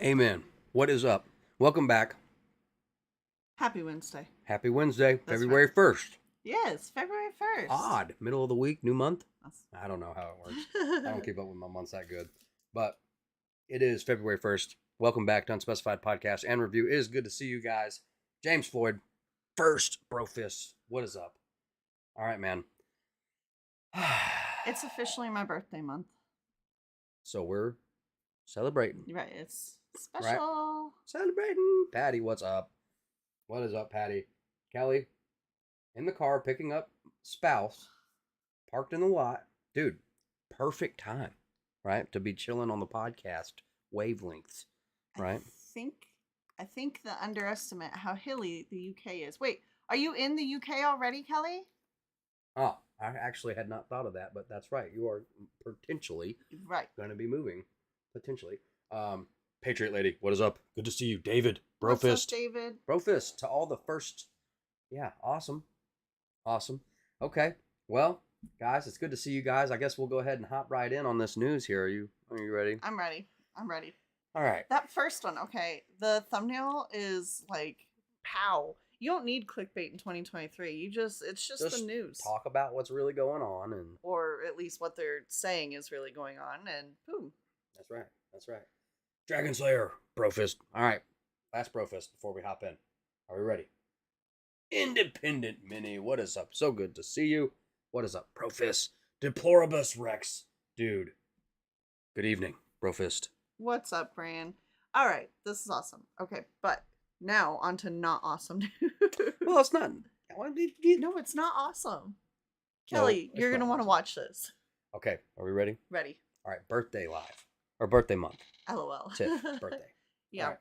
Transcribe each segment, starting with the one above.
Amen. What is up? Welcome back. Happy Wednesday. Happy Wednesday, That's February right. 1st. Yes, February 1st. Odd. Middle of the week, new month. That's- I don't know how it works. I don't keep up with my months that good. But it is February 1st. Welcome back to Unspecified Podcast and Review. It is good to see you guys. James Floyd, first Brofist. What is up? All right, man. It's officially my birthday month. So we're celebrating. Right, it's special. Celebrating. Patty, what's up? What is up, Patty? Kelly, in the car picking up spouse, parked in the lot. Dude, perfect time, right? To be chilling on the podcast wavelengths, right? I think the underestimate how hilly the UK is. Wait, are you in the UK already, Kelly? Oh, I actually had not thought of that, but that's right. You are potentially Right. going to be moving, potentially. Patriot Lady, what is up? Good to see you. David, What's up, Brofist. David? Brofist to all the first. Yeah, awesome. Awesome. Okay. Well, guys, it's good to see you guys. I guess we'll go ahead and hop right in on this news here. Are you ready? I'm ready. I'm ready. All right. That first one, okay. The thumbnail is like, pow. You don't need clickbait in 2023. It's just the news. Talk about what's really going on, and Or at least what they're saying is really going on, and boom. that's right. That's right. Dragon Slayer, Brofist. All right. Last Brofist before we hop in. Are we ready? Independent Mini, what is up? So good to see you. What is up, Brofist? Deploribus Rex. Dude. Good evening, Brofist. What's up, Bran? All right, this is awesome. Okay, but now on to not awesome news. Well, it's not. No, it's not awesome. Kelly, it's you're not gonna want to awesome. watch this. Okay, are we ready? Ready? All right, birthday live. Or birthday month. LOL. Tiff, birthday. Yeah. All right.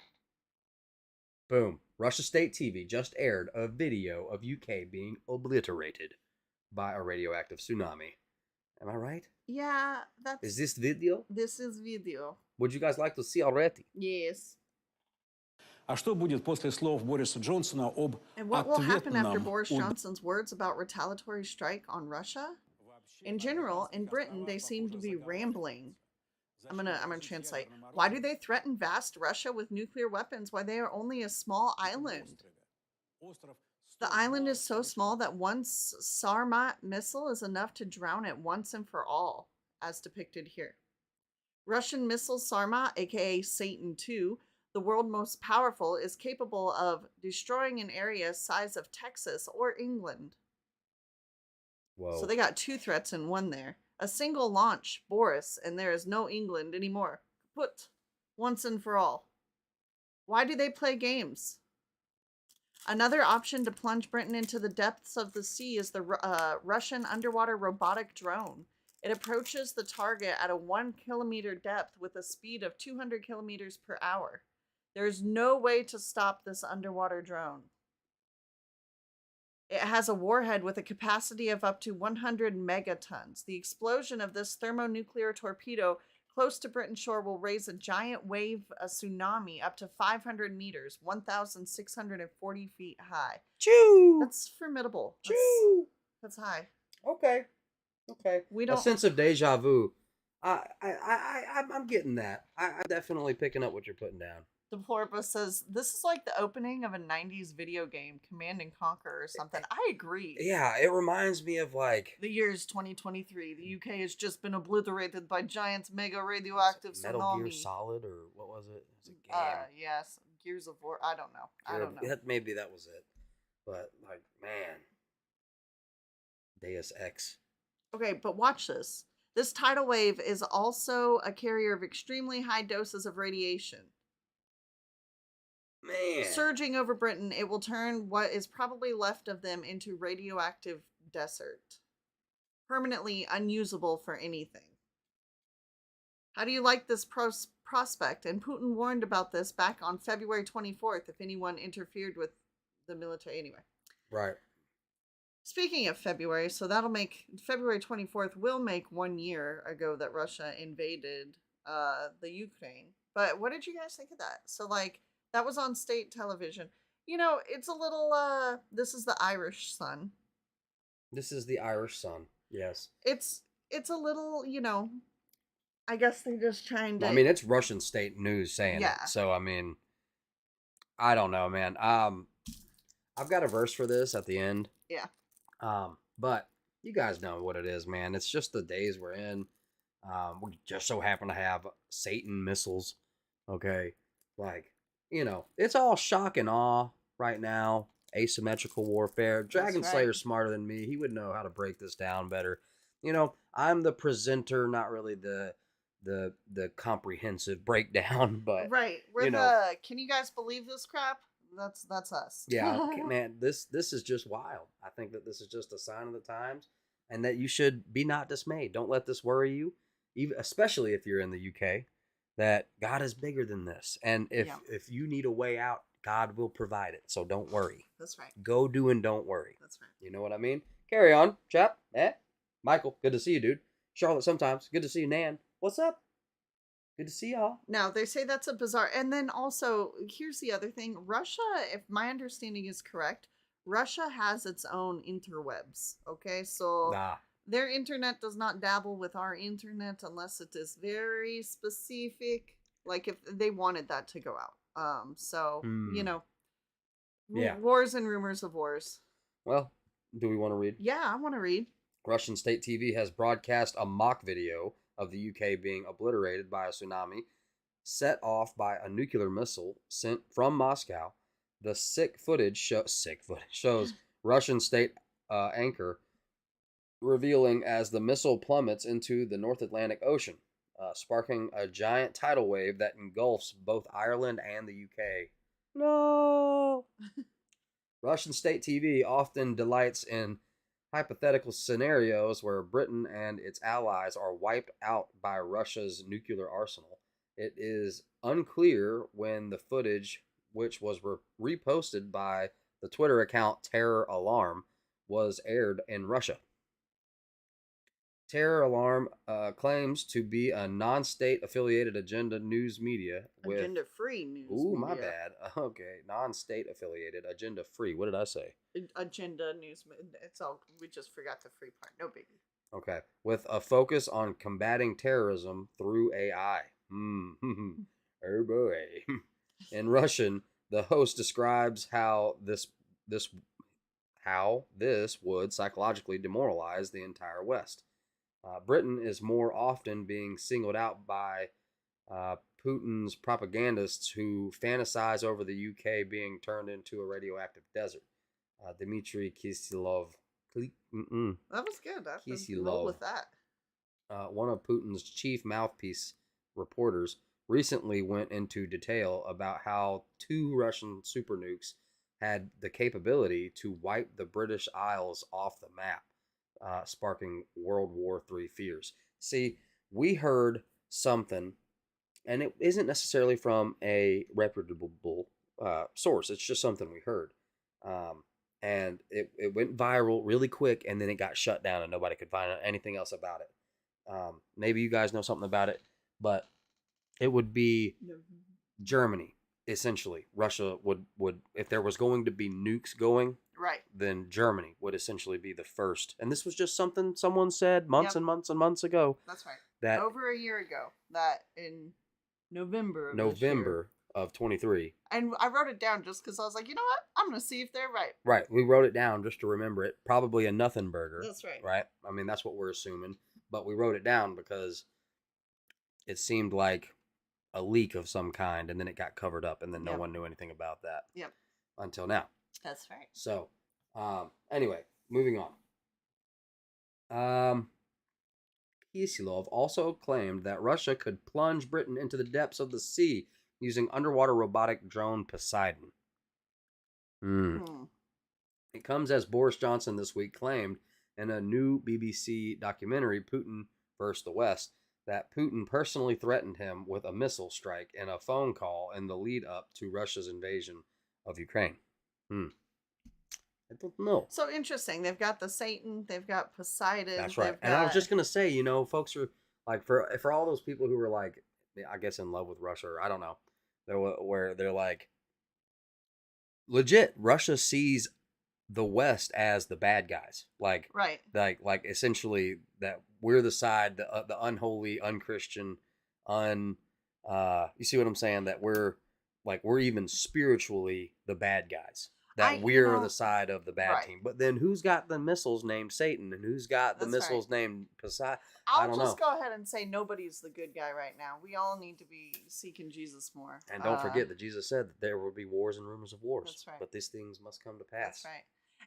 Boom. Russia State TV just aired a video of UK being obliterated by a radioactive tsunami. Am I right? Yeah, that's. Is this video? This is video. Would you guys like to see already? Yes. А что будет после слов Бориса Джонсона об And what will happen after ответном Boris ударе? Johnson's words about retaliatory strike on Russia? In general, in Britain, they seem to be rambling. I'm gonna translate. Why do they threaten vast Russia with nuclear weapons? Why they are only a small island? The island is so small that one Sarmat missile is enough to drown it once and for all, as depicted here. Russian missile Sarmat, aka Satan II, the world most powerful, is capable of destroying an area size of Texas or England. Whoa. So they got two threats in one there. A single launch, Boris, and there is no England anymore. Kaput. Once and for all. Why do they play games? Another option to plunge Britain into the depths of the sea is the Russian underwater robotic drone. It approaches the target at a 1 kilometer depth with a speed of 200 kilometers per hour. There is no way to stop this underwater drone. It has a warhead with a capacity of up to 100 megatons. The explosion of this thermonuclear torpedo close to Britain's shore will raise a giant wave, a tsunami, up to 500 meters, 1,640 feet high. Choo! That's formidable. Choo! That's high. Okay. Okay. We A don't. sense of deja vu. I'm getting that. I'm definitely picking up what you're putting down. Deploribus says this is like the opening of a 90s video game, Command and Conquer or something. I agree. Yeah, it reminds me of like The year is 2023. The UK has just been obliterated by giant mega radioactive Metal tsunami. Gear Solid, or what was it? It was a game. Yes, Gears of War. I don't know. I don't know. Maybe that was it. But like, man, Deus Ex. Okay, but watch this. This tidal wave is also a carrier of extremely high doses of radiation. Man. Surging over Britain, it will turn what is probably left of them into radioactive desert. Permanently unusable for anything. How do you like this prospect? And Putin warned about this back on February 24th if anyone interfered with the military. Anyway. Right. Speaking of February, so that'll make February 24th will make 1 year ago that Russia invaded the Ukraine. But what did you guys think of that? So like that was on state television. You know, it's a little this is the Irish Sun. This is the Irish Sun. Yes. It's a little, you know, I guess they're just trying to. I mean, it's Russian state news saying Yeah. it. So I mean, I don't know, man. I've got a verse for this at the end. Yeah. But you guys know what it is, man. It's just the days we're in. We just so happen to have Satan missiles. Okay. Like, it's all shock and awe right now. Asymmetrical warfare. Dragon right. Slayer's smarter than me. He would know how to break this down better. I'm the presenter, not really the comprehensive breakdown, but Right. We're the. Can you guys believe this crap? That's us. yeah, man, this is just wild. I think that this is just a sign of the times, and that you should be not dismayed. Don't let this worry you, even especially if you're in the UK. That God is bigger than this, and if you need a way out, God will provide it. So don't worry. That's right. Go do and don't worry. That's right. You know what I mean? Carry on, chap. Michael, good to see you, dude. Charlotte, sometimes good to see you. Nan, what's up? Good to see y'all. Now, they say that's a bizarre. And then also, here's the other thing. Russia, if my understanding is correct, Russia has its own interwebs. Okay, so their internet does not dabble with our internet unless it is very specific. Like if they wanted that to go out. Wars and rumors of wars. Well, do we want to read? Yeah, I want to read. Russian state TV has broadcast a mock video of the UK being obliterated by a tsunami set off by a nuclear missile sent from Moscow. The sick footage shows Russian state anchor revealing as the missile plummets into the North Atlantic Ocean, sparking a giant tidal wave that engulfs both Ireland and the UK. No! Russian state TV often delights in hypothetical scenarios where Britain and its allies are wiped out by Russia's nuclear arsenal. It is unclear when the footage, which was reposted by the Twitter account Terror Alarm, was aired in Russia. Terror Alarm claims to be a non-state affiliated agenda news media with agenda-free news. Ooh, my bad. Okay, non-state affiliated, agenda-free. What did I say? Agenda news. It's all. We just forgot the free part. No biggie. Okay, with a focus on combating terrorism through AI. Oh boy. In Russian, the host describes how this would psychologically demoralize the entire West. Britain is more often being singled out by Putin's propagandists who fantasize over the UK being turned into a radioactive desert. Dmitry Kisilov. That was good. I was roll with that. One of Putin's chief mouthpiece reporters recently went into detail about how 2 Russian super nukes had the capability to wipe the British Isles off the map. Sparking World War III fears. See, we heard something, and it isn't necessarily from a reputable source. It's just something we heard. And it went viral really quick, and then it got shut down, and nobody could find anything else about it. Maybe you guys know something about it, but it would be Germany, essentially. Russia would if there was going to be nukes going, right, then Germany would essentially be the first. And this was just something someone said months and months and months ago. That's right. That over a year ago. That in November of 23. And I wrote it down just because I was like, you know what? I'm going to see if they're right. Right. We wrote it down just to remember it. Probably a nothing burger. That's right. Right? I mean, that's what we're assuming. But we wrote it down because it seemed like a leak of some kind, and then it got covered up, and then no one knew anything about that. Yep. Until now. That's right. So, anyway, moving on. Kisilov also claimed that Russia could plunge Britain into the depths of the sea using underwater robotic drone Poseidon. It comes as Boris Johnson this week claimed in a new BBC documentary, Putin vs. the West, that Putin personally threatened him with a missile strike in a phone call in the lead up to Russia's invasion of Ukraine. I don't know. So interesting. They've got the Satan. They've got Poseidon. That's right. And I was just gonna say, folks are like, for all those people who were like, I guess in love with Russia, or I don't know, where they're like, legit, Russia sees the West as the bad guys. Like, right. Like essentially that we're the side, the unholy, unchristian, you see what I'm saying? That we're even spiritually the bad guys. That we're the side of the bad right. team. But then who's got the missiles named Satan, and who's got the That's missiles right. named Poseidon? I'll I don't just know. go ahead and say nobody's the good guy right now. We all need to be seeking Jesus more. And don't forget that Jesus said that there will be wars and rumors of wars. That's right. But these things must come to pass. That's right.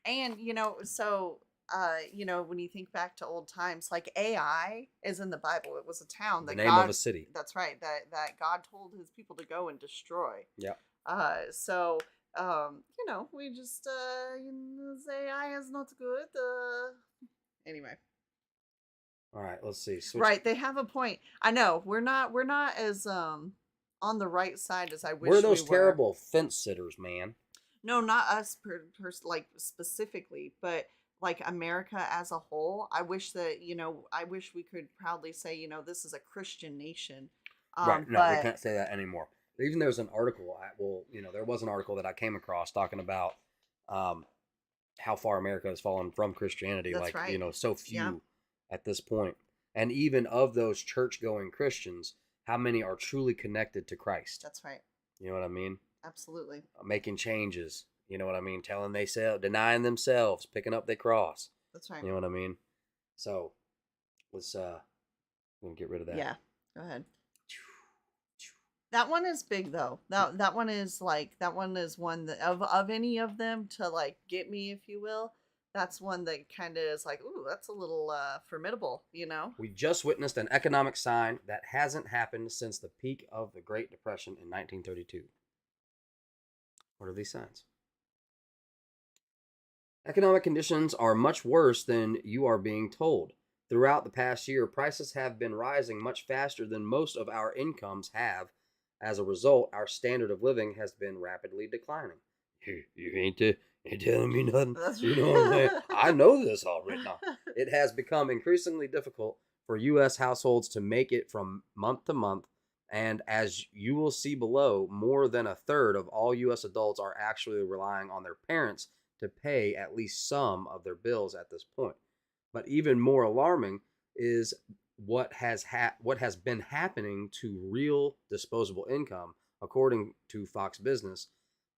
And when you think back to old times, like Ai is in the Bible. It was a town that The name of a city. That's right. That God told his people to go and destroy. Yeah. We just say AI is not good. Anyway. All right, let's see. Right, they have a point. I know we're not as on the right side as I wish. We're those terrible fence sitters, man. No, not us like specifically, but like America as a whole. I wish that we could proudly say this is a Christian nation. Right. No, we can't say that anymore. Even there's an article. There was an article that I came across talking about how far America has fallen from Christianity. That's right. So few at this point. And even of those church-going Christians, how many are truly connected to Christ? That's right. You know what I mean? Absolutely. Making changes. You know what I mean? Denying themselves, picking up their cross. That's right. You know what I mean? So let's get rid of that. Yeah. Go ahead. That one is big though. That one is one that of any of them to like get me, if you will. That's one that kind of is like, ooh, that's a little formidable, We just witnessed an economic sign that hasn't happened since the peak of the Great Depression in 1932. What are these signs? Economic conditions are much worse than you are being told. Throughout the past year, prices have been rising much faster than most of our incomes have. As a result, our standard of living has been rapidly declining. You ain't telling me nothing. You know what I'm saying? I know this already now. It has become increasingly difficult for U.S. households to make it from month to month, and as you will see below, more than a third of all U.S. adults are actually relying on their parents to pay at least some of their bills at this point. But even more alarming is what has been happening to real disposable income, according to Fox Business.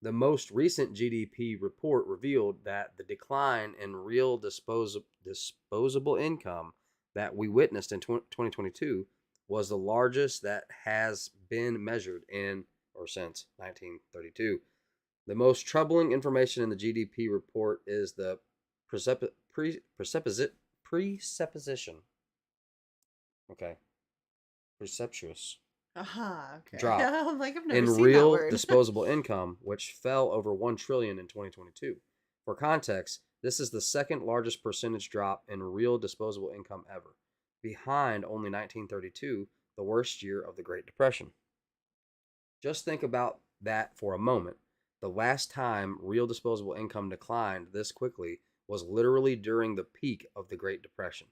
The most recent GDP report revealed that the decline in real disposable income that we witnessed in 2022 was the largest that has been measured since 1932. The most troubling information in the GDP report is the presupposition. Okay. Preceptuous. Okay. Drop I've never in seen real that word. disposable income, which fell over $1 trillion in 2022. For context, this is the second largest percentage drop in real disposable income ever, behind only 1932, the worst year of the Great Depression. Just think about that for a moment. The last time real disposable income declined this quickly was literally during the peak of the Great Depression.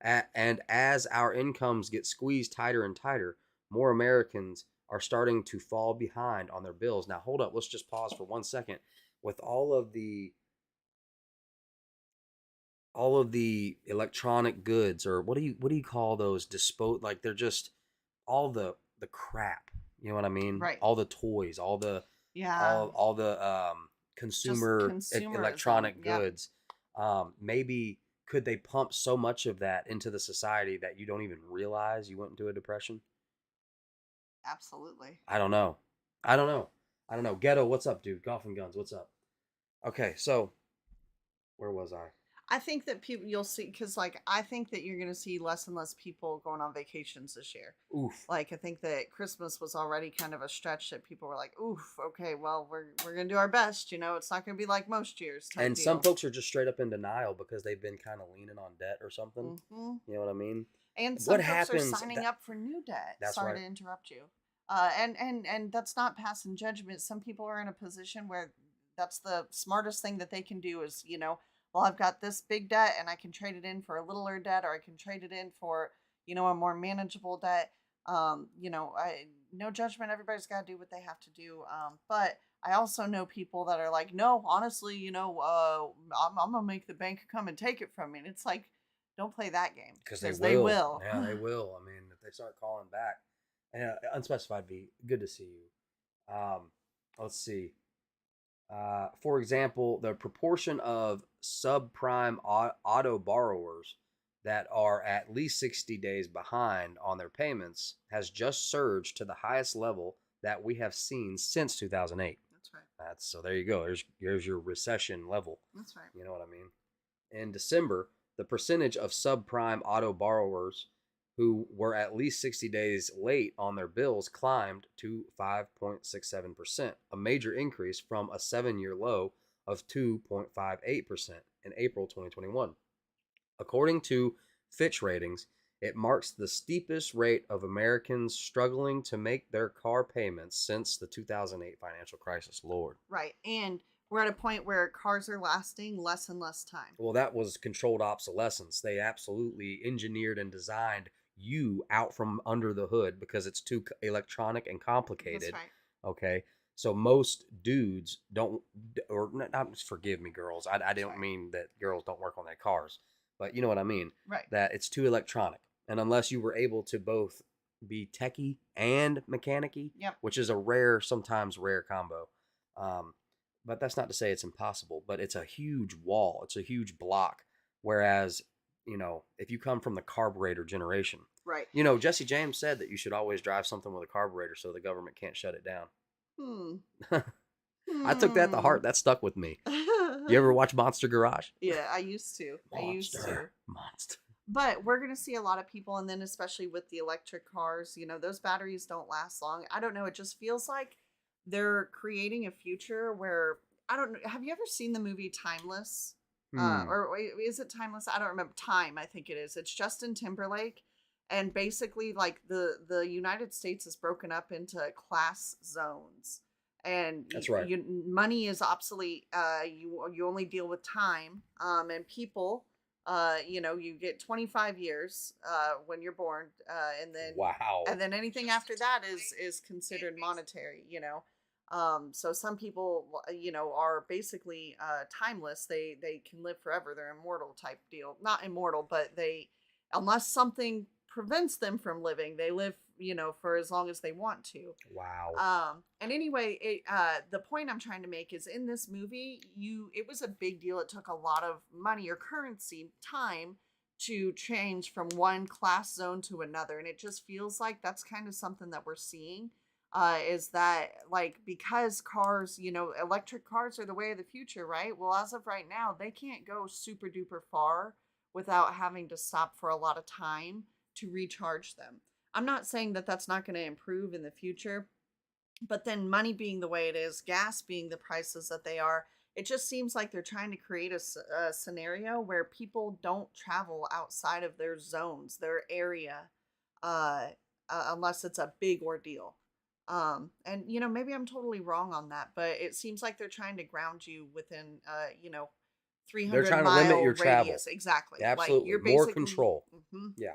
And as our incomes get squeezed tighter and tighter, more Americans are starting to fall behind on their bills. Now, hold up. Let's just pause for 1 second. With all of the electronic goods, or what do you call those? Like they're just all the crap. You know what I mean? Right. All the toys, all the consumer electronic goods. Maybe could they pump so much of that into the society that you don't even realize you went into a depression? Absolutely. I don't know. Ghetto, what's up, dude? Golf and guns, what's up? Okay, so where was I? I think that you'll see, because I think that you're going to see less and less people going on vacations this year. Oof. I think that Christmas was already kind of a stretch that people were like, oof, okay, well, we're going to do our best. It's not going to be like most years. And some folks are just straight up in denial because they've been kind of leaning on debt or something. Mm-hmm. You know what I mean? And some folks are signing up for new debt. That's Sorry right. to interrupt you. And that's not passing judgment. Some people are in a position where that's the smartest thing that they can do is, well, I've got this big debt and I can trade it in for a littler debt, or I can trade it in for, a more manageable debt. No judgment. Everybody's got to do what they have to do. But I also know people that are like, no, honestly, I'm going to make the bank come and take it from me. And it's like, Don't play that game. Because They will. Yeah, they will. I mean, if they start calling back. Unspecified V, good to see you. Let's see. For example, the proportion of subprime auto borrowers that are at least 60 days behind on their payments has just surged to the highest level that we have seen since 2008. That's right. So there you go. There's your recession level. That's right. You know what I mean? In December, the percentage of subprime auto borrowers who were at least 60 days late on their bills climbed to 5.67%, a major increase from a 7-year low of 2.58% in April 2021. According to Fitch Ratings, it marks the steepest rate of Americans struggling to make their car payments since the 2008 financial crisis. Lord. Right. And we're at a point where cars are lasting less and less time. Well, that was controlled obsolescence. They absolutely engineered and designed you out from under the hood because it's too electronic and complicated. That's right. Okay. So most dudes don't, or not, forgive me, girls. I don't Right. mean that girls don't work on their cars, but you know what I mean? Right. That it's too electronic. And unless you were able to both be techie and mechanic-y, Yep. which is sometimes rare combo. But that's not to say it's impossible, but it's a huge wall. It's a huge block. Whereas, if you come from the carburetor generation, Right. Jesse James said that you should always drive something with a carburetor so the government can't shut it down. I took that to heart. That stuck with me. You ever watch Monster Garage? Yeah, I used to. Monster. But we're going to see a lot of people, and then especially with the electric cars, those batteries don't last long. I don't know. It just feels like they're creating a future where, I don't know. Have you ever seen the movie Timeless? Or is it Timeless? I don't remember. Time, I think it is. It's Justin Timberlake. And basically, like, the United States is broken up into class zones. And that's right. Money is obsolete. You only deal with time. And people... you get 25 years when you're born, and then wow, and then anything after that is considered monetary. So some people are basically timeless. They can live forever. They're immortal type deal. Not immortal, but unless something prevents them from living, they live for as long as they want to. Wow. And anyway, the point I'm trying to make is in this movie, it was a big deal. It took a lot of money or currency, time, to change from one class zone to another. And it just feels like that's kind of something that we're seeing, is that, like, because cars, electric cars are the way of the future, right? Well, as of right now, they can't go super duper far without having to stop for a lot of time to recharge them. I'm not saying that that's not going to improve in the future, but then money being the way it is, gas being the prices that they are, it just seems like they're trying to create a scenario where people don't travel outside of their zones, their area, unless it's a big ordeal. And maybe I'm totally wrong on that, but it seems like they're trying to ground you within 300 they're trying to mile limit your radius. travel. Exactly. Absolutely. Like, you're more basically, control. Mm-hmm. Yeah.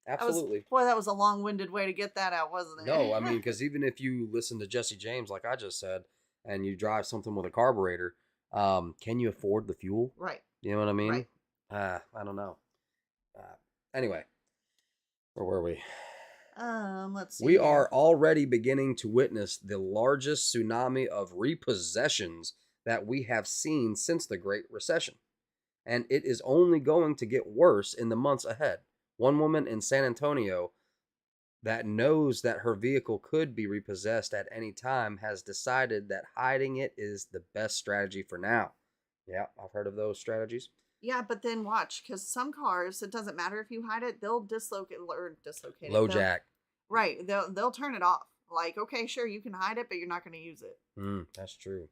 Absolutely. That was a long-winded way to get that out, wasn't it? No, I mean, because even if you listen to Jesse James, like I just said, and you drive something with a carburetor, can you afford the fuel? Right. You know what I mean? Right. I don't know. Anyway, where were we? Let's see. We here. are already beginning to witness the largest tsunami of repossessions that we have seen since the Great Recession. And it is only going to get worse in the months ahead. One woman in San Antonio that knows that her vehicle could be repossessed at any time has decided that hiding it is the best strategy for now. Yeah, I've heard of those strategies. Yeah, but then watch, because some cars, it doesn't matter if you hide it, they'll dislocate it. Low jack. Right, they'll turn it off. Like, okay, sure, you can hide it, but you're not going to use it. That's true.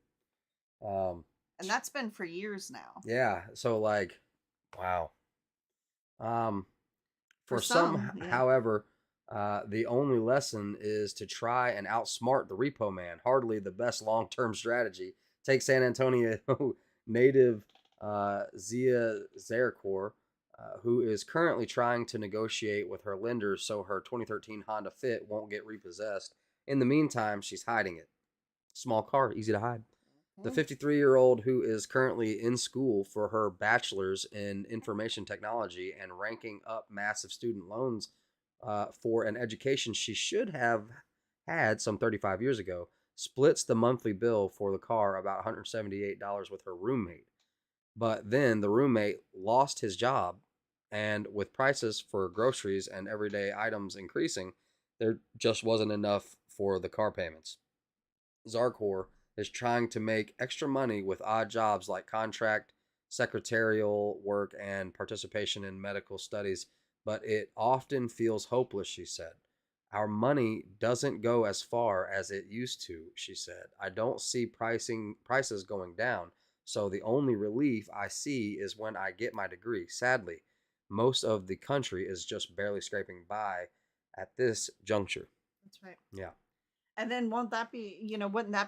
And that's been for years now. Yeah, so like, wow. For some, yeah. However, the only lesson is to try and outsmart the repo man. Hardly the best long-term strategy. Take San Antonio native Zia Zarekor, who is currently trying to negotiate with her lenders so her 2013 Honda Fit won't get repossessed. In the meantime, she's hiding it. Small car, easy to hide. The 53-year-old who is currently in school for her bachelor's in information technology and ranking up massive student loans for an education she should have had some 35 years ago, splits the monthly bill for the car about $178 with her roommate. But then the roommate lost his job, and with prices for groceries and everyday items increasing, there just wasn't enough for the car payments. Zarkor is trying to make extra money with odd jobs like contract, secretarial work, and participation in medical studies, but it often feels hopeless, she said. Our money doesn't go as far as it used to, she said. I don't see prices going down, so the only relief I see is when I get my degree. Sadly, most of the country is just barely scraping by at this juncture. That's right. Yeah. And then wouldn't that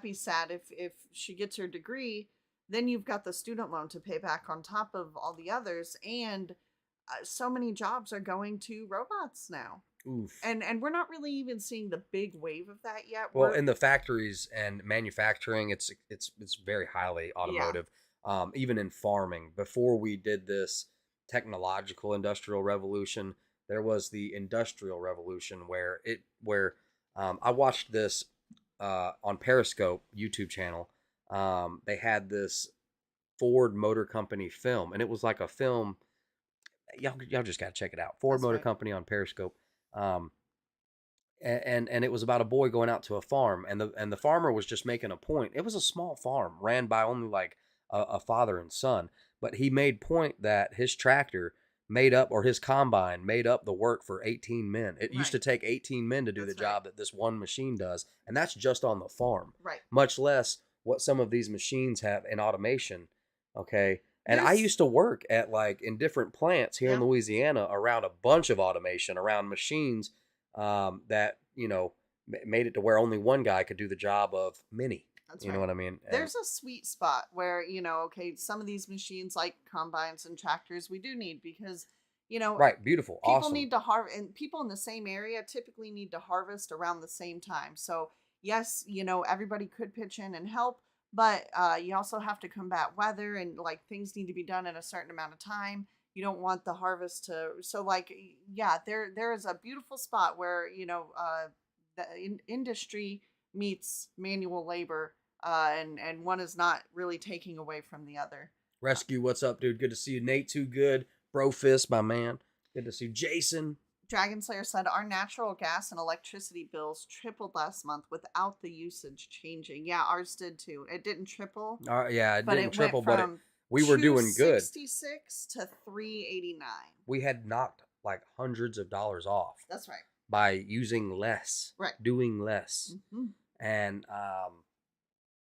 be sad if she gets her degree, then you've got the student loan to pay back on top of all the others, and so many jobs are going to robots now. Oof. And we're not really even seeing the big wave of that yet. Well, in the factories and manufacturing, it's very highly automotive. Even in farming, before we did this technological industrial revolution, there was the industrial revolution where I watched this on Periscope YouTube channel. They had this Ford Motor Company film, and it was like a film. Y'all just gotta check it out. Ford That's Motor right. Company on Periscope. And it was about a boy going out to a farm, and the farmer was just making a point. It was a small farm ran by only like a father and son, but he made point that his tractor made up, or his combine made up, the work for 18 men. It used to Right. take 18 men to do That's the job that this one machine does, and that's just on the farm. Right. Much less what some of these machines have in automation. Okay. And I There's used to work at in different plants here in Yeah. Louisiana around a bunch of automation, around machines that made it to where only one guy could do the job of many. That's You know right. what I mean? And There's a sweet spot where, okay, some of these machines like combines and tractors we do need because, right, beautiful, people awesome. need to harvest, and people in the same area typically need to harvest around the same time. So, yes, everybody could pitch in and help, but you also have to combat weather, and like things need to be done in a certain amount of time. You don't want the harvest to, so like, yeah, there is a beautiful spot where, the industry meets manual labor, and one is not really taking away from the other. Rescue, what's up, dude? Good to see you. Nate, too good. Bro Fist, my man. Good to see you. Jason. Dragon Slayer said our natural gas and electricity bills tripled last month without the usage changing. Yeah, ours did too. It didn't triple, Yeah, it but didn't it triple, went but from we were doing good. 266 to 389. We had knocked like hundreds of dollars off That's right. by using less, Right. doing less, and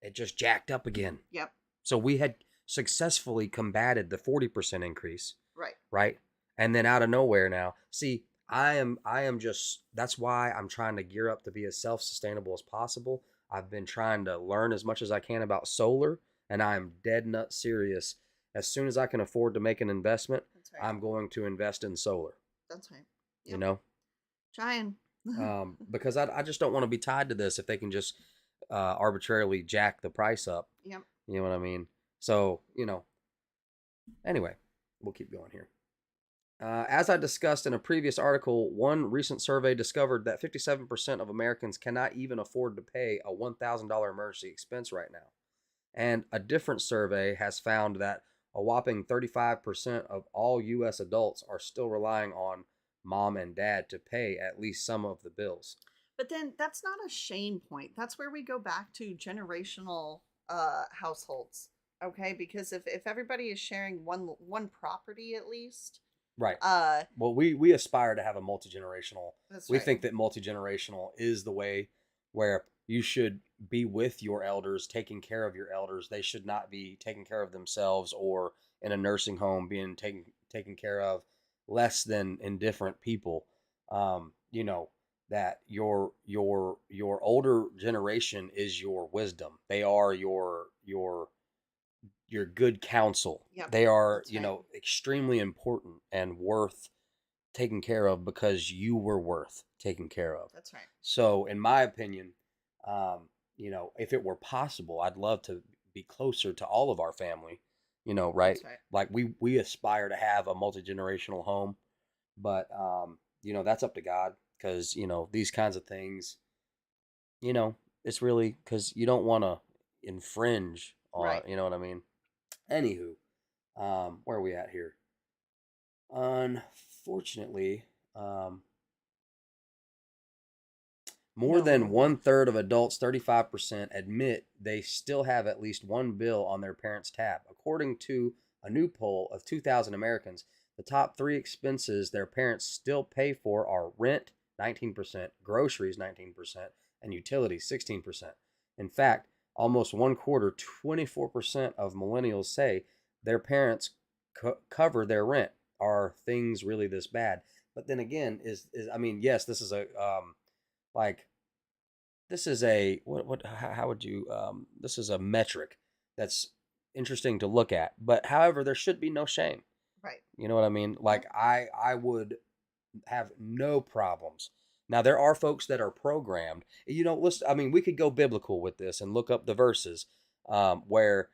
it just jacked up again. Yep. So we had successfully combated the 40% increase, Right. right? And then out of nowhere now, see, I am just, that's why I'm trying to gear up to be as self-sustainable as possible. I've been trying to learn as much as I can about solar, and I'm dead nut serious. As soon as I can afford to make an investment, That's right. I'm going to invest in solar. That's right. You know, Trying. because I just don't want to be tied to this if they can just arbitrarily jack the price up. Yep. You know what I mean? So, anyway, we'll keep going here. As I discussed in a previous article, one recent survey discovered that 57% of Americans cannot even afford to pay a $1,000 emergency expense right now. And a different survey has found that a whopping 35% of all U.S. adults are still relying on mom and dad to pay at least some of the bills. But then that's not a shame point. That's where we go back to generational households. Okay, because if everybody is sharing one property at least, right. Well, we aspire to have a multi-generational. We think that multi-generational is the way where you should be with your elders, taking care of your elders. They should not be taking care of themselves or in a nursing home being taken care of less than indifferent people. That your older generation is your wisdom. They are your good counsel. Yep, they are, that's right. extremely important and worth taking care of because you were worth taking care of. That's right. So, in my opinion, if it were possible, I'd love to be closer to all of our family, right? That's right. Like we aspire to have a multi-generational home, but that's up to God, because these kinds of things, it's really because you don't want to infringe on, Right. you know what I mean? Anywho, where are we at here? Unfortunately, more No, than we're one third of adults, 35%, admit they still have at least one bill on their parents' tab. According to a new poll of 2,000 Americans, the top three expenses their parents still pay for are rent, 19%, groceries, 19%, and utilities, 16%. In fact, almost one quarter, 24% of millennials say their parents cover their rent. Are things really this bad? But then again, is I mean, yes, this is a like this is a what how would you this is a metric that's interesting to look at, but however there should be no shame, right. you know what I mean? Yeah. Like I would have no problems. Now there are folks that are programmed, let's I mean we could go biblical with this and look up the verses, where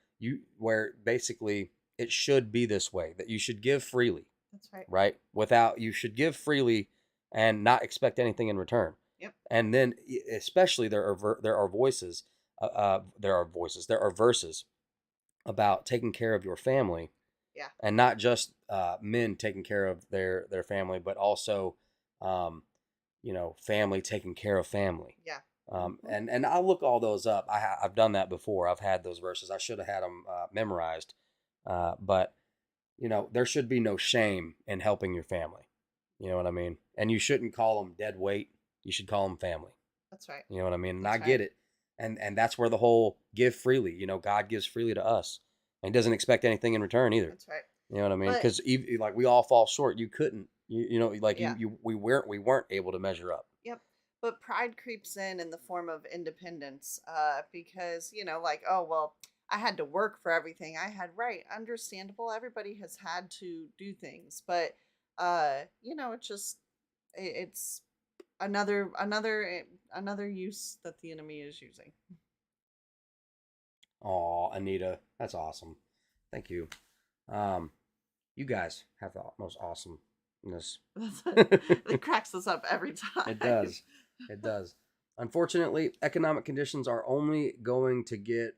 basically it should be this way, that you should give freely, That's right. right? Without You should give freely and not expect anything in return. Yep. And then, especially, there are verses about taking care of your family, Yeah. and not just men taking care of their family, but also, family taking care of family. Yeah. And I'll look all those up. I've done that before. I've had those verses. I should have had them memorized, but there should be no shame in helping your family. You know what I mean? And you shouldn't call them dead weight. You should call them family. That's right. You know what I mean? And That's I get right. it. And that's where the whole give freely, God gives freely to us. And he doesn't expect anything in return either. That's right. You know what I mean? But Because like we all fall short. You couldn't, like yeah. we weren't able to measure up. Yep. But pride creeps in the form of independence, because like, oh well, I had to work for everything I had. Right, understandable. Everybody has had to do things, but it's just it's another use that the enemy is using. Oh, Anita, that's awesome. Thank you. Um, you guys have the most awesomeness. It cracks us up every time. It does. It does. Unfortunately, economic conditions are only going to get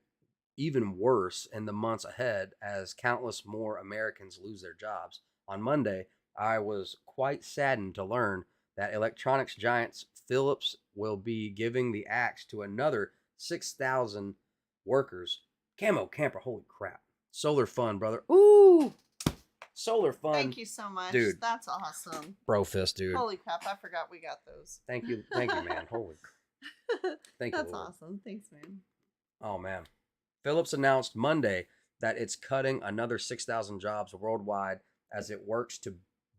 even worse in the months ahead as countless more Americans lose their jobs. On Monday, I was quite saddened to learn that electronics giants Philips will be giving the axe to another 6,000 workers. Camo camper, holy crap. Solar fun, brother. Ooh! Solar fun. Thank you so much. Dude. That's awesome. Bro fist, dude. Holy crap, I forgot we got those. Thank you, man. Holy thank you. That's Lord. awesome. Thanks, man. Oh man. Philips announced Monday that it's cutting another 6,000 jobs worldwide as it works to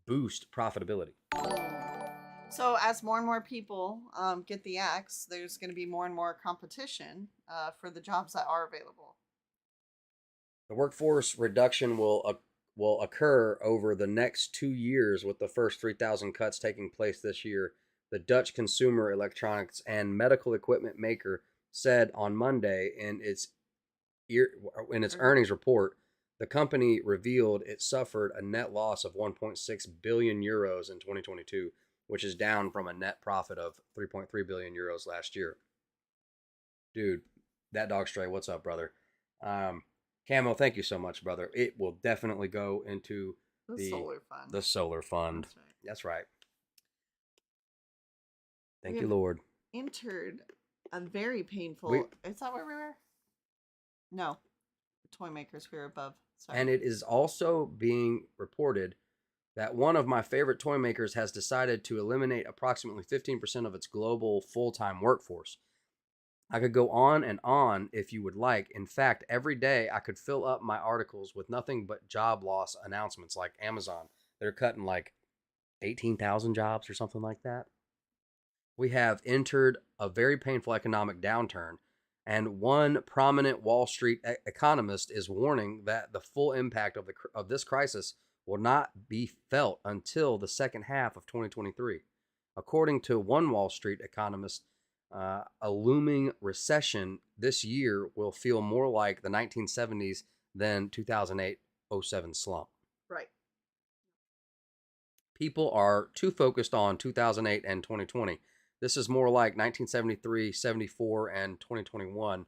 boost profitability. So as more and more people get the axe, there's going to be more and more competition for the jobs that are available. The workforce reduction will occur over the next 2 years, with the first 3,000 cuts taking place this year. The Dutch consumer electronics and medical equipment maker said on Monday in its earnings report. The company revealed it suffered a net loss of 1.6 billion euros in 2022, which is down from a net profit of 3.3 billion euros last year. Dude, that dog stray, what's up, brother? Camo, thank you so much, brother. It will definitely go into The solar fund. The solar fund. That's right. That's right. Thank We you, have Lord. entered a very painful. Is that where we were? No, the toy makers. We were above. Sorry. And it is also being reported that one of my favorite toy makers has decided to eliminate approximately 15% of its global full-time workforce. I could go on and on if you would like. In fact, every day I could fill up my articles with nothing but job loss announcements, like Amazon. They're cutting like 18,000 jobs or something like that. We have entered a very painful economic downturn, and one prominent Wall Street economist is warning that the full impact of this crisis will not be felt until the second half of 2023. According to one Wall Street economist, A looming recession this year will feel more like the 1970s than 2008-07 slump. Right. People are too focused on 2008 and 2020. This is more like 1973, 74, and 2021.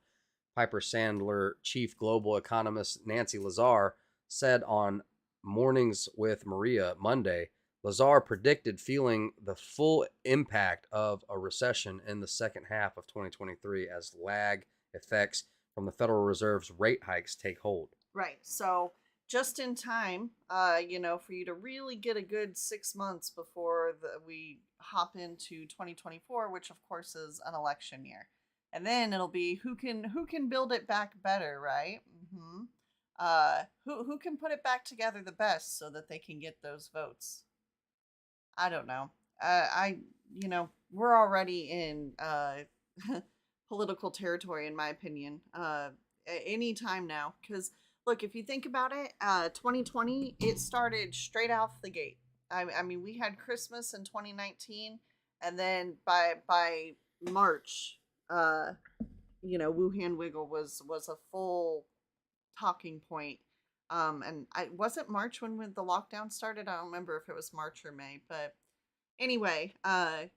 Piper Sandler chief global economist Nancy Lazar said on Mornings with Maria Monday, Lazar predicted feeling the full impact of a recession in the second half of 2023 as lag effects from the Federal Reserve's rate hikes take hold. Right. So just in time, for you to really get a good 6 months before we hop into 2024, which of course is an election year, and then it'll be who can build it back better, right? Mm-hmm. Who can put it back together the best so that they can get those votes? I don't know. We're already in political territory, in my opinion. Any time now, because look, if you think about it, 2020 it started straight off the gate. I mean, we had Christmas in 2019, and then by March, Wuhan Wiggle was a full talking point. And I wasn't March when the lockdown started. I don't remember if it was March or May, but anyway, and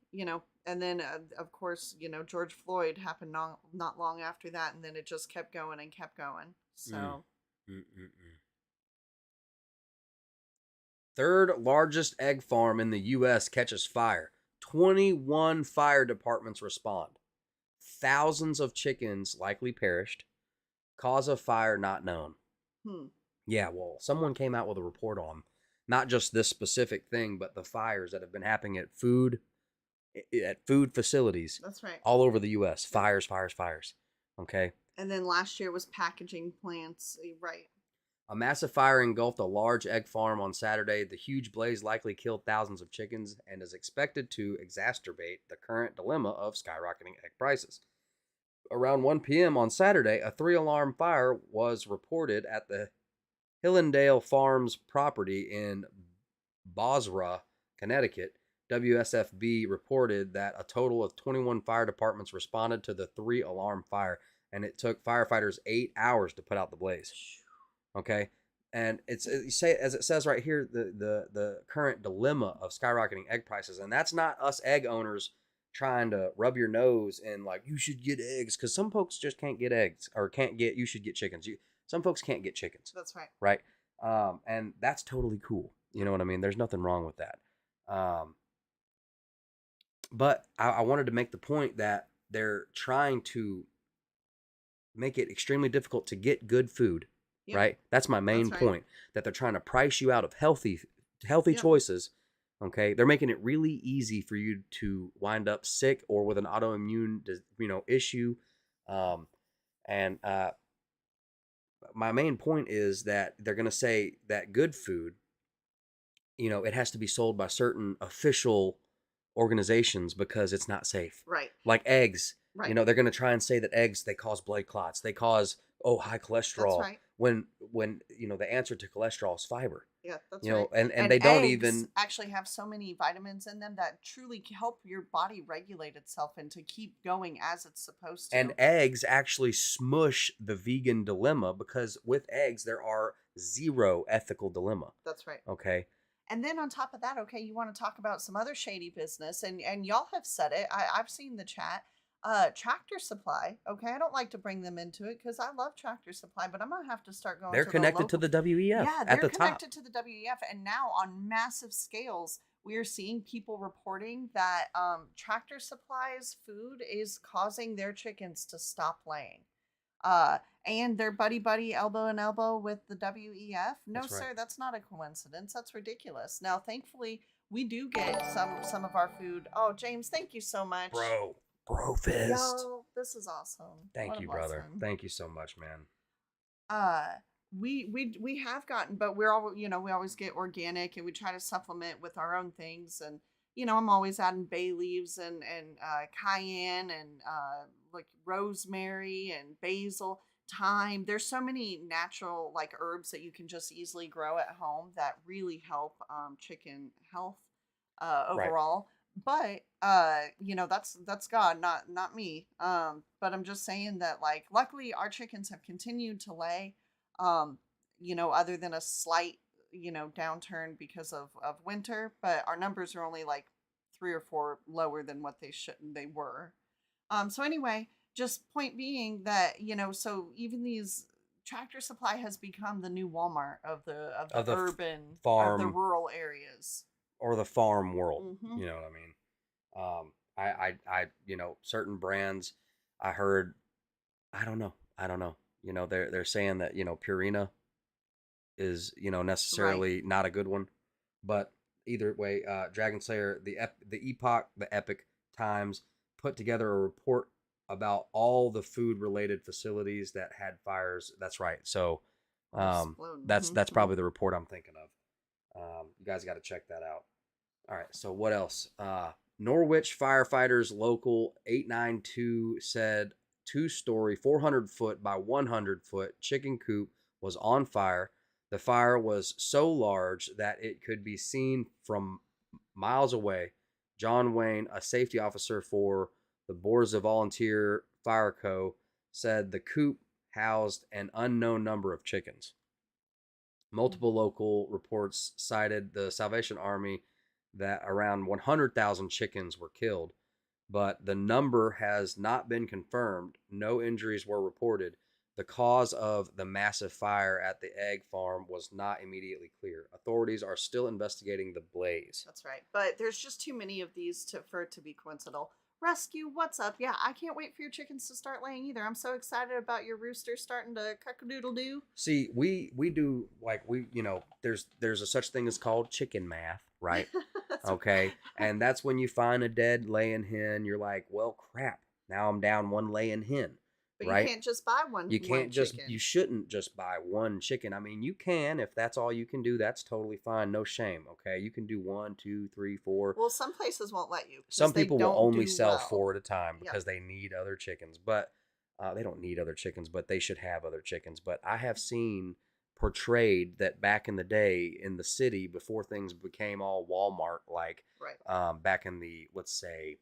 then of course, George Floyd happened not long after that, and then it just kept going and kept going. So, Third largest egg farm in the U.S. catches fire. 21 fire departments respond. Thousands of chickens likely perished. Cause of fire not known. Yeah, well, someone came out with a report on not just this specific thing, but the fires that have been happening at food facilities. That's right. All over the U.S. Fires. Okay. And then last year was packaging plants. Right. A massive fire engulfed a large egg farm on Saturday. The huge blaze likely killed thousands of chickens and is expected to exacerbate the current dilemma of skyrocketing egg prices. Around 1 p.m. on Saturday, a 3-alarm fire was reported at the Hillendale Farms property in Bosra, Connecticut. WSFB reported that a total of 21 fire departments responded to the 3-alarm fire, and it took firefighters 8 hours to put out the blaze. Okay, and as it says right here, the current dilemma of skyrocketing egg prices, and that's not us egg owners trying to rub your nose and like you should get eggs, because some folks just can't get eggs, or you should get chickens. Some folks can't get chickens. That's right. Right. And that's totally cool. You know what I mean? There's nothing wrong with that. But I wanted to make the point that they're trying to make it extremely difficult to get good food. Yep. Right. That's my main point, that they're trying to price you out of healthy choices. Okay. They're making it really easy for you to wind up sick or with an autoimmune, issue. My main point is that they're going to say that good food, it has to be sold by certain official organizations because it's not safe. Right. Like eggs. Right. They're going to try and say that eggs, they cause blood clots. They cause, high cholesterol. That's right. When the answer to cholesterol is fiber. Yeah, that's right. And they don't eggs even actually have so many vitamins in them that truly help your body regulate itself and to keep going as it's supposed to. And eggs actually smush the vegan dilemma, because with eggs there are zero ethical dilemma. That's right. Okay. And then on top of that, okay, you want to talk about some other shady business, and y'all have said it. I've seen the chat. Tractor Supply. Okay, I don't like to bring them into it because I love Tractor Supply, but I'm gonna have to start going. They're connected to the WEF. Yeah, they're at the connected top. to the WEF, and now on massive scales, we are seeing people reporting that Tractor Supply's food is causing their chickens to stop laying. And they're buddy elbow in elbow with the WEF. No, That's right. sir, that's not a coincidence. That's ridiculous. Now, thankfully, we do get some of our food. Oh, James, thank you so much. Bro fist. Yo, this is awesome. Thank you, brother. Thank you so much, man. We have gotten, but we're all, we always get organic, and we try to supplement with our own things. And I'm always adding bay leaves and cayenne and like rosemary and basil, thyme. There's so many natural like herbs that you can just easily grow at home that really help chicken health overall. Right. But that's God, not me. But I'm just saying that, like, luckily our chickens have continued to lay. Other than a slight, downturn because of winter, but our numbers are only like 3 or 4 lower than what they were. So anyway, just point being that, so even these Tractor Supply has become the new Walmart of the Of the urban, of the farm rural areas. or the farm world. Mm-hmm. You know what I mean? Certain brands I heard, I don't know. They're saying that, Purina is, Right. necessarily not a good one. But either way, Dragon Slayer, the Epoch, the Epic Times put together a report about all the food related facilities that had fires. That's right. So Or exploding. that's Mm-hmm. probably the report I'm thinking of. You guys got to check that out. All right. So what else? Norwich firefighters local 892 said 2-story 400-foot by 100-foot chicken coop was on fire. The fire was so large that it could be seen from miles away. John Wayne, a safety officer for the Borza Volunteer Fire Co., said the coop housed an unknown number of chickens. Multiple local reports cited the Salvation Army that around 100,000 chickens were killed, but the number has not been confirmed. No injuries were reported. The cause of the massive fire at the egg farm was not immediately clear. Authorities are still investigating the blaze. That's right. But there's just too many of these for it to be coincidental. Rescue, what's up? Yeah, I can't wait for your chickens to start laying either. I'm so excited about your rooster starting to cock-a-doodle doo. See, we do like there's a such thing as called chicken math, right? That's Okay, and that's when you find a dead laying hen. You're like, well, crap. Now I'm down one laying hen, But you right? can't just buy one You one can't just, chicken. you shouldn't just buy one chicken. I mean, you can if that's all you can do. That's totally fine. No shame. Okay, you can do one, two, three, four. Well, some places won't let you Some because they people will don't only do sell well. 4 at a time Yep. because they need other chickens. But they don't need other chickens, but they should have other chickens. But I have seen portrayed that back in the day in the city before things became all Walmart like, Right. back in the, let's say,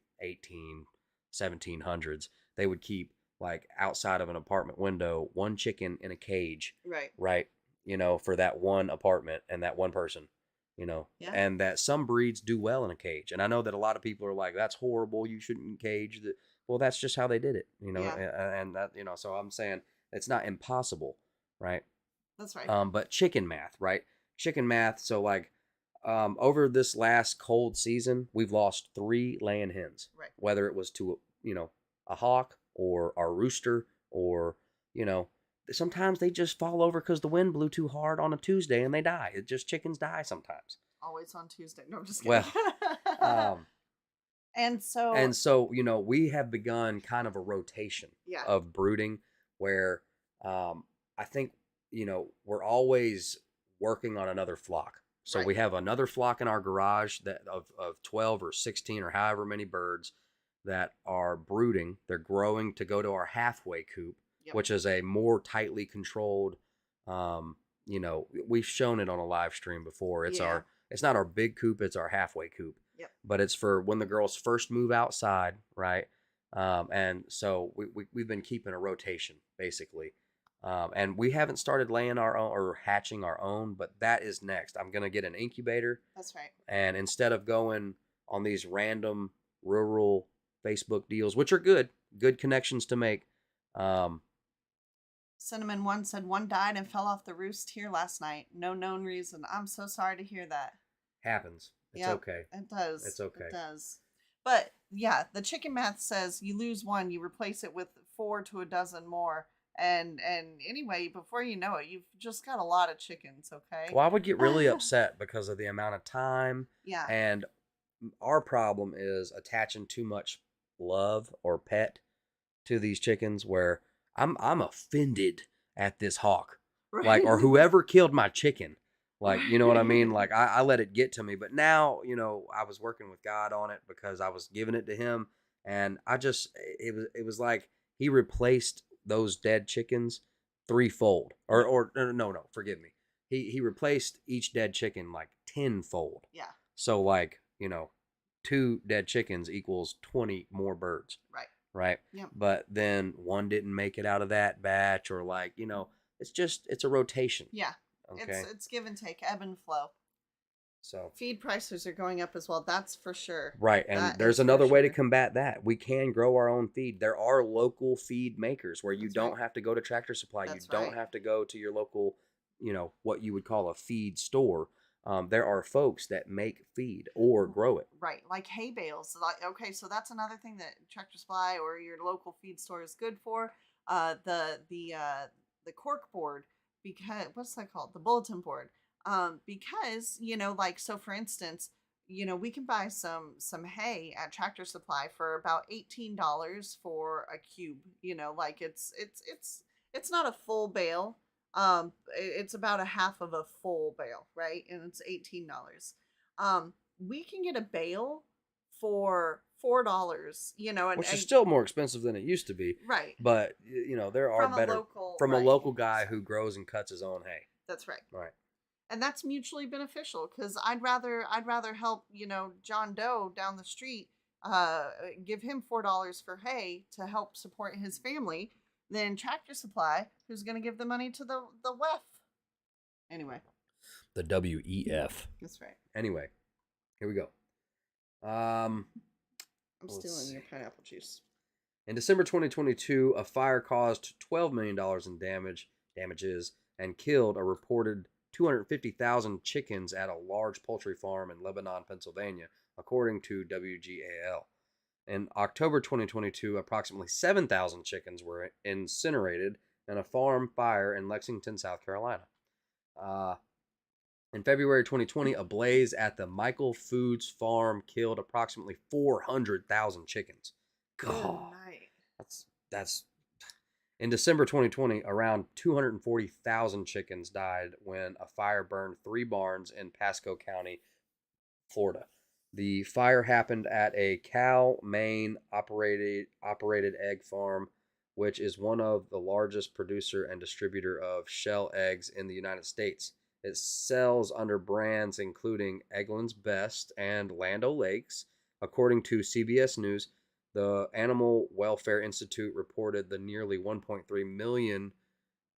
1700s, they would keep like outside of an apartment window one chicken in a cage, Right. right? For that one apartment and that one person, Yeah. and that some breeds do well in a cage. And I know that a lot of people are like, that's horrible. You shouldn't cage the. Well, that's just how they did it, Yeah. and that, so I'm saying it's not impossible, right? That's right. But chicken math, right? Chicken math. So like, over this last cold season, we've lost 3 laying hens, Right. whether it was to, a hawk or a rooster or, sometimes they just fall over because the wind blew too hard on a Tuesday and they die. It just, chickens die sometimes. Always on Tuesday. No, I'm just kidding. Well, and so we have begun kind of a rotation yeah. of brooding where, I think, we're always working on another flock. So Right. we have another flock in our garage that of 12 or 16 or however many birds that are brooding. They're growing to go to our halfway coop, Yep. which is a more tightly controlled, we've shown it on a live stream before. It's Yeah. it's not our big coop, it's our halfway coop. Yep. But it's for when the girls first move outside, right? And so we've been keeping a rotation basically. And we haven't started laying our own or hatching our own, but that is next. I'm going to get an incubator. That's right. And instead of going on these random rural Facebook deals, which are good connections to make. Cinnamon One said one died and fell off the roost here last night. No known reason. I'm so sorry to hear that. Happens. It's Yep, okay. It does. It's okay. It does. But yeah, the chicken math says you lose one, you replace it with 4 to a dozen more. And anyway, before you know it, you've just got a lot of chickens, okay? Well, I would get really upset because of the amount of time. Yeah. And our problem is attaching too much love or pet to these chickens where I'm offended at this hawk. Right. Like, or whoever killed my chicken. Like, you know what I mean? Like, I let it get to me. But now, I was working with God on it because I was giving it to him. And it was like he replaced those dead chickens threefold. Or no, forgive me. He replaced each dead chicken like tenfold. Yeah. So like, 2 dead chickens equals 20 more birds. Right. Right. Yep. But then one didn't make it out of that batch, or like, it's a rotation. Yeah. Okay. It's give and take, ebb and flow. So Feed prices are going up as well. That's for sure. right, and That there's is for another way to sure. combat that. We can grow our own feed. There are local feed makers where you That's don't right. have to go to Tractor Supply. That's You don't right. have to go to your local, what you would call a feed store. There are folks that make feed or grow it. Right, like hay bales. Like, okay, so that's another thing that Tractor Supply or your local feed store is good for. The cork board, because what's that called? The bulletin board. Because like, so for instance, we can buy some hay at Tractor Supply for about $18 for a cube. Like it's not a full bale. It's about a half of a full bale, right? And it's $18. We can get a bale for $4, Which is still more expensive than it used to be. right But there are from better from a right. local guy who grows and cuts his own hay. That's right. Right. And that's mutually beneficial because I'd rather help John Doe down the street, give him $4 for hay to help support his family than Tractor Supply, who's going to give the money to the WEF. Anyway, The WEF. that's right. Anyway, here we go. I'm Let's stealing see. your pineapple juice. In December 2022, a fire caused $12 million in damages and killed a reported 250,000 chickens at a large poultry farm in Lebanon, Pennsylvania, according to WGAL. In October 2022, approximately 7,000 chickens were incinerated in a farm fire in Lexington, South Carolina. In February 2020, a blaze at the Michael Foods farm killed approximately 400,000 chickens. God, Good night. that's. In December 2020, around 240,000 chickens died when a fire burned 3 barns in Pasco County, Florida. The fire happened at a Cal-Maine operated egg farm, which is one of the largest producer and distributor of shell eggs in the United States. It sells under brands including Eggland's Best and Land O'Lakes. According to CBS News, the Animal Welfare Institute reported the nearly 1.3 million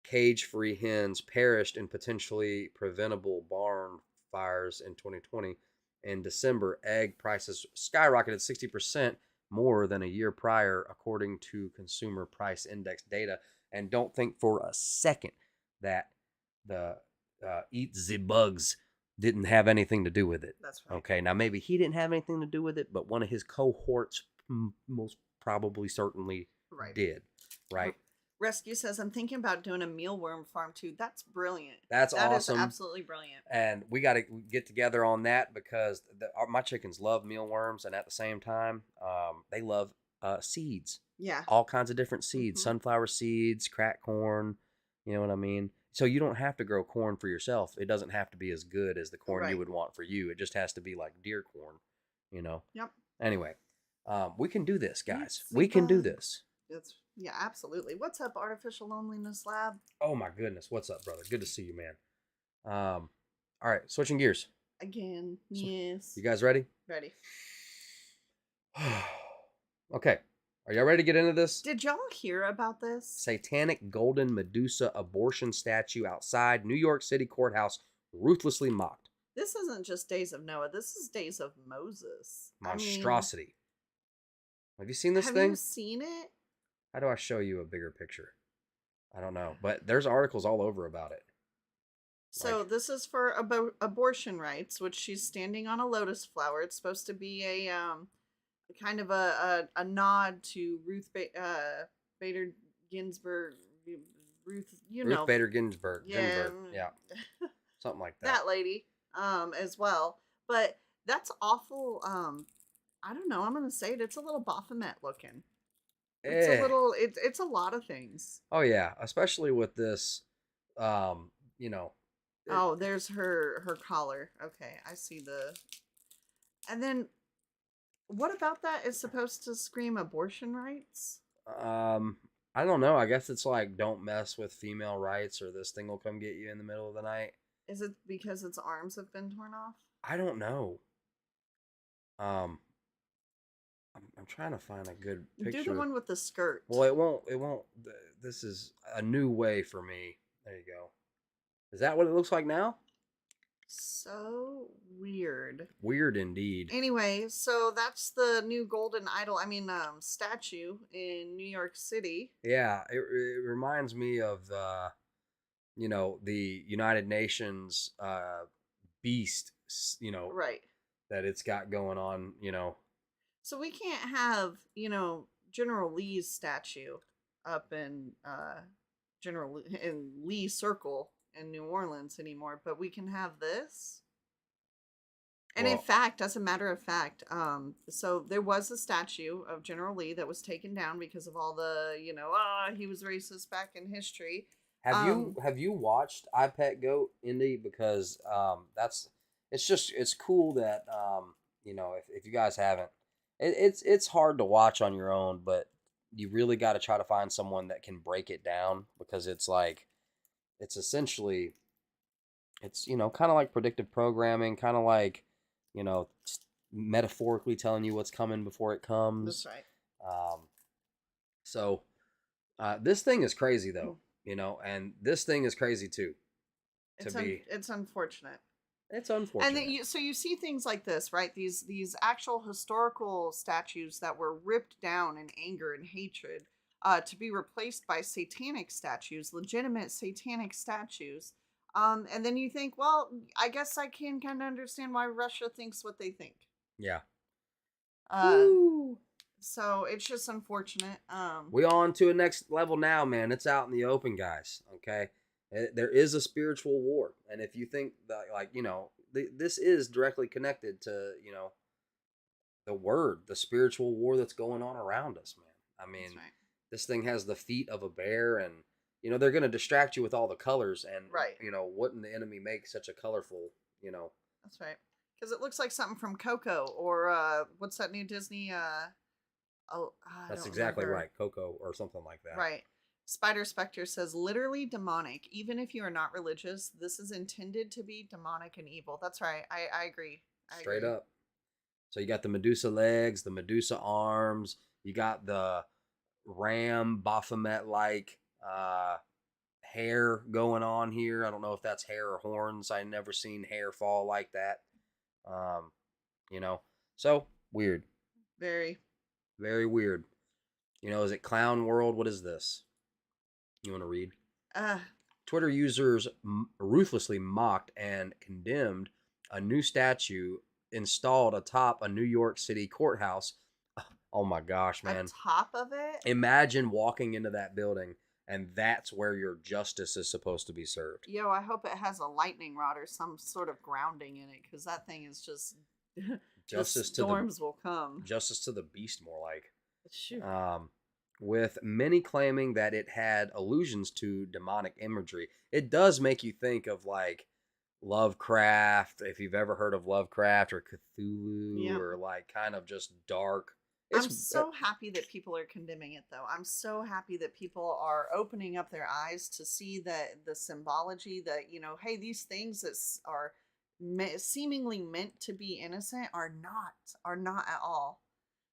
cage-free hens perished in potentially preventable barn fires in 2020. In December, egg prices skyrocketed 60% more than a year prior, according to Consumer Price Index data. And don't think for a second that the Eat the Bugs didn't have anything to do with it. That's right. Okay, now maybe he didn't have anything to do with it, but one of his cohorts most probably certainly Right. did. Right. Rescue says, I'm thinking about doing a mealworm farm too. That's brilliant. That's That awesome. is absolutely brilliant. And we got to get together on that because my chickens love mealworms, and at the same time, they love seeds. Yeah. All kinds of different seeds, Mhm. sunflower seeds, crack corn. You know what I mean? So you don't have to grow corn for yourself. It doesn't have to be as good as the corn Right. you would want for you. It just has to be like deer corn, Yep. Anyway, we can do this, guys. Eat We can do the this. Yeah, absolutely. What's up, Artificial Loneliness Lab? Oh my goodness. What's up, brother? Good to see you, man. All right, switching gears. Again, yes. You guys ready? Ready. Okay. Are y'all ready to get into this? Did y'all hear about this? Satanic golden Medusa abortion statue outside New York City courthouse ruthlessly mocked. This isn't just Days of Noah. This is Days of Moses. Monstrosity. Have you seen this Have thing? you seen it? How do I show you a bigger picture? I don't know, but there's articles all over about it. So this is for abortion rights, which she's standing on a lotus flower. It's supposed to be a kind of a nod to Ruth Bader Ginsburg. Ruth Bader Ginsburg. Yeah. Yeah. Something like that. That lady as well. But that's awful. I don't know. I'm gonna say it. It's a little Baphomet looking. It's a little. It's a lot of things. Oh yeah, especially with this. Oh, there's her collar. Okay, I see the. And then, what about that is supposed to scream abortion rights? I don't know. I guess it's like don't mess with female rights, or this thing will come get you in the middle of the night. Is it because its arms have been torn off? I don't know. I'm trying to find a good Do picture. the one with the skirt. Well, it won't. It won't. This is a new way for me. There you go. Is that what it looks like now? So weird. Weird indeed. Anyway, so that's the new golden idol. I mean, statue in New York City. Yeah, it reminds me of the, the United Nations beast, Right. that it's got going on. So we can't have, General Lee's statue up in in Lee Circle in New Orleans anymore, but we can have this. And in Well, fact, as a matter of fact, so there was a statue of General Lee that was taken down because of all the, he was racist back in history. have you watched I Pet Goat, Indy? Because it's cool that if you guys haven't, it's hard to watch on your own, but you really got to try to find someone that can break it down, because it's essentially, it's kind of like predictive programming, kind of like, metaphorically telling you what's coming before it comes. That's right. Um, so this thing is crazy though, and this thing is crazy too. It's unfortunate. It's unfortunate. And then you see things like this, right? These actual historical statues that were ripped down in anger and hatred, to be replaced by satanic statues, legitimate satanic statues. And then you think, well, I guess I can kind of understand why Russia thinks what they think. Yeah. So it's just unfortunate. We on to a next level now, man. It's out in the open, guys. Okay. There is a spiritual war. And if you think that, like, this is directly connected to, the spiritual war that's going on around us, man. I mean, right. This thing has the feet of a bear, and, they're going to distract you with all the colors, and, right. Wouldn't the enemy make such a colorful, That's right. Because it looks like something from Coco, or what's that new Disney? That's exactly right. Coco or something like that. Right. Spider Spectre says, literally demonic. Even if you are not religious, this is intended to be demonic and evil. That's right. I agree. Straight up. So you got the Medusa legs, the Medusa arms. You got the ram Baphomet-like hair going on here. I don't know if that's hair or horns. I never seen hair fall like that. So weird. Very. Very weird. Is it Clown World? What is this? You want to read? Twitter users ruthlessly mocked and condemned a new statue installed atop a New York City courthouse. Oh my gosh, man. On top of it? Imagine walking into that building, and that's where your justice is supposed to be served. Yo, I hope it has a lightning rod or some sort of grounding in it, because that thing is just... Justice to storms will come. Justice to the beast, more like. Shoot. With many claiming that it had allusions to demonic imagery. It does make you think of, like, Lovecraft, if you've ever heard of Lovecraft, or Cthulhu, or like kind of just dark. I'm so happy that people are condemning it, though. I'm so happy that people are opening up their eyes to see that the symbology that, hey, these things that are seemingly meant to be innocent are not at all.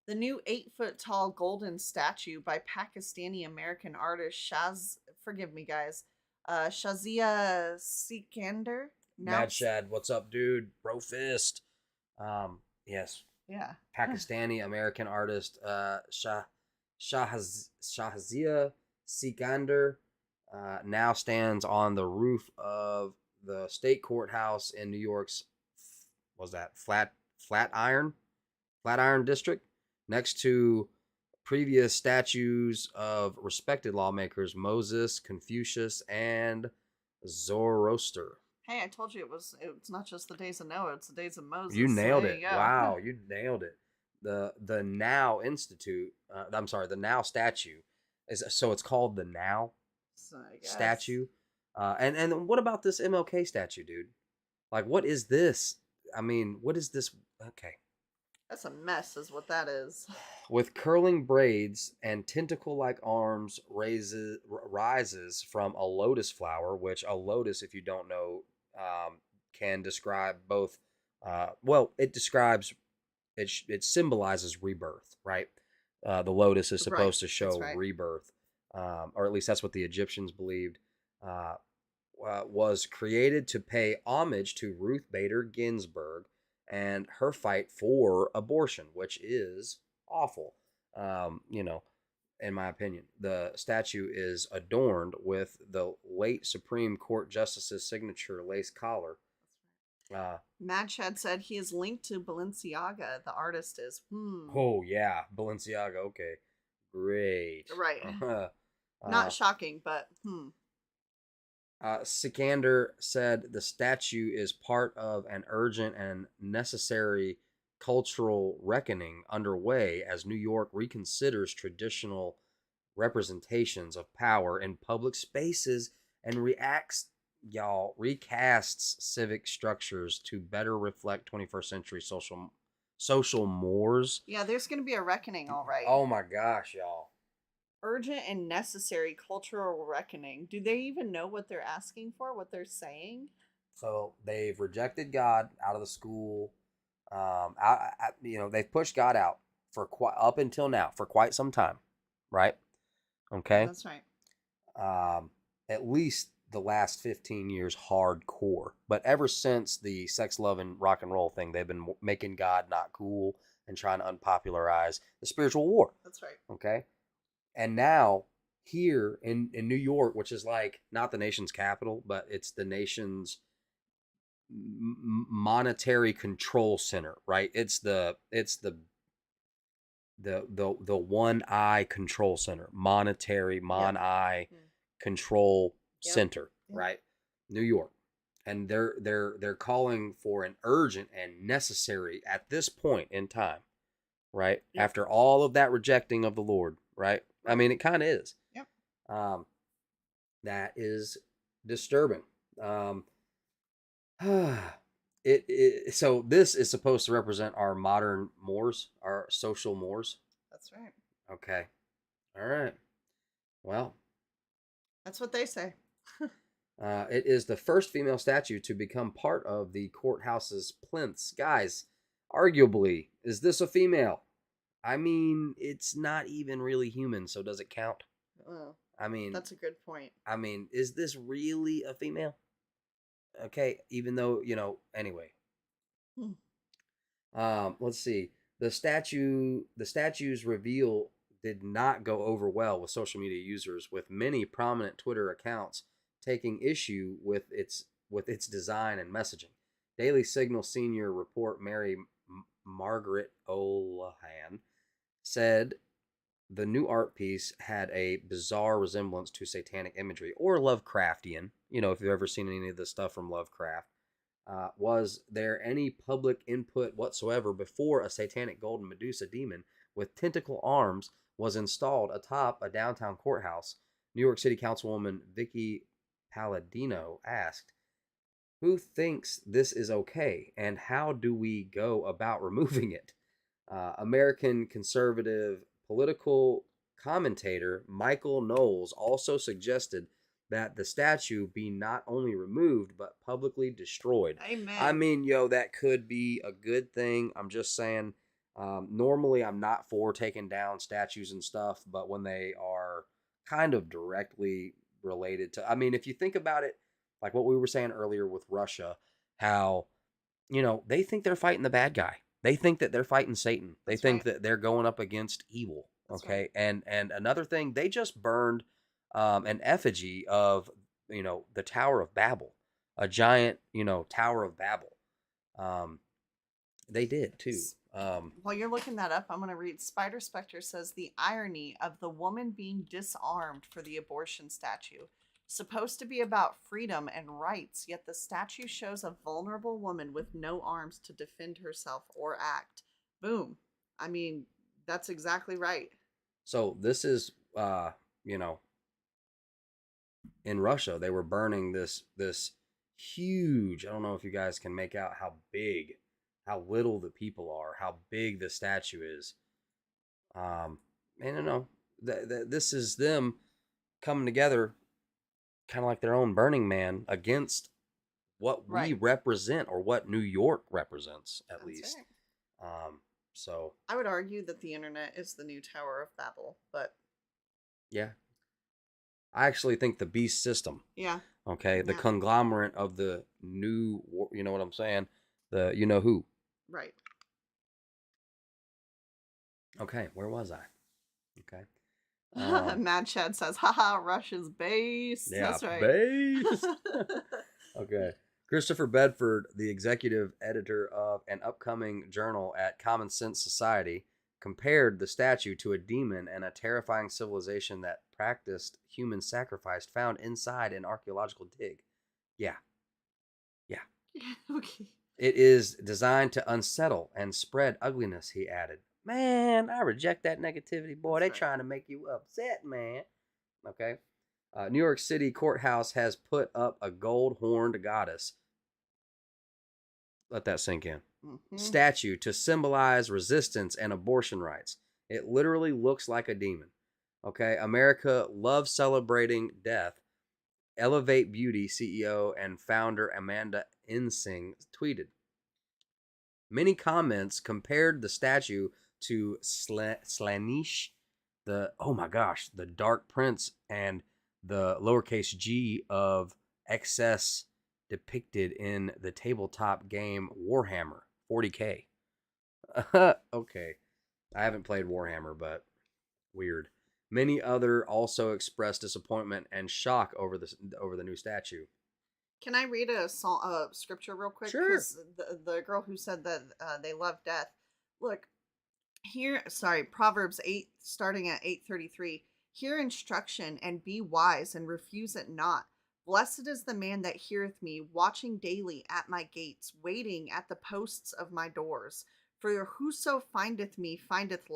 The new 8-foot tall golden statue by Pakistani American artist forgive me guys, Shazia Sikander. Mad Shad, what's up, dude? Bro fist. Yes. Yeah. Pakistani American artist Shahzia Sikander now stands on the roof of the state courthouse in New York's Flatiron District, next to previous statues of respected lawmakers Moses, Confucius, and Zoroaster. Hey, I told you it's not just the days of Noah, it's the days of Moses. You nailed it. Wow, you nailed it. The Now Institute, the Now statue it's called the Now statue. And what about this MLK statue, dude? Like, what is this? I mean, what is this? Okay. That's a mess, is what that is. With curling braids and tentacle-like arms rises from a lotus flower, which a lotus, if you don't know, can describe both. It describes it symbolizes rebirth, right? The lotus is Right. supposed to That's show right. rebirth, or at least that's what the Egyptians believed. Was created to pay homage to Ruth Bader Ginsburg and her fight for abortion, which is awful. You know, in my opinion, the statue is adorned with the late Supreme Court Justice's signature lace collar. Mad Chad said he is linked to Balenciaga. The artist is. Oh yeah, Balenciaga. Okay, great. Right. Uh, Not shocking, but Sikander said the statue is part of an urgent and necessary cultural reckoning underway as New York reconsiders traditional representations of power in public spaces and recasts civic structures to better reflect 21st century social mores. yeah, there's going to be a reckoning, all right. Oh my gosh, y'all. Urgent and necessary cultural reckoning. Do they even know what they're asking for? What they're saying? So they've rejected God out of the school. They've pushed God out for up until now for quite some time, right? Okay. That's right. At least the last 15 years, hardcore. But ever since the sex, love, and rock and roll thing, they've been making God not cool and trying to unpopularize the spiritual war. That's right. Okay. And now here in New York, which is like not the nation's capital, but it's the nation's monetary control center, right? It's the one eye control center, monetary eye control center, right? New York. And they're calling for an urgent and necessary at this point in time, right? Yep. After all of that rejecting of the Lord, right? I mean, it kind of is. Yep. That is disturbing. So this is supposed to represent our modern mores, our social mores. That's right. Okay. All right. Well, that's what they say. It is the first female statue to become part of the courthouse's plinths. Guys, arguably, is this a female? I mean, it's not even really human, so does it count? Oh, I mean, that's a good point. I mean, is this really a female? Okay, even though, anyway. Let's see. The statue's reveal did not go over well with social media users, with many prominent Twitter accounts taking issue with its design and messaging. Daily Signal senior report Mary Margaret Olahan said the new art piece had a bizarre resemblance to satanic imagery or Lovecraftian. If you've ever seen any of the stuff from Lovecraft. Was there any public input whatsoever before a satanic golden Medusa demon with tentacle arms was installed atop a downtown courthouse? New York City Councilwoman Vicky Palladino asked, "Who thinks this is okay, and how do we go about removing it?" American conservative political commentator Michael Knowles also suggested that the statue be not only removed but publicly destroyed. Amen. I mean, that could be a good thing. I'm just saying. Normally, I'm not for taking down statues and stuff, but when they are kind of directly related to, I mean, if you think about it, like what we were saying earlier with Russia, how they think they're fighting the bad guy. They think that they're fighting Satan. They think that they're going up against evil. Okay, and another thing, they just burned an effigy of the Tower of Babel, a giant Tower of Babel. They did too. While you're looking that up, I'm going to read. Spider Spectre says the irony of the woman being disarmed for the abortion statue. Supposed to be about freedom and rights, yet the statue shows a vulnerable woman with no arms to defend herself or act. Boom. I mean, that's exactly right. So this is, in Russia, they were burning this huge, I don't know if you guys can make out how little the people are, how big the statue is. And this is them coming together kind of like their own Burning Man against what we represent, or what New York represents, at least. So I would argue that the internet is the new Tower of Babel, but yeah, I actually think the beast system, yeah, okay, the yeah, conglomerate of the new, you know what I'm saying? The you know who. right. Okay, where was I? Okay. Mad Chad says, haha, Russia's base. Yeah, That's right. base. Okay. Christopher Bedford, the executive editor of an upcoming journal at Common Sense Society, compared the statue to a demon and a terrifying civilization that practiced human sacrifice found inside an archaeological dig. Yeah, yeah. Okay. It is designed to unsettle and spread ugliness, he added. Man, I reject that negativity, boy. They That's right. trying to make you upset, man. Okay. New York City courthouse has put up a gold horned goddess. Let that sink in. Mm-hmm. Statue to symbolize resistance and abortion rights. It literally looks like a demon. Okay. America loves celebrating death. Elevate Beauty CEO and founder Amanda Insing tweeted. Many comments compared the statue to Slanish, the oh my gosh, the Dark Prince, and the lowercase g of excess depicted in the tabletop game Warhammer 40K. Okay, I haven't played Warhammer, but weird. Many other also expressed disappointment and shock over the new statue. Can I read a scripture real quick? Sure. Because the girl who said that they love death. Look, here, sorry, Proverbs 8, starting at 8:33. Hear instruction and be wise and refuse it not. Blessed is the man that heareth me, watching daily at my gates, waiting at the posts of my doors. For whoso findeth me findeth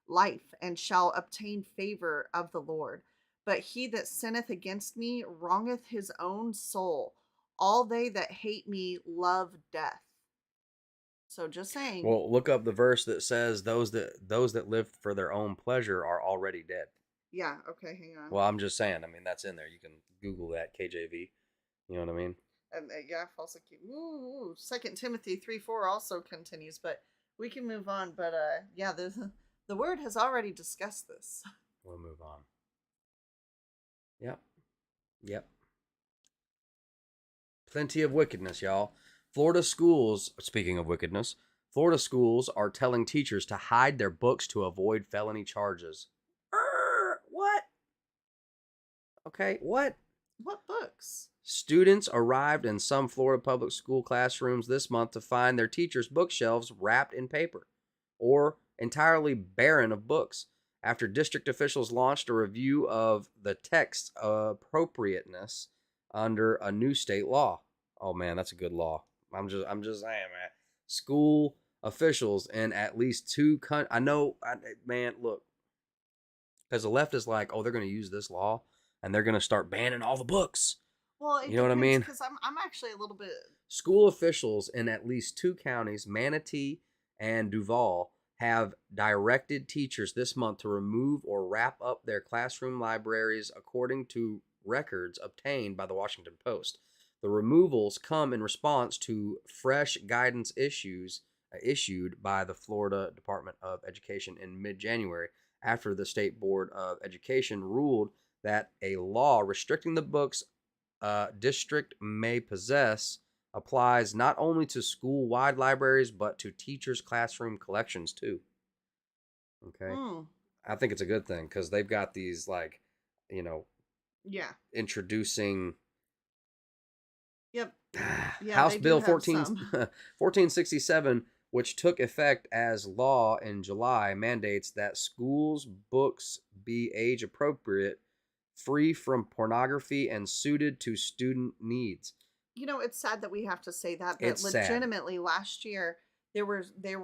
life, and shall obtain favor of the Lord. But he that sinneth against me wrongeth his own soul. All they that hate me love death. So just saying. Well, look up the verse that says those that live for their own pleasure are already dead. Yeah, okay, hang on. Well, I'm just saying. I mean, that's in there. You can Google that KJV. You know what I mean? Yeah, false accusation. Ooh, 2 Timothy 3:4 also continues, but we can move on. But yeah, the word has already discussed this. We'll move on. Yep. Yep. Plenty of wickedness, y'all. Florida schools, speaking of wickedness, Florida schools are telling teachers to hide their books to avoid felony charges. What? Okay, what? What books? Students arrived in some Florida public school classrooms this month to find their teachers' bookshelves wrapped in paper or entirely barren of books after district officials launched a review of the text's appropriateness under a new state law. Oh man, that's a good law. I'm just saying, man. School officials in at least two man, look, because the left is like, oh, they're going to use this law and they're going to start banning all the books. Well, it You know what I mean? Because I'm actually a little bit. School officials in at least two counties, Manatee and Duval, have directed teachers this month to remove or wrap up their classroom libraries, according to records obtained by the Washington Post. The removals come in response to fresh guidance issued by the Florida Department of Education in mid-January after the State Board of Education ruled that a law restricting the books district may possess applies not only to school-wide libraries but to teachers' classroom collections too. Okay, I think it's a good thing because they've got these Yeah. introducing. Yep. Yeah, House they do Bill have 14, some. 1467, which took effect as law in July, mandates that schools' books be age appropriate, free from pornography, and suited to student needs. You know, it's sad that we have to say that, but It's sad. legitimately last year there was their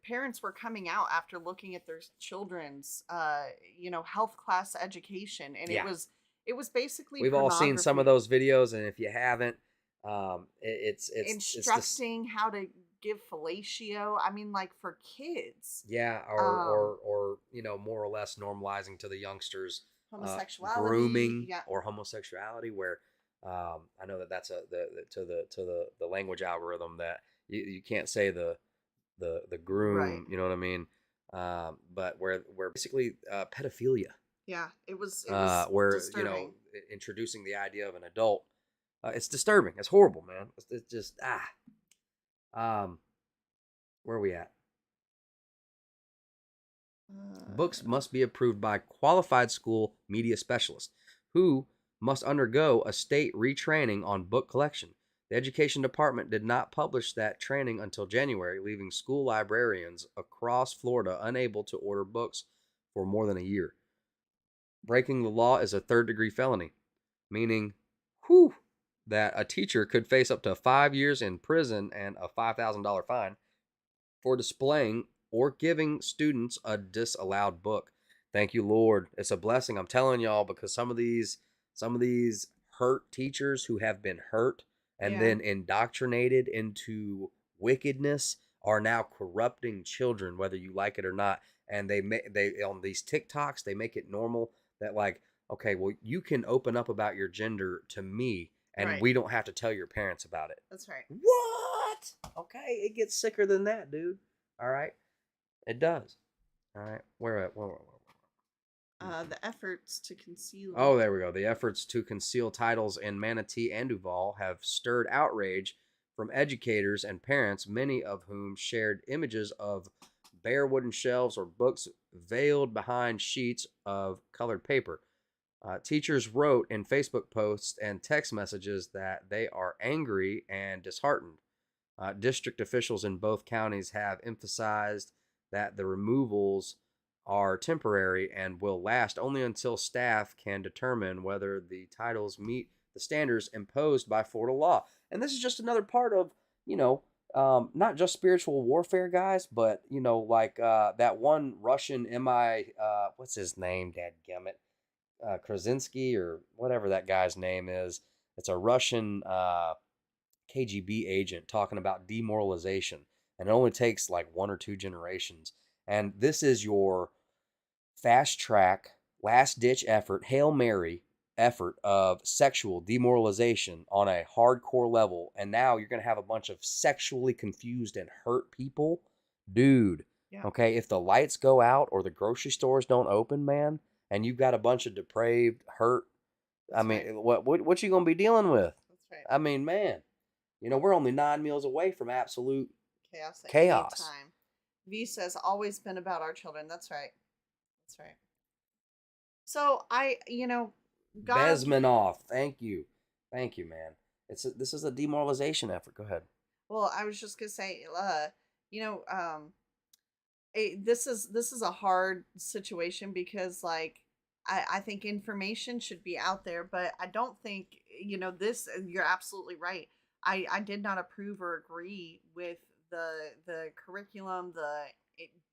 parents were coming out after looking at their children's health class education, and Yeah. it was basically We've all seen some of pornography. those videos, and if you haven't, it's Instructing how to give fellatio. I mean, like for kids. yeah, or more or less normalizing to the youngsters Homosexuality, grooming yeah. or homosexuality, where I know that's to the language algorithm that you can't say the the groom, Right. you know what I mean? But where basically pedophilia, Yeah, it was where disturbing. introducing the idea of an adult, it's disturbing. It's horrible, man. It's just um, where are we at? Books Uh, must be approved by qualified school media specialists who must undergo a state retraining on book collection. The education department did not publish that training until January, leaving school librarians across Florida unable to order books for more than a year. Breaking the law is a third-degree felony, meaning that a teacher could face up to 5 years in prison and a $5,000 fine for displaying or giving students a disallowed book. Thank you, Lord. It's a blessing. I'm telling y'all, because some of these hurt teachers who have been hurt and yeah, then indoctrinated into wickedness are now corrupting children, whether you like it or not. And they on these TikToks, they make it normal that, like, okay, well, you can open up about your gender to me and right. we don't have to tell your parents about it. That's right. What? Okay, it gets sicker than that, dude. All right, it does. All right, where? The efforts to conceal. Oh, there we go. The efforts to conceal titles in Manatee and Duval have stirred outrage from educators and parents, many of whom shared images of bare wooden shelves or books veiled behind sheets of colored paper. Teachers wrote in Facebook posts and text messages that they are angry and disheartened. District officials in both counties have emphasized that the removals are temporary and will last only until staff can determine whether the titles meet the standards imposed by Florida law. And this is just another part of, not just spiritual warfare, guys, but, like that one Russian what's his name, dadgummit? Krasinski or whatever that guy's name is. It's a Russian KGB agent talking about demoralization, and it only takes like one or two generations. And this is your fast track, last ditch effort, Hail Mary effort of sexual demoralization on a hardcore level. And now you're going to have a bunch of sexually confused and hurt people. Dude, Yeah, okay, if the lights go out or the grocery stores don't open, man, and you've got a bunch of depraved, hurt, I that's mean, right. what you going to be dealing with? That's right. I mean, man, we're only 9 meals away from absolute Chaos at any chaos. time. V says always been about our children. That's right. That's right. So God. Bezmenov, thank you, man. This is a demoralization effort. Go ahead. Well, I was just gonna say, you know, um, this is a hard situation because like I think information should be out there, but I don't think this. You're absolutely right. I did not approve or agree with the curriculum,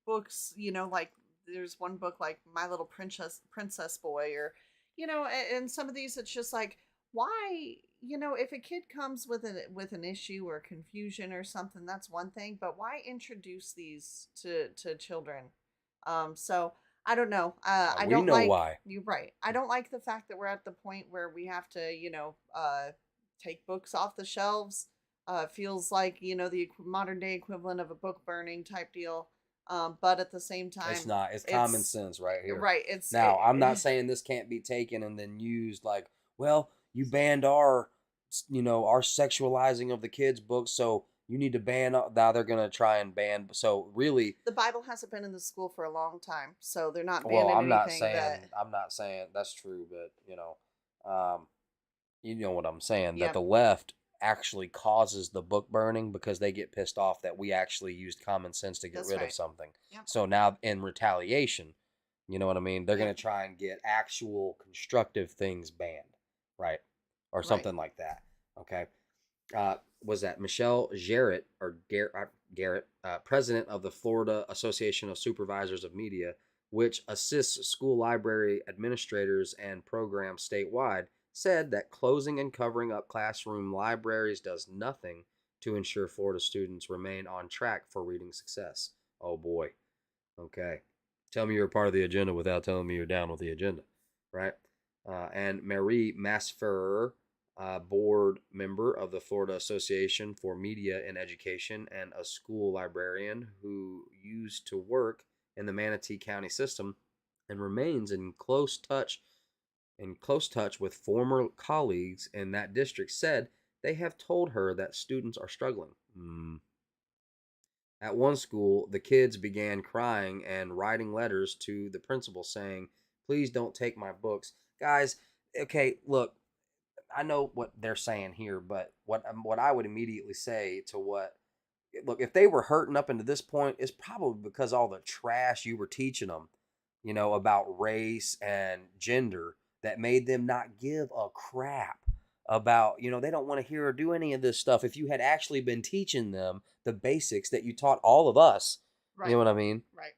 books. Like there's one book like My Little Princess Boy, or and some of these it's just like why if a kid comes with an issue or confusion or something, that's one thing, but why introduce these to children? So I don't know. I We don't know like why. you're right. I don't like the fact that we're at the point where we have to take books off the shelves. Feels like the modern day equivalent of a book burning type deal. But at the same It's time, not. It's common sense right here. right. It's Now, I'm not saying this can't be taken and then used like, well, you banned our sexualizing of the kids books, so you need to ban. Now they're gonna try and ban. So really, the Bible hasn't been in the school for a long time, so they're not well, banning anything that. I'm not saying that's true, but you know what I'm saying, that Yeah, the left actually causes the book burning because they get pissed off that we actually used common sense to get that's rid of right. something. Yeah, So now in retaliation, you know what I mean? They're yeah, going to try and get actual constructive things banned, right? Or right. something like that. Okay. Was that Michelle Jarrett or Garrett, president of the Florida Association of Supervisors of Media, which assists school library administrators and programs statewide, said that closing and covering up classroom libraries does nothing to ensure Florida students remain on track for reading success. Oh boy. Okay. Tell me you're a part of the agenda without telling me you're down with the agenda, right? And Marie Masfer, board member of the Florida Association for Media and Education, and a school librarian who used to work in the Manatee County system and remains in close touch with former colleagues in that district, said they have told her that students are struggling. At one school, the kids began crying and writing letters to the principal saying, "Please don't take my books." Guys, okay, look, I know what they're saying here, but what I would immediately say to what look, if they were hurting up into this point, it's probably because all the trash you were teaching them, about race and gender that made them not give a crap about, they don't want to hear or do any of this stuff. If you had actually been teaching them the basics that you taught all of us, you know Right. what I mean? Right.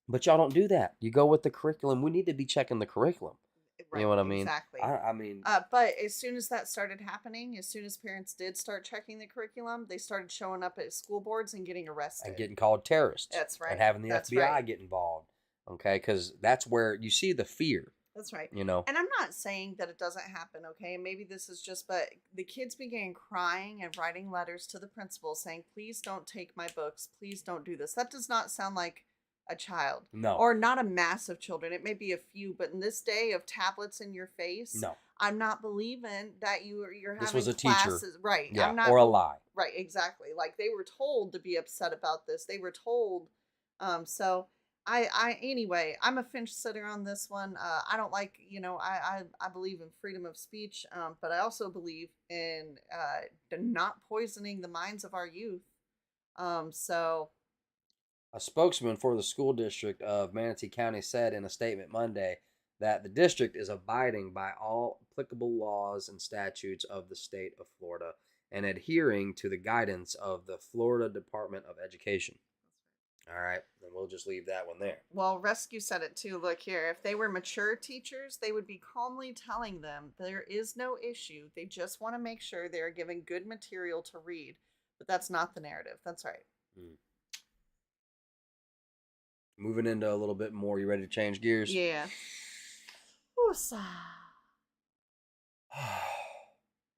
But y'all don't do that. You go with the curriculum. We need to be checking the curriculum. You know Right. what I mean? Exactly. I mean, But as soon as that started happening, as soon as parents did start checking the curriculum, they started showing up at school boards and getting arrested. and getting called terrorists. That's right. And having the That's FBI right. get involved. Okay, because that's where you see the fear. That's right. You know. And I'm not saying that it doesn't happen, okay? Maybe this is just, but the kids began crying and writing letters to the principal saying, "Please don't take my books. Please don't do this." That does not sound like a child. No. Or not a mass of children. It may be a few, but in this day of tablets in your face, No. I'm not believing that you're having This was a classes. teacher. Right. Yeah. I'm not, or a lie. right, exactly. Like they were told to be upset about this. They were told. So anyway, I'm a fence sitter on this one. I don't like, I believe in freedom of speech, but I also believe in not poisoning the minds of our youth. So A spokesman for the school district of Manatee County said in a statement Monday that the district is abiding by all applicable laws and statutes of the state of Florida and adhering to the guidance of the Florida Department of Education. All right, then we'll just leave that one there. Well, Rescue said it too. Look here. If they were mature teachers, they would be calmly telling them there is no issue. They just want to make sure they are given good material to read. But that's not the narrative. That's right. Moving into a little bit more. You ready to change gears? Yeah.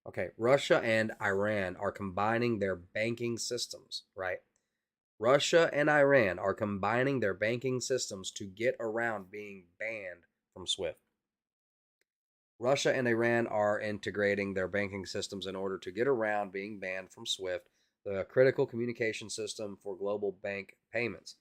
Okay, Russia and Iran are combining their banking systems, right? Russia and Iran are combining their banking systems to get around being banned from SWIFT. Russia and Iran are integrating their banking systems in order to get around being banned from SWIFT, the critical communication system for global bank payments.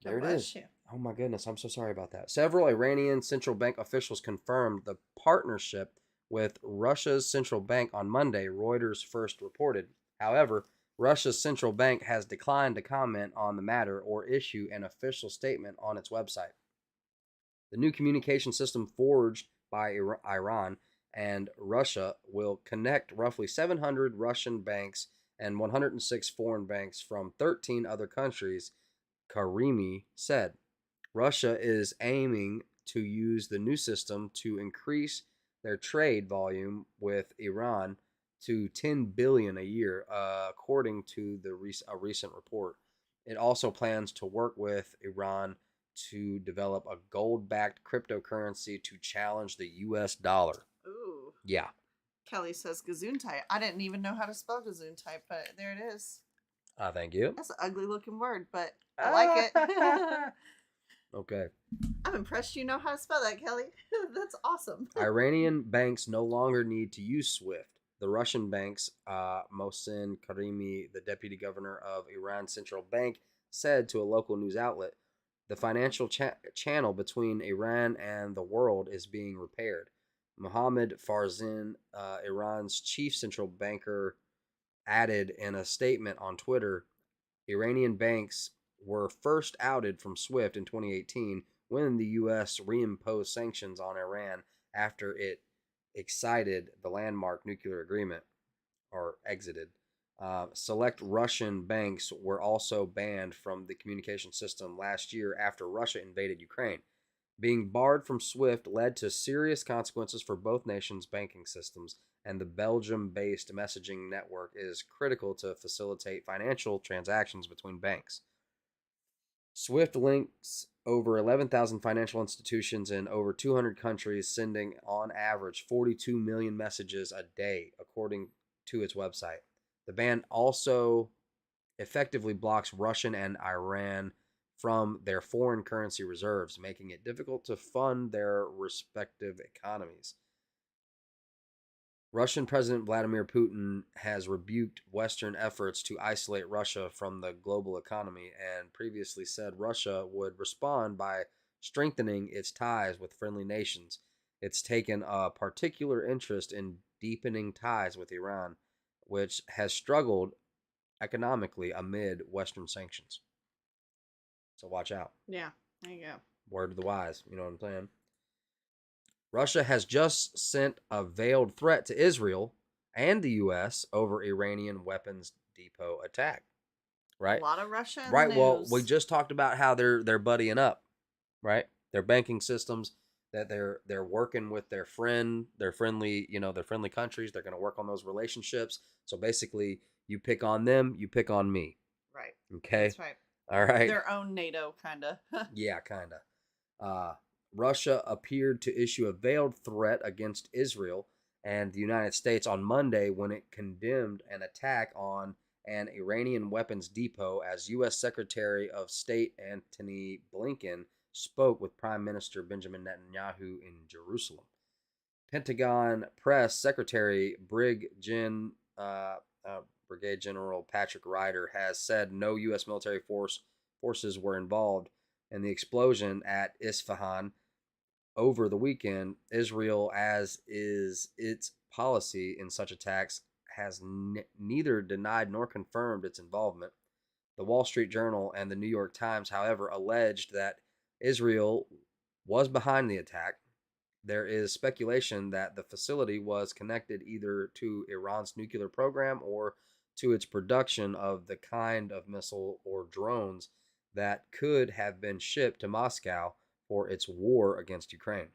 There it is. You. Oh my goodness, I'm so sorry about that. Several Iranian central bank officials confirmed the partnership with Russia's central bank on Monday, Reuters first reported. However, Russia's central bank has declined to comment on the matter or issue an official statement on its website. The new communication system forged by Iran and Russia will connect roughly 700 Russian banks and 106 foreign banks from 13 other countries, Karimi said. Russia is aiming to use the new system to increase their trade volume with Iran to $10 billion a year, according to a recent report. It also plans to work with Iran to develop a gold-backed cryptocurrency to challenge the U.S. dollar. Ooh. Yeah. Kelly says Gesundheit. I didn't even know how to spell Gesundheit, but there it is. Thank you. That's an ugly looking word, but I like it. Okay. I'm impressed you know how to spell that, Kelly. That's awesome. Iranian banks no longer need to use SWIFT. The Russian banks, Mohsen Karimi, the deputy governor of Iran's central bank, said to a local news outlet, the financial channel between Iran and the world is being repaired. Mohammad Farzin, Iran's chief central banker, added in a statement on Twitter, Iranian banks were first outed from SWIFT in 2018 when the U.S. reimposed sanctions on Iran after it exited the landmark nuclear agreement, or exited. Select Russian banks were also banned from the communication system last year after Russia invaded Ukraine. Being barred from SWIFT led to serious consequences for both nations' banking systems, and the Belgium-based messaging network is critical to facilitate financial transactions between banks. SWIFT links over 11,000 financial institutions in over 200 countries, sending on average 42 million messages a day, according to its website. The ban also effectively blocks Russian and Iran from their foreign currency reserves, making it difficult to fund their respective economies. Russian President Vladimir Putin has rebuked Western efforts to isolate Russia from the global economy and previously said Russia would respond by strengthening its ties with friendly nations. It's taken a particular interest in deepening ties with Iran, which has struggled economically amid Western sanctions. So watch out. Yeah, there you go. Word to the wise. You know what I'm saying? Russia has just sent a veiled threat to Israel and the U.S. over Iranian weapons depot attack. Right? A lot of Russia in Right. the Well, news. we just talked about how they're buddying up. Right? Their banking systems, that they're working with their friendly countries. They're going to work on those relationships. So basically, you pick on them, you pick on me. Right. Okay. That's right. All right. Their own NATO, kind of. Yeah, kind of. Russia appeared to issue a veiled threat against Israel and the United States on Monday when it condemned an attack on an Iranian weapons depot as U.S. Secretary of State Antony Blinken spoke with Prime Minister Benjamin Netanyahu in Jerusalem. Pentagon Press Secretary Brigadier General Patrick Ryder has said no U.S. military forces were involved in the explosion at Isfahan over the weekend. Israel, as is its policy in such attacks, has neither denied nor confirmed its involvement. The Wall Street Journal and the New York Times, however, alleged that Israel was behind the attack. There is speculation that the facility was connected either to Iran's nuclear program or to its production of the kind of missile or drones that could have been shipped to Moscow for its war against Ukraine.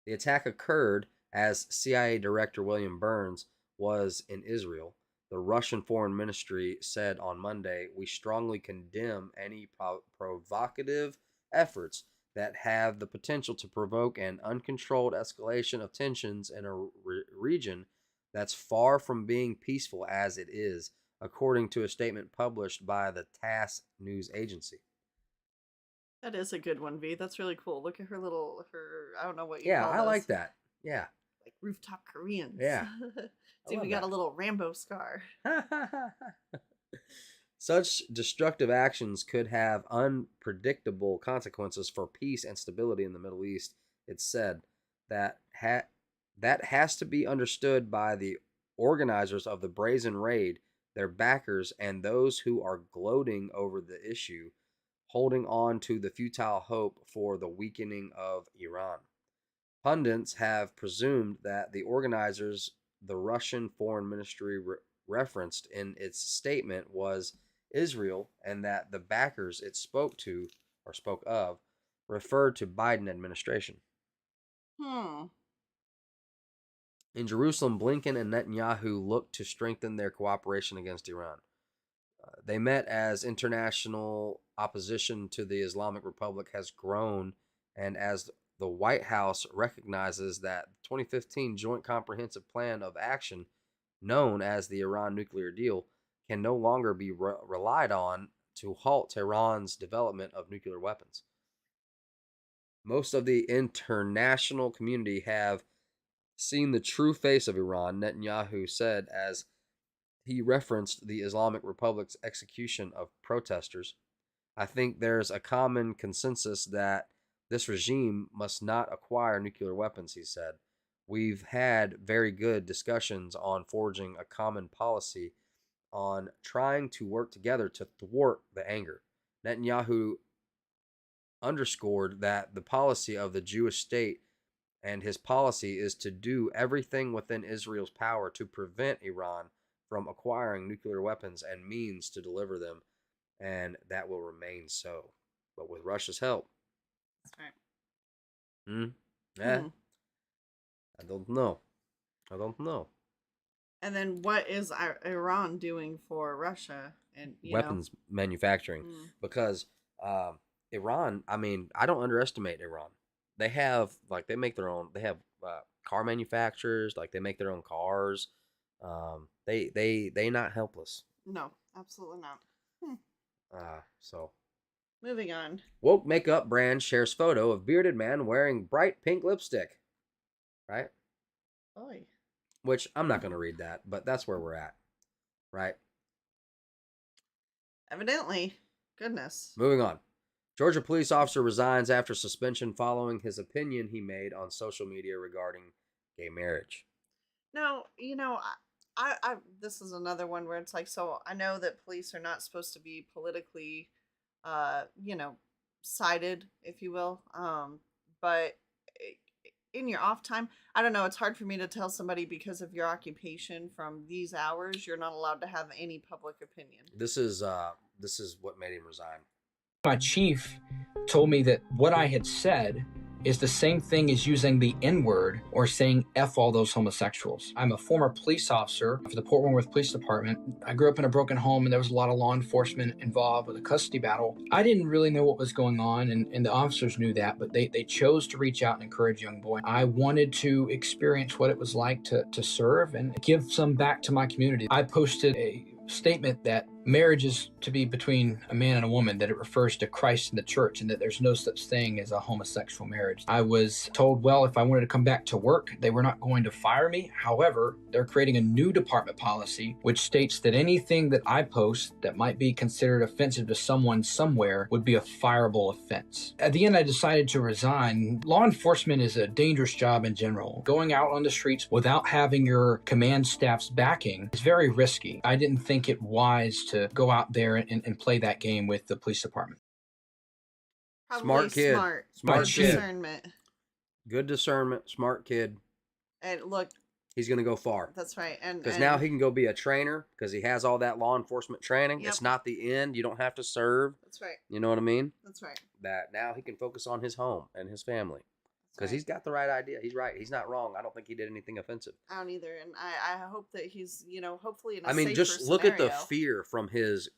The attack occurred as CIA Director William Burns was in Israel. The Russian Foreign Ministry said on Monday, "We strongly condemn any provocative efforts that have the potential to provoke an uncontrolled escalation of tensions in a region that's far from being peaceful as it is," according to a statement published by the TASS news agency. That is a good one, V. That's really cool. Look at her I don't know what you Yeah, call I those. like that. Yeah. Like rooftop Koreans. Yeah. See, we got a little Rambo scar. Such destructive actions could have unpredictable consequences for peace and stability in the Middle East. It's said that that has to be understood by the organizers of the brazen raid, their backers, and those who are gloating over the issue, holding on to the futile hope for the weakening of Iran. Pundits have presumed that the organizers the Russian Foreign Ministry referenced in its statement was Israel, and that the backers it spoke of referred to Biden administration. In Jerusalem, Blinken and Netanyahu looked to strengthen their cooperation against Iran. They met as international opposition to the Islamic Republic has grown, and as the White House recognizes that the 2015 Joint Comprehensive Plan of Action, known as the Iran nuclear deal, can no longer be relied on to halt Tehran's development of nuclear weapons. Most of the international community have seen the true face of Iran, Netanyahu said as he referenced the Islamic Republic's execution of protesters. "I think there's a common consensus that this regime must not acquire nuclear weapons," he said. "We've had very good discussions on forging a common policy on trying to work together to thwart the anger." Netanyahu underscored that the policy of the Jewish state and his policy is to do everything within Israel's power to prevent Iran from acquiring nuclear weapons and means to deliver them, and that will remain so. But with Russia's help. That's right. Yeah. I don't know. And then what is Iran doing for Russia and weapons manufacturing? Because Iran, I mean, I don't underestimate Iran. They have they make their own. They have car manufacturers. Like they make their own cars. They not helpless. No, absolutely not. Hmm. So Moving on. woke makeup brand shares photo of bearded man wearing bright pink lipstick. Right. Oy. Which I'm not going to read that, but that's where we're at. Right. Evidently. Goodness. Moving on. Georgia police officer resigns after suspension following his opinion he made on social media regarding gay marriage. No, this is another one where it's like, so I know that police are not supposed to be politically, you know, sided, if you will. But in your off time, I don't know. It's hard for me to tell somebody because of your occupation from these hours, you're not allowed to have any public opinion. This is what made him resign. My chief told me that what I had said is the same thing as using the N-word or saying F all those homosexuals. I'm a former police officer for the Port Wentworth Police Department. I grew up in a broken home and there was a lot of law enforcement involved with a custody battle. I didn't really know what was going on and the officers knew that, but they chose to reach out and encourage young boys. I wanted to experience what it was like to serve and give some back to my community. I posted a statement that marriage is to be between a man and a woman, that it refers to Christ and the church, and that there's no such thing as a homosexual marriage. I was told, well, if I wanted to come back to work, they were not going to fire me. However, they're creating a new department policy which states that anything that I post that might be considered offensive to someone somewhere would be a fireable offense. At the end, I decided to resign. Law enforcement is a dangerous job in general. Going out on the streets without having your command staff's backing is very risky. I didn't think it wise to go out there and play that game with the police department. Probably Smart kid. Smart Good kid. discernment. Good discernment. Smart kid. And look, He's going to go far. that's right. And Because now he can go be a trainer because he has all that law enforcement training. Yep. It's not the end. You don't have to serve. That's right. You know what I mean? That's right. That now he can focus on his home and his family. Because That's right. he's got the right idea. He's right. He's not wrong. I don't think he did anything offensive. I don't either, and I hope that he's hopefully in a I mean, safer just look at the scenario. fear from his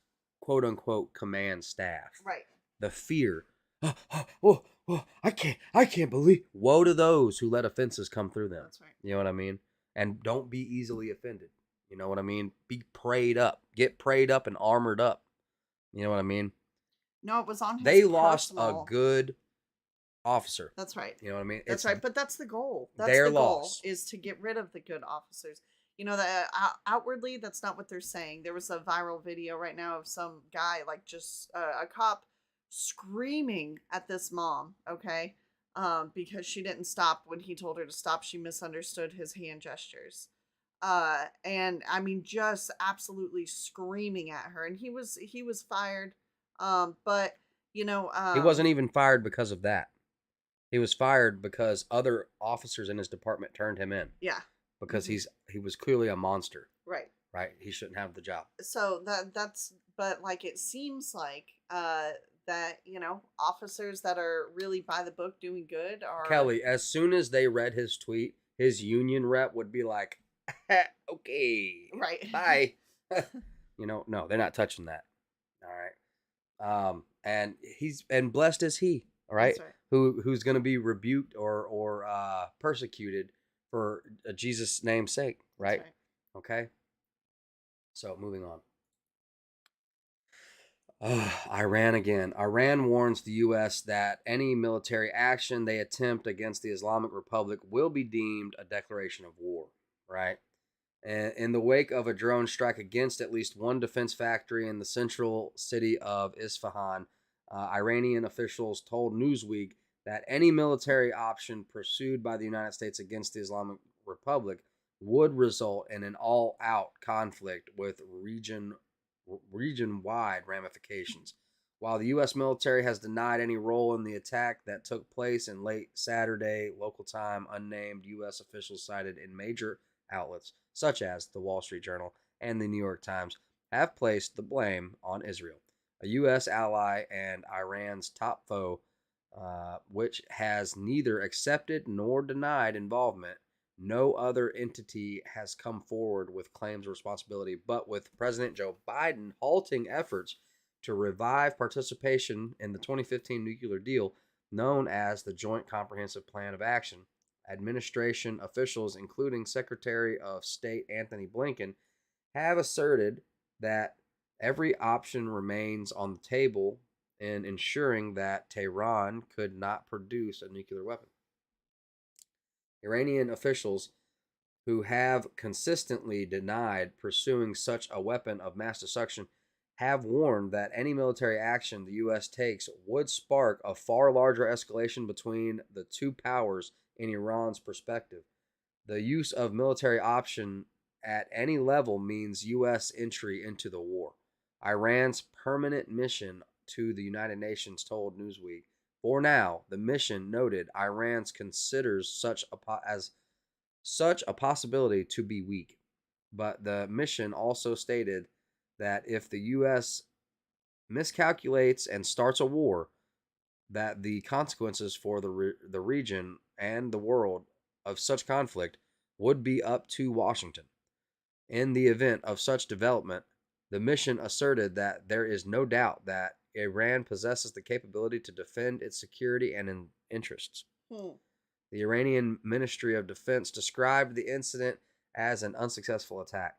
quote unquote command staff. Right. The fear. I can't believe. Woe to those who let offenses come through them. That's right. You know what I mean? And don't be easily offended. You know what I mean? Be prayed up. Get prayed up and armored up. You know what I mean? No, it was on his They lost personal. a good officer. That's right. You know what I mean? That's right. But that's the goal. That's their the goal loss. is to get rid of the good officers. You know that outwardly, that's not what they're saying. There was a viral video right now of some guy, like just a cop, screaming at this mom. Okay, because she didn't stop when he told her to stop. She misunderstood his hand gestures. And I mean, just absolutely screaming at her. And he was fired. But He wasn't even fired because of that. He was fired because other officers in his department turned him in. Yeah. Because he was clearly a monster. Right. Right? He shouldn't have the job. So but like it seems like that officers that are really by the book doing good are Kelly, as soon as they read his tweet, his union rep would be like, okay. right. Bye. No, they're not touching that. All right. And blessed is he, all right? That's right. Who's going to be rebuked or persecuted for Jesus' name's sake, right? That's right. Okay. So moving on. Iran again. Iran warns the U.S. that any military action they attempt against the Islamic Republic will be deemed a declaration of war, right? And in the wake of a drone strike against at least one defense factory in the central city of Isfahan, Iranian officials told Newsweek that any military option pursued by the United States against the Islamic Republic would result in an all-out conflict with region-wide ramifications. While the U.S. military has denied any role in the attack that took place in late Saturday, local time, unnamed U.S. officials cited in major outlets such as the Wall Street Journal and the New York Times have placed the blame on Israel, a U.S. ally and Iran's top foe, which has neither accepted nor denied involvement. No other entity has come forward with claims of responsibility, but with President Joe Biden halting efforts to revive participation in the 2015 nuclear deal known as the Joint Comprehensive Plan of Action. Administration officials, including Secretary of State Anthony Blinken, have asserted that every option remains on the table in ensuring that Tehran could not produce a nuclear weapon. Iranian officials, who have consistently denied pursuing such a weapon of mass destruction, have warned that any military action the U.S. takes would spark a far larger escalation between the two powers in Iran's perspective. The use of military option at any level means U.S. entry into the war. Iran's permanent mission to the United Nations told Newsweek. For now, the mission noted Iran considers such a possibility to be weak. But the mission also stated that if the U.S. miscalculates and starts a war, that the consequences for the region and the world of such conflict would be up to Washington. In the event of such development, the mission asserted that there is no doubt that Iran possesses the capability to defend its security and interests. The Iranian Ministry of Defense described the incident as an unsuccessful attack,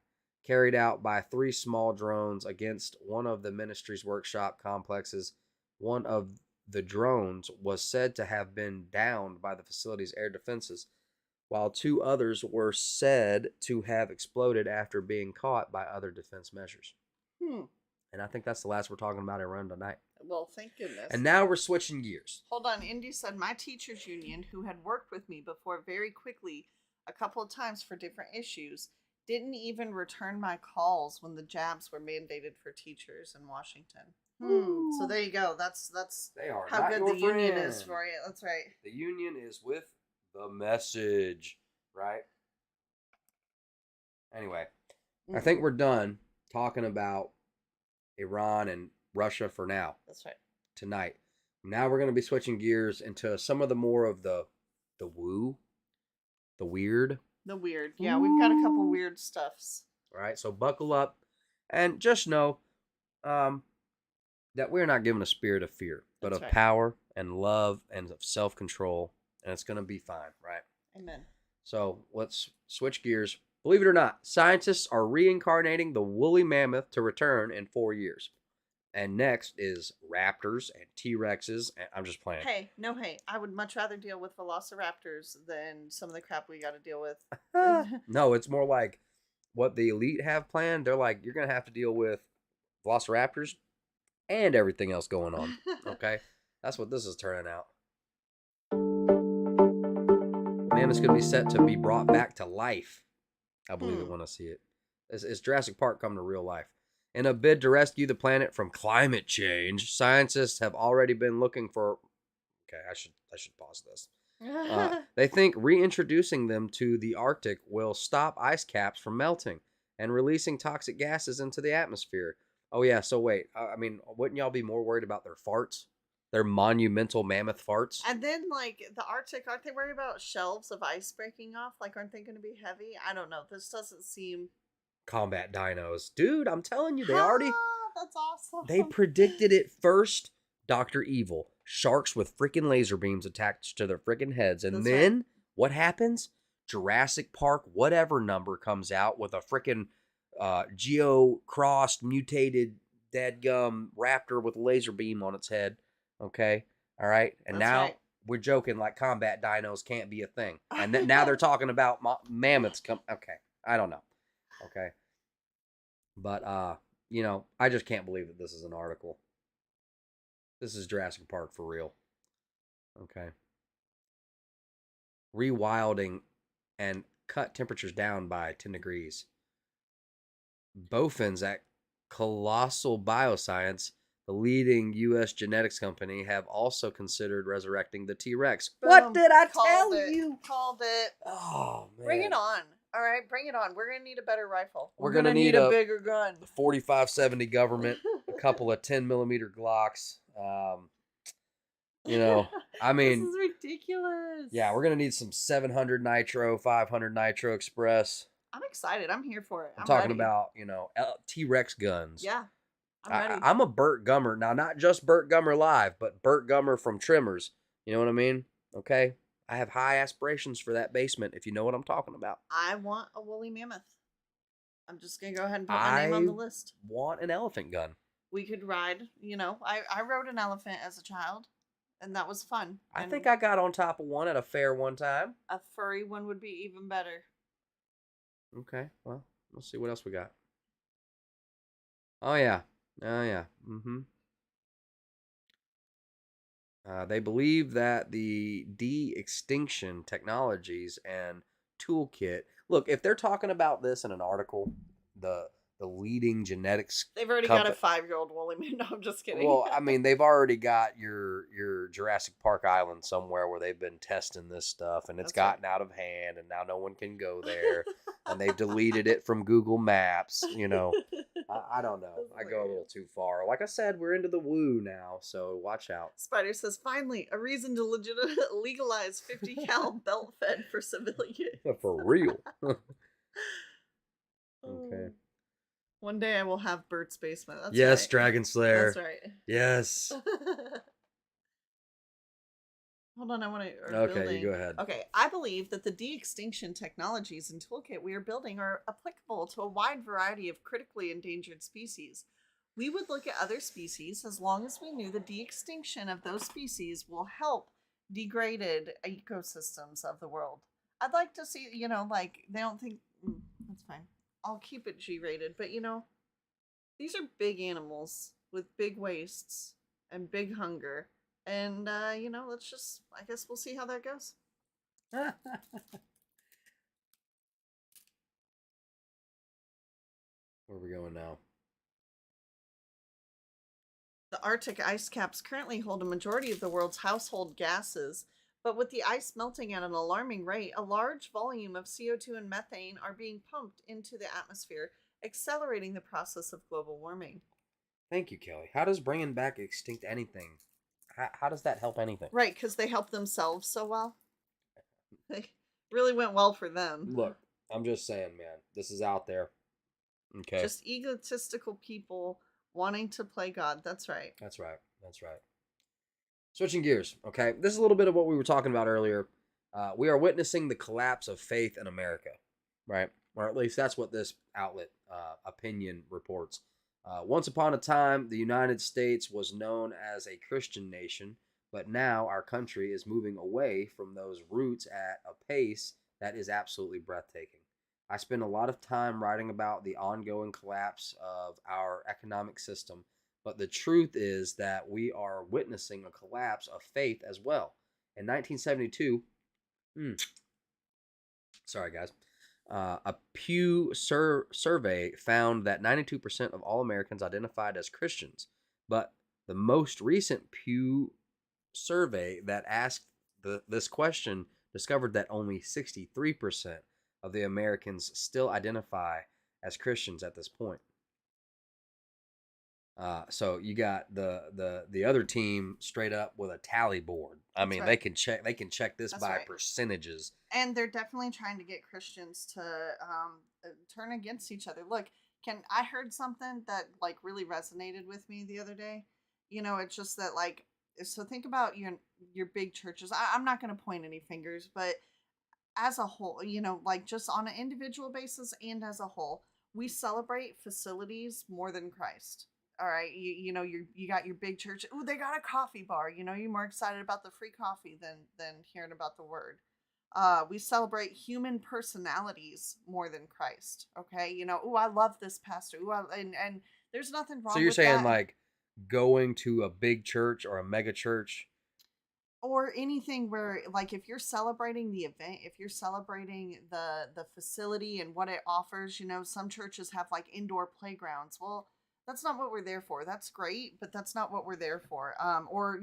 carried out by 3 small drones against one of the ministry's workshop complexes. One of the drones was said to have been downed by the facility's air defenses, while 2 others were said to have exploded after being caught by other defense measures. And I think that's the last we're talking about Iran tonight. Well, thank goodness. And now we're switching gears. Hold on. Indy said, my teachers union, who had worked with me before very quickly a couple of times for different issues, didn't even return my calls when the jabs were mandated for teachers in Washington. So there you go. That's They are how not good your the union friend. is for you. That's right. The union is with the message, right? Anyway, I think we're done talking about Iran and Russia for now. That's right. Tonight. Now we're going to be switching gears into some of the more of the woo, the weird. The weird. Yeah, we've got a couple weird stuffs. All right, so buckle up and just know that we're not given a spirit of fear, but That's of right. power and love and of self-control, and it's going to be fine, right? Amen. So let's switch gears. Believe it or not, scientists are reincarnating the woolly mammoth to return in 4 years. And next is raptors and T-Rexes. And I'm just playing. Hey, I would much rather deal with velociraptors than some of the crap we got to deal with. No, it's more like what the elite have planned. They're like, you're going to have to deal with velociraptors and everything else going on. Okay? That's what this is turning out. Mammoth's going to be set to be brought back to life. I believe it when I see it. It's Jurassic Park come to real life. In a bid to rescue the planet from climate change, scientists have already been looking for... Okay, I should pause this. They think reintroducing them to the Arctic will stop ice caps from melting and releasing toxic gases into the atmosphere. Oh yeah, so wait. I mean, wouldn't y'all be more worried about their farts? Their monumental mammoth farts? And then, like, the Arctic, aren't they worried about shelves of ice breaking off? Like, aren't they going to be heavy? I don't know. This doesn't seem... Combat dinos. Dude, I'm telling you, they already... That's awesome. They predicted it first. Dr. Evil. Sharks with freaking laser beams attached to their freaking heads. And That's then, right. what happens? Jurassic Park, whatever number comes out with a freaking geo-crossed, mutated, dead-gum raptor with a laser beam on its head. Okay? All right? And That's now... right. We're joking like combat dinos can't be a thing. And then now they're talking about mammoths. Okay. I don't know. Okay. But, you know, I just can't believe that this is an article. This is Jurassic Park for real. Okay. Rewilding and cut temperatures down by 10 degrees. Bofins at Colossal Bioscience, the leading U.S. genetics company, have also considered resurrecting the T-Rex. What Boom. did I Called tell it. you? Called it. Oh, man. Bring it on. All right, bring it on. We're going to need a better rifle. We're gonna need a a bigger gun. 4570 government, a couple of 10mm Glocks. You know, I mean, this is ridiculous. yeah, we're going to need some 700 nitro, 500 nitro express. I'm excited. I'm here for it. I'm I'm talking ready. about, you know, T-Rex guns. Yeah. I'm ready. I'm a Burt Gummer. Now, not just Burt Gummer live, but Burt Gummer from Trimmers. You know what I mean? Okay? I have high aspirations for that basement, if you know what I'm talking about. I want a woolly mammoth. I'm just going to go ahead and put my I name on the list. want an elephant gun. We could ride, I rode an elephant as a child, and that was fun. I And think I got on top of one at a fair one time. a furry one would be even better. Okay, well, let's see what else we got. Oh, yeah. Oh, yeah. Mm-hmm. They believe that the de-extinction technologies and toolkit. Look, if they're talking about this in an article, the leading genetics. They've already got a 5-year-old woolly mammoth. No, I'm just kidding. Well, I mean, they've already got your Jurassic Park Island somewhere where they've been testing this stuff, and it's gotten out of hand, and now no one can go there, and they've deleted it from Google Maps. I don't know. I go a little too far. Like I said, we're into the woo now, so watch out. Spider says, finally, a reason to legalize 50 cal belt fed for civilians. For real. Okay. One day I will have Bert's basement. That's yes, right. Dragon Slayer. That's right. Yes. Hold on, I want to. Okay, you go ahead. Okay, I believe that the de-extinction technologies and toolkit we are building are applicable to a wide variety of critically endangered species. We would look at other species as long as we knew the de-extinction of those species will help degraded ecosystems of the world. I'd like to see, they don't think. That's fine. I'll keep it G-rated, but these are big animals with big wastes and big hunger. And, let's just, I guess we'll see how that goes. Where are we going now? The Arctic ice caps currently hold a majority of the world's household gases, but with the ice melting at an alarming rate, a large volume of CO2 and methane are being pumped into the atmosphere, accelerating the process of global warming. Thank you, Kelly. How does bringing back extinct anything? How does that help anything? Right, because they help themselves so well. They really went well for them. Look, I'm just saying, man. This is out there. Okay. Just egotistical people wanting to play God. That's right. That's right. That's right. Switching gears, okay? This is a little bit of what we were talking about earlier. We are witnessing the collapse of faith in America, right? Or at least that's what this outlet, Opinion, reports. Once upon a time, the United States was known as a Christian nation, but now our country is moving away from those roots at a pace that is absolutely breathtaking. I spend a lot of time writing about the ongoing collapse of our economic system, but the truth is that we are witnessing a collapse of faith as well. In 1972, sorry guys, a Pew survey found that 92% of all Americans identified as Christians, but the most recent Pew survey that asked this question discovered that only 63% of the Americans still identify as Christians at this point. So you got the other team straight up with a tally board. I mean, right. they can check this That's by right. percentages. And they're definitely trying to get Christians to turn against each other. Look, I heard something that really resonated with me the other day. It's just that so think about your big churches. I'm not going to point any fingers, but as a whole, just on an individual basis and as a whole, we celebrate facilities more than Christ. All right, you got your big church. Ooh, they got a coffee bar. You're more excited about the free coffee than hearing about the word. We celebrate human personalities more than Christ. Okay, ooh, I love this pastor. Ooh, and there's nothing wrong. So you're with saying that. Going to a big church or a mega church, or anything where if you're celebrating the event, if you're celebrating the facility and what it offers, some churches have indoor playgrounds. Well, that's not what we're there for. That's great, but that's not what we're there for. Or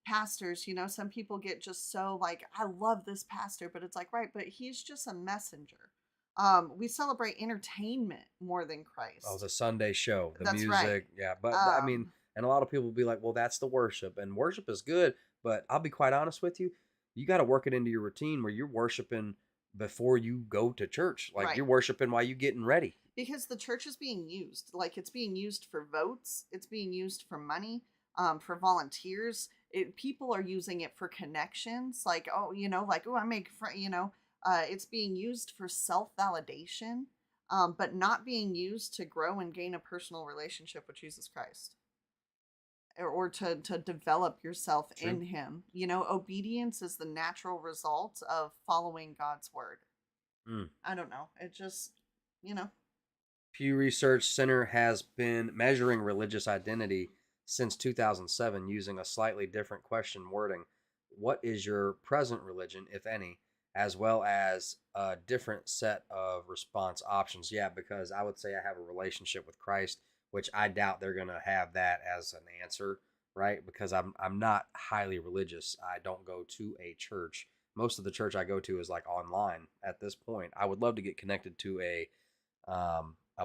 pastors, some people get just so I love this pastor, but it's right, but he's just a messenger. We celebrate entertainment more than Christ. Oh, the Sunday show, the That's music, right. yeah. But I mean, and a lot of people will be like, well, that's the worship, and worship is good, but I'll be quite honest with you, you got to work it into your routine where you're worshiping before you go to church. Like Right. you're worshiping while you getting ready. Because the church is being used. Like it's being used for votes. It's being used for money, for volunteers. People are using it for connections. Like, oh, like, oh, I make friends, it's being used for self-validation, but not being used to grow and gain a personal relationship with Jesus Christ. Or to develop yourself True. in him. Obedience is the natural result of following God's word. I don't know. It just, Pew Research Center has been measuring religious identity since 2007 using a slightly different question wording. What is your present religion, if any, as well as a different set of response options? Yeah, because I would say I have a relationship with Christ, which I doubt they're going to have that as an answer, right? Because I'm not highly religious. I don't go to a church. Most of the church I go to is like online at this point. I would love to get connected to a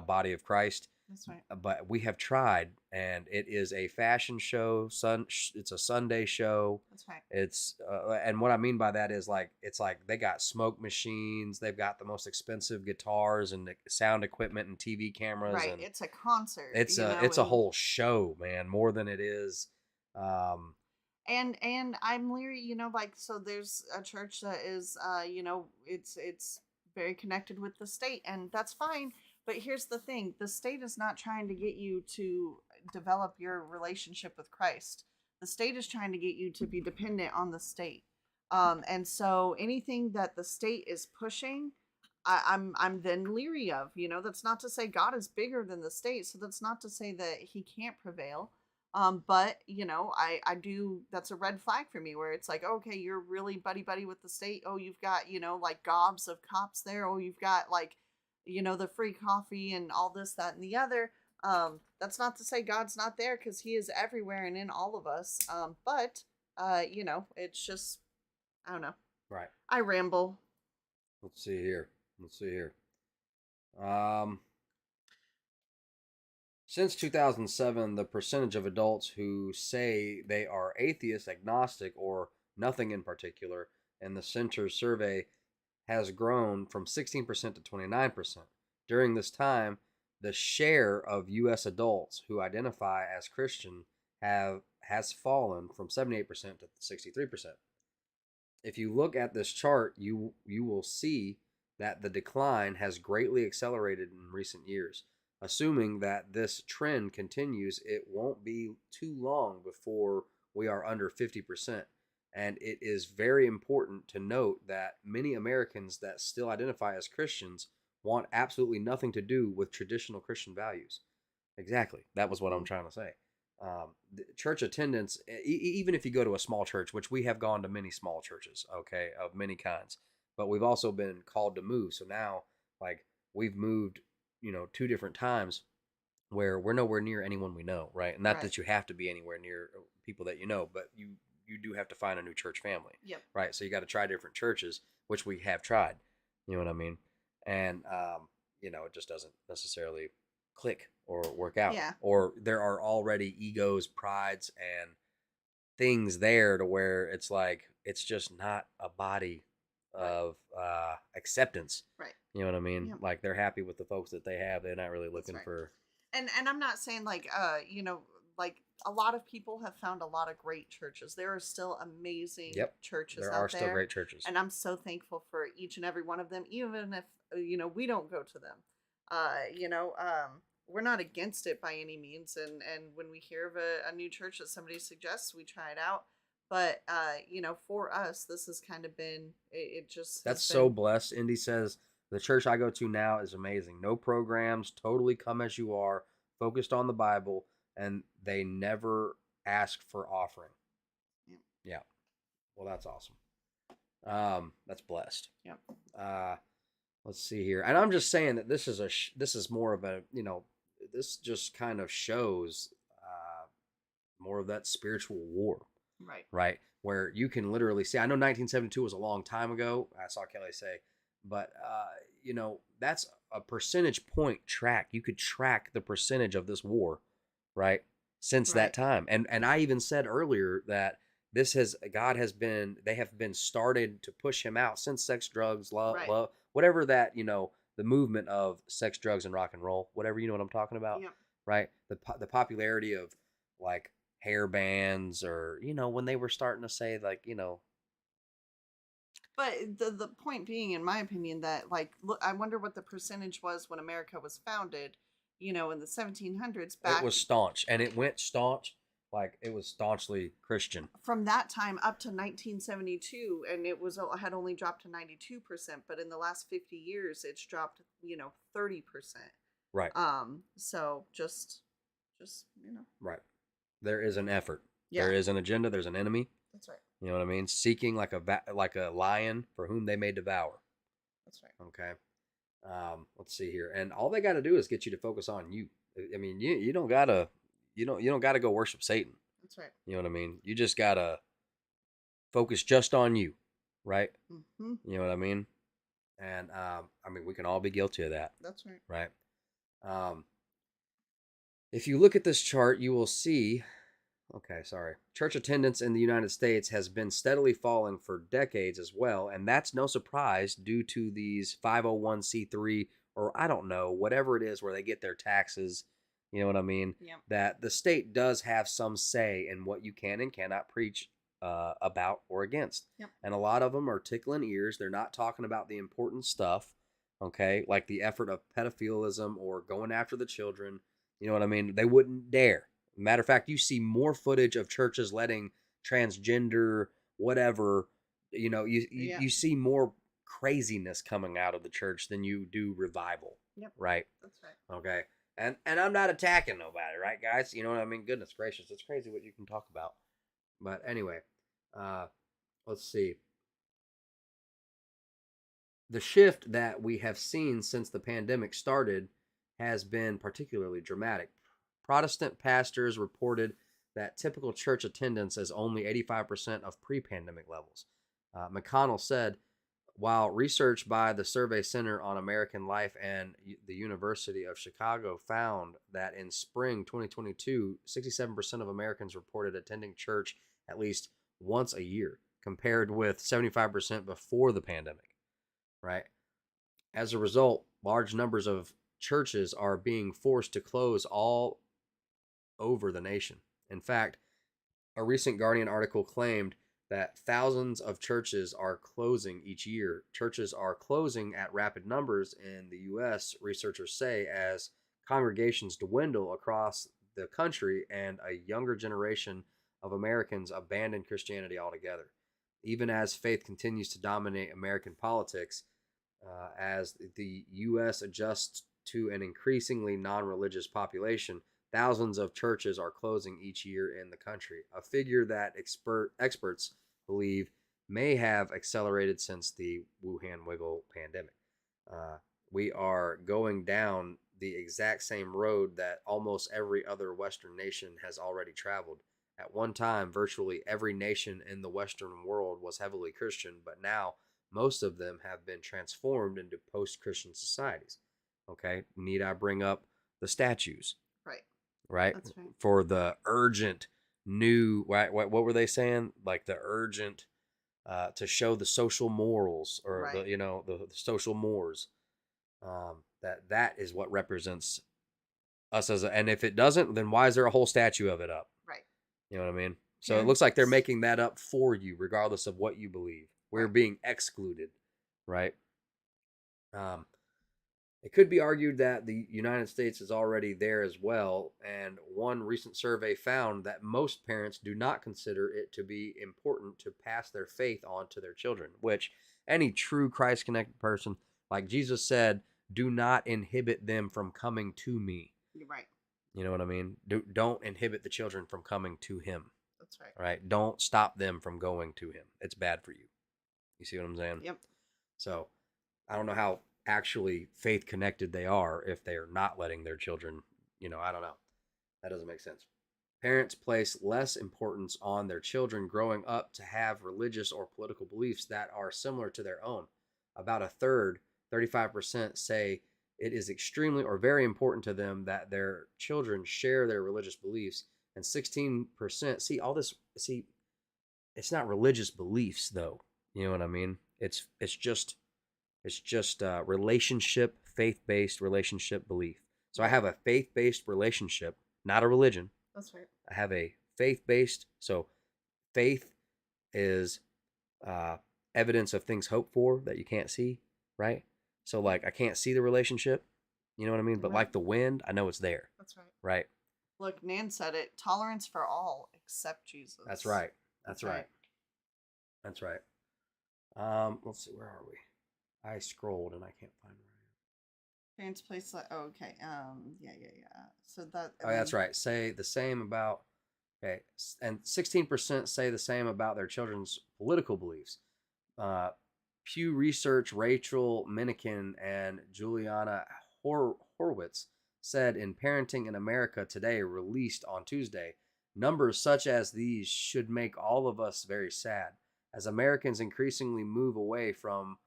body of Christ. that's right. But we have tried, and it is a fashion show. It's a Sunday show. That's right. It's and what I mean by that is like it's like they got smoke machines. They've got the most expensive guitars and sound equipment and TV cameras. Right. And It's a concert. it's a whole show, man. More than it is. And I'm leery, like, so there's a church that is it's very connected with the state, and that's fine. But here's the thing, the state is not trying to get you to develop your relationship with Christ. The state is trying to get you to be dependent on the state. And so anything that the state is pushing, I'm then leery of. That's not to say God is bigger than the state, so that's not to say that he can't prevail. But I do, that's a red flag for me where it's like, okay, you're really buddy with the state. Oh, you've got, like gobs of cops there. Oh, you've got like, the free coffee and all this, that, and the other. That's not to say God's not there, because he is everywhere and in all of us. But it's just, I don't know. Right. I ramble. Let's see here. Since 2007, the percentage of adults who say they are atheist, agnostic, or nothing in particular in the Center's survey has grown from 16% to 29%. During this time, the share of U.S. adults who identify as Christian has fallen from 78% to 63%. If you look at this chart, you will see that the decline has greatly accelerated in recent years. Assuming that this trend continues, it won't be too long before we are under 50%. And it is very important to note that many Americans that still identify as Christians want absolutely nothing to do with traditional Christian values. Exactly. That was what I'm trying to say. Church attendance, even if you go to a small church, which we have gone to many small churches, okay, of many kinds, but we've also been called to move. So now, like, we've moved 2 different times where we're nowhere near anyone we know, right? And not that you have to be anywhere near people that you know, but you do have to find a new church family. Yep. Right? So you got to try different churches, which we have tried. You know what I mean? And it just doesn't necessarily click or work out. Yeah. Or there are already egos, prides, and things there to where it's like it's just not a body of acceptance. Right. You know what I mean? Yep. Like they're happy with the folks that they have. They're not really looking for. And I'm not saying like like a lot of people have found a lot of great churches. There are still amazing churches out there. There are still great churches. And I'm so thankful for each and every one of them, even if we don't go to them. We're not against it by any means, and when we hear of a new church that somebody suggests, we try it out. But for us, this has kind of been it just that's so blessed. Indy says the church I go to now is amazing. No programs, totally come as you are, focused on the Bible, and they never ask for offering. Yeah. Well, that's awesome. That's blessed. Yep. Let's see here, and I'm just saying that this is more of a this just kind of shows more of that spiritual war. Right. Where you can literally see, I know 1972 was a long time ago. I saw Kelly say, but, that's a percentage point track. You could track the percentage of this war, right? Since that time. And I even said earlier that they have been started to push him out since sex, drugs, love, Right. love, whatever that, the movement of sex, drugs, and rock and roll, whatever, you know what I'm talking about, Yep. right? The popularity of like hair bands, or, when they were starting to say like, But the point being, in my opinion, that like, look, I wonder what the percentage was when America was founded, in the 1700s, it back was staunch, and it went staunch, like it was staunchly Christian. from that time up to 1972, and it had only dropped to 92%, but in the last 50 years it's dropped, 30%. Right. So just Right. There is an effort. Yeah. There is an agenda. There's an enemy. That's right. You know what I mean? Seeking like a lion for whom they may devour. That's right. Okay. Let's see here, and all they got to do is get you to focus on you. I mean, you don't gotta go worship Satan. That's right. You know what I mean? You just gotta focus just on you, right? Mm-hmm. You know what I mean? And I mean, we can all be guilty of that, That's right. right? If you look at this chart, you will see. Okay, sorry. Church attendance in the United States has been steadily falling for decades as well, and that's no surprise due to these 501c3, or I don't know, whatever it is where they get their taxes, you know what I mean? Yep. That the state does have some say in what you can and cannot preach about or against. Yep. And a lot of them are tickling ears. They're not talking about the important stuff, okay, like the effort of pedophilism or going after the children, you know what I mean? They wouldn't dare. Matter of fact, you see more footage of churches letting transgender, whatever, you see more craziness coming out of the church than you do revival. Yep. Right? That's right. Okay. And I'm not attacking nobody, right, guys? You know what I mean? Goodness gracious, it's crazy what you can talk about. But anyway, let's see. The shift that we have seen since the pandemic started has been particularly dramatic. Protestant pastors reported that typical church attendance is only 85% of pre-pandemic levels. McConnell said, while research by the Survey Center on American Life and the University of Chicago found that in spring 2022, 67% of Americans reported attending church at least once a year, compared with 75% before the pandemic, right? As a result, large numbers of churches are being forced to close all over the nation. In fact, a recent Guardian article claimed that thousands of churches are closing each year. Churches are closing at rapid numbers in the U.S., researchers say, as congregations dwindle across the country and a younger generation of Americans abandon Christianity altogether. Even as faith continues to dominate American politics, as the U.S. adjusts to an increasingly non-religious population, thousands of churches are closing each year in the country, a figure that experts believe may have accelerated since the Wuhan Wiggle pandemic. We are going down the exact same road that almost every other Western nation has already traveled. At one time, virtually every nation in the Western world was heavily Christian, but now most of them have been transformed into post-Christian societies. Okay, need I bring up the statues? Right. Right? That's right. For the urgent new, what were they saying? Like the urgent to show the social morals, or Right. the social mores. That is what represents us and if it doesn't, then why is there a whole statue of it up? Right. You know what I mean? So it looks like they're making that up for you, regardless of what you believe. We're Right. being excluded, right? It could be argued that the United States is already there as well, and one recent survey found that most parents do not consider it to be important to pass their faith on to their children, which any true Christ-connected person, like Jesus said, do not inhibit them from coming to me. You're right. You know what I mean? Don't inhibit the children from coming to him. That's right. Right? Don't stop them from going to him. It's bad for you. You see what I'm saying? Yep. So I don't know how actually faith connected they are if they're not letting their children, I don't know. That doesn't make sense. Parents place less importance on their children growing up to have religious or political beliefs that are similar to their own. About a third, 35%, say it is extremely or very important to them that their children share their religious beliefs, and 16% see it's not religious beliefs though. You know what I mean? It's just relationship, faith-based relationship belief. So I Right. have a faith-based relationship, not a religion. That's right. I have a faith-based. So faith is uh, evidence of things hoped for that you can't see, right? So like I can't see the relationship, you know what I mean? But Right. like the wind, I know it's there, That's right. right? Look, Nan said it. Tolerance for all except Jesus. That's right. That's That's right. right. That's right. Let's see, where are we? I scrolled and I can't find where Parents place like oh, okay. Yeah. So that I am. Oh, that's right. Say the same about okay, and 16% say the same about their children's political beliefs. Uh, Pew Research, Rachel Minikin and Juliana Horwitz said in Parenting in America Today, released on Tuesday, numbers such as these should make all of us very sad. As Americans increasingly move away from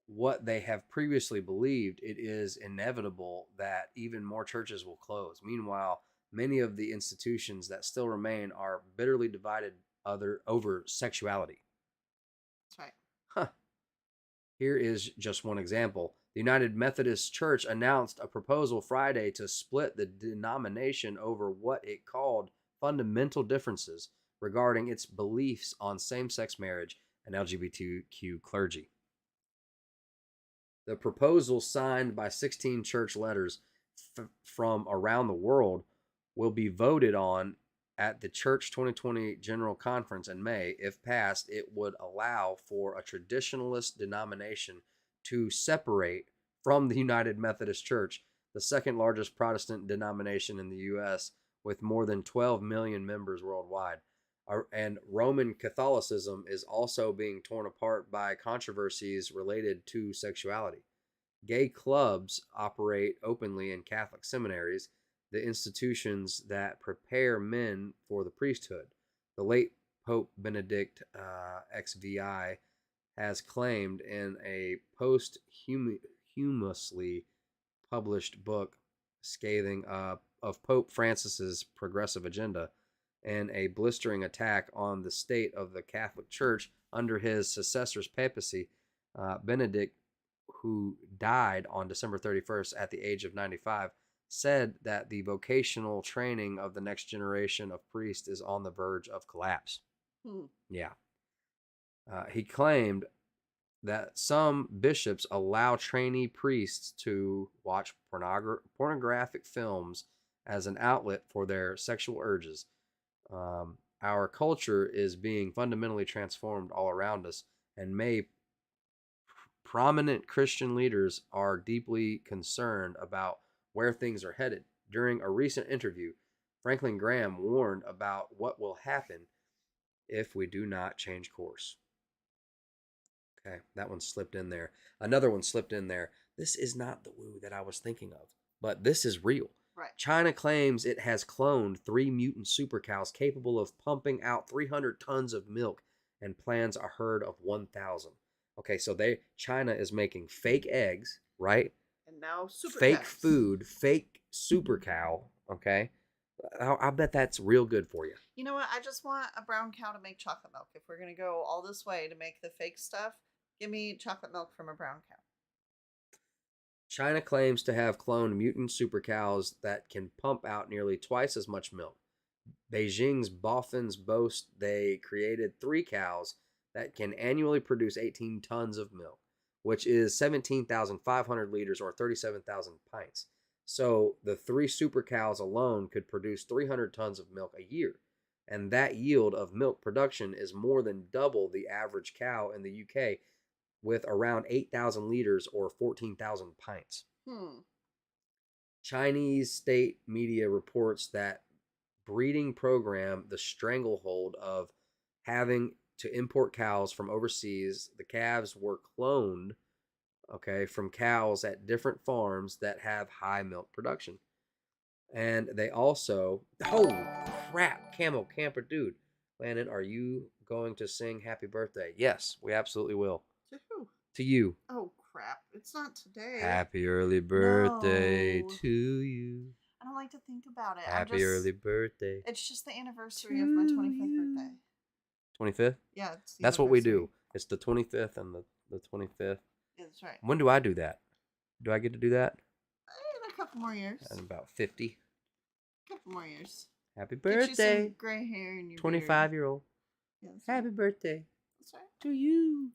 what they have previously believed, it is inevitable that even more churches will close. Meanwhile, many of the institutions that still remain are bitterly divided over sexuality. That's right. Huh. Here is just one example. The United Methodist Church announced a proposal Friday to split the denomination over what it called fundamental differences regarding its beliefs on same-sex marriage and LGBTQ clergy. The proposal, signed by 16 church leaders from around the world, will be voted on at the Church 2020 General Conference in May. If passed, it would allow for a traditionalist denomination to separate from the United Methodist Church, the second largest Protestant denomination in the U.S., with more than 12 million members worldwide. And Roman Catholicism is also being torn apart by controversies related to sexuality. Gay clubs operate openly in Catholic seminaries, the institutions that prepare men for the priesthood. The late Pope Benedict XVI has claimed in a posthumously published book scathing of Pope Francis's progressive agenda and a blistering attack on the state of the Catholic Church under his successor's papacy. Benedict, who died on December 31st at the age of 95, said that the vocational training of the next generation of priests is on the verge of collapse. Yeah. He claimed that some bishops allow trainee priests to watch pornographic films as an outlet for their sexual urges. Our culture is being fundamentally transformed all around us, and prominent Christian leaders are deeply concerned about where things are headed. During a recent interview, Franklin Graham warned about what will happen if we do not change course. Okay, that one slipped in there. Another one slipped in there. This is not the woo that I was thinking of, but this is real. Right. China claims it has cloned 3 mutant super cows capable of pumping out 300 tons of milk and plans a herd of 1,000. Okay, so China is making fake eggs, right? And now super fake cows. food, fake super cow. Okay, I bet that's real good for you. You know what? I just want a brown cow to make chocolate milk. If we're gonna go all this way to make the fake stuff, give me chocolate milk from a brown cow. China claims to have cloned mutant super cows that can pump out nearly twice as much milk. Beijing's boffins boast they created 3 cows that can annually produce 18 tons of milk, which is 17,500 liters or 37,000 pints. So the 3 super cows alone could produce 300 tons of milk a year. And that yield of milk production is more than double the average cow in the UK, with around 8,000 liters or 14,000 pints. Chinese state media reports that breeding program the stranglehold of having to import cows from overseas. The calves were cloned, okay, from cows at different farms that have high milk production. And they also, oh crap, Camel Camper Dude. Landon, are you going to sing happy birthday? Yes, we absolutely will. To who? To you. Oh crap! It's not today. Happy early birthday No. to you. I don't like to think about it. Happy early birthday. It's just the anniversary of my 25th birthday. 25th? Yeah, it's the That's what we anniversary. do. It's the 25th and the 25th. Yeah, that's right. When do I do that? Do I get to do that? In a couple more years. At about 50. Couple more years. Happy Get you birthday, some gray hair in your 25-year-old. Yeah, that's right. Happy birthday That's right. to you.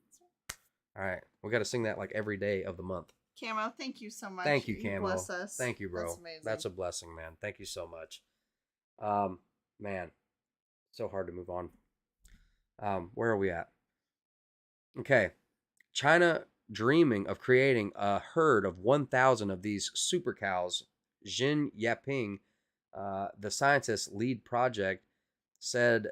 All right. We got to sing that like every day of the month. Camo, thank you so much. Thank you, Camo. Bless us. Thank you, bro. That's amazing. That's a blessing, man. Thank you so much. Man, so hard to move on. Where are we at? Okay. China dreaming of creating a herd of 1,000 of these super cows. Jin Yaping, the scientist's lead project, said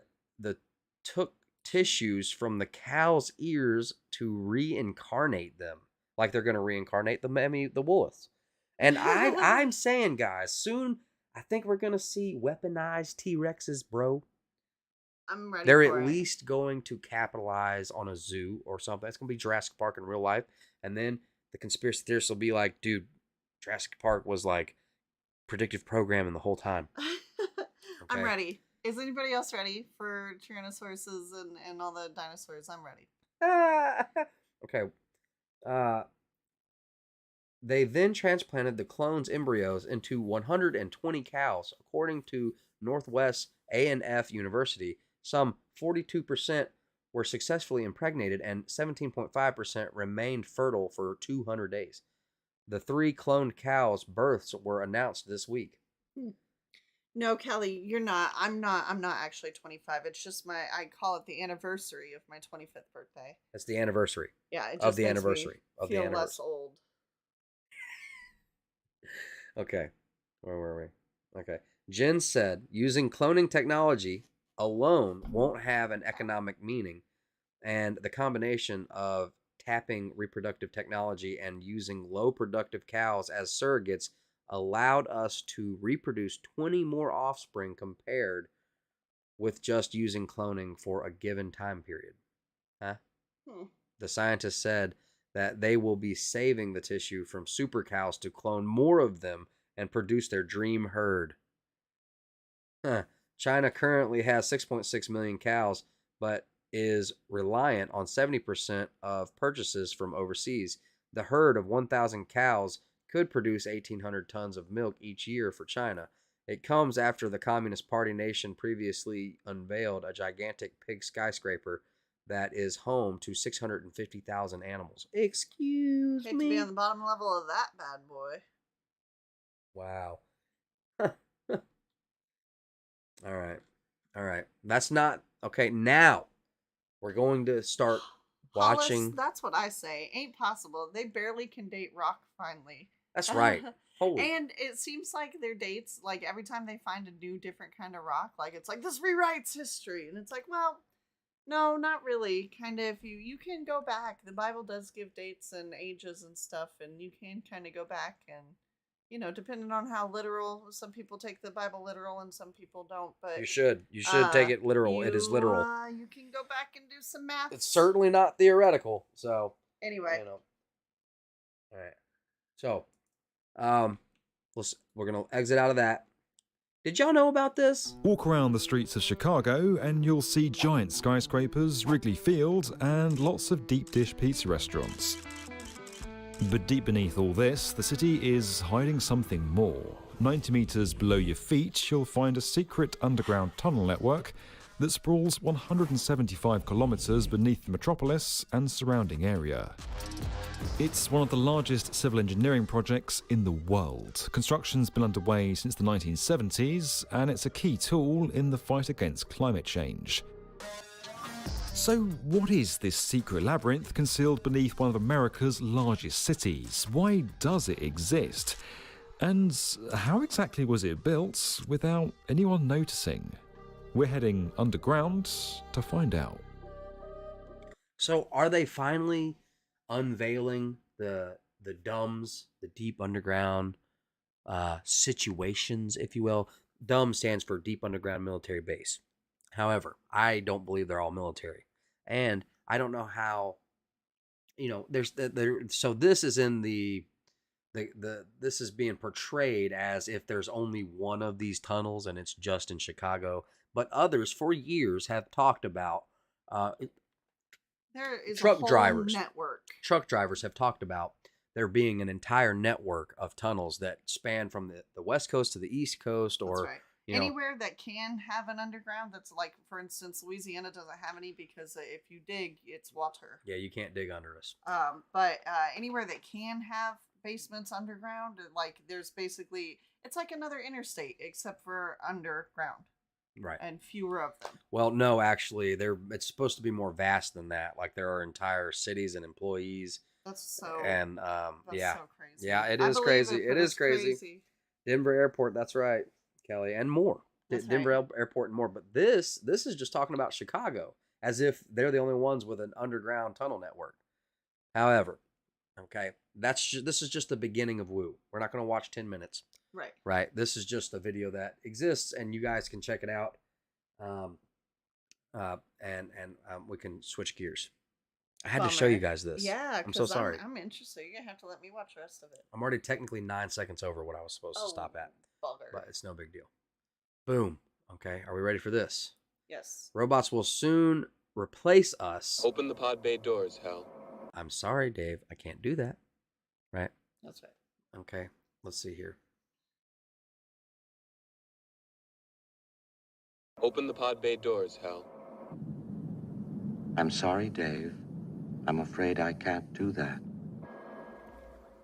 took tissues from the cow's ears to reincarnate them. Like they're going to reincarnate the Wooliths. And I'm saying, guys, soon I think we're going to see weaponized T-Rexes, bro. I'm ready They're for at it. least going to capitalize on a zoo or something. It's going to be Jurassic Park in real life. And then the conspiracy theorists will be like, dude, Jurassic Park was like predictive programming the whole time. I'm Okay. ready. Is anybody else ready for Tyrannosauruses and all the dinosaurs? I'm ready. Okay. They then transplanted the clones' embryos into 120 cows. According to Northwest A&F University, some 42% were successfully impregnated and 17.5% remained fertile for 200 days. The 3 cloned cows' births were announced this week. No, Kelly, you're not. I'm not actually 25. It's just I call it the anniversary of my 25th birthday. That's the anniversary. Yeah, it just Of the makes anniversary. Me Of the feel anniversary. less old. Okay. Where were we? Okay. Jen said using cloning technology alone won't have an economic meaning, and the combination of tapping reproductive technology and using low productive cows as surrogates allowed us to reproduce 20 more offspring compared with just using cloning for a given time period. Huh? The scientists said that they will be saving the tissue from super cows to clone more of them and produce their dream herd. China currently has 6.6 million cows, but is reliant on 70% of purchases from overseas. The herd of 1,000 cows could produce 1,800 tons of milk each year for China. It comes after the Communist Party nation previously unveiled a gigantic pig skyscraper that is home to 650,000 animals. Excuse Hate me. to be on the bottom level of that bad boy. Wow. All right. That's not okay. Now we're going to start watching. Hollis, that's what I say. Ain't possible. They barely can date Rock finally. That's right. Holy. And it seems like their dates, like every time they find a new, different kind of rock, like it's like this rewrites history, and it's like, well, no, not really. Kind of, if you can go back. The Bible does give dates and ages and stuff, and you can kind of go back and, you know, depending on how literal. Some people take the Bible literal, and some people don't. But You should take it literal. It is literal. You can go back and do some math. It's certainly not theoretical. So Anyway, you know. All right. So, we're gonna exit out of that. Did y'all know about this? Walk around the streets of Chicago and you'll see giant skyscrapers, Wrigley Field, and lots of deep dish pizza restaurants. But deep beneath all this, the city is hiding something more. 90 meters below your feet, you'll find a secret underground tunnel network that sprawls 175 kilometers beneath the metropolis and surrounding area. It's one of the largest civil engineering projects in the world. Construction's been underway since the 1970s, and it's a key tool in the fight against climate change. So what is this secret labyrinth concealed beneath one of America's largest cities? Why does it exist? And how exactly was it built without anyone noticing? We're heading underground to find out. So, are they finally unveiling the DUMBs, the deep underground situations, if you will? DUMB stands for Deep Underground Military Base. However, I don't believe they're all military, and I don't know how. You know, so this is in this is being portrayed as if there's only one of these tunnels and it's just in Chicago. But others for years have talked about There is Truck a whole drivers. network. Truck drivers have talked about there being an entire network of tunnels that span from the west coast to the east coast, That's or right. you know, Anywhere that can have an underground, that's like, for instance, Louisiana doesn't have any because if you dig, it's water. yeah, you can't dig under us. But anywhere that can have basements underground, like there's basically, it's like another interstate except for underground. Right. And fewer of them. Well, no, actually, it's supposed to be more vast than that. Like there are entire cities and employees. That's so. And that's yeah, so crazy. yeah, it I is believe crazy. but It is it's crazy. Denver Airport. That's right, Kelly, and more. That's Denver right. Airport and more. But this is just talking about Chicago, as if they're the only ones with an underground tunnel network. However, okay, this is just the beginning of Woo. We're not going to watch 10 minutes. Right. Right. This is just a video that exists, and you guys can check it out. We can switch gears. I had to show you guys this. Yeah, I'm so sorry. I'm interested. You're gonna have to let me watch the rest of it. I'm already technically 9 seconds over what I was supposed to stop at, Bugger. but it's no big deal. Boom. Okay, are we ready for this? Yes. Robots will soon replace us. Open the pod bay doors, Hal. I'm sorry, Dave. I can't do that. Right? That's right. Okay. Let's see here. Open the pod bay doors, Hal. I'm sorry, Dave. I'm afraid I can't do that.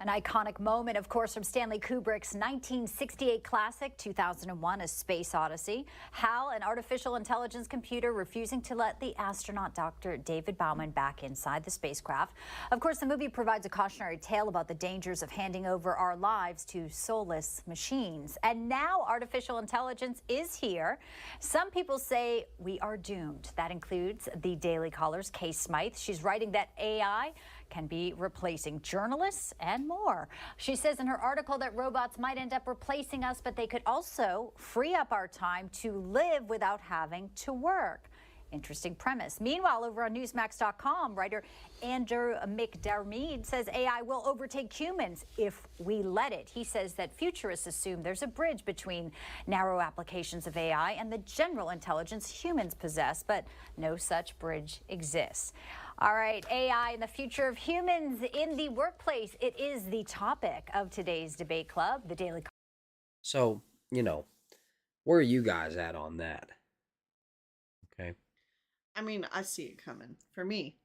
An iconic moment, of course, from Stanley Kubrick's 1968 classic, 2001, A Space Odyssey. Hal, an artificial intelligence computer, refusing to let the astronaut Dr. David Bauman back inside the spacecraft. Of course, the movie provides a cautionary tale about the dangers of handing over our lives to soulless machines. And now artificial intelligence is here. Some people say we are doomed. That includes the Daily Caller's Kay Smythe. She's writing that AI can be replacing journalists and more. She says in her article that robots might end up replacing us, but they could also free up our time to live without having to work. Interesting premise. Meanwhile, over on Newsmax.com, writer Andrew McDermott says AI will overtake humans if we let it. He says that futurists assume there's a bridge between narrow applications of AI and the general intelligence humans possess, but no such bridge exists. All right, AI and the future of humans in the workplace. It is the topic of today's debate club, the Daily. So, where are you guys at on that? Okay. I mean, I see it coming. For me,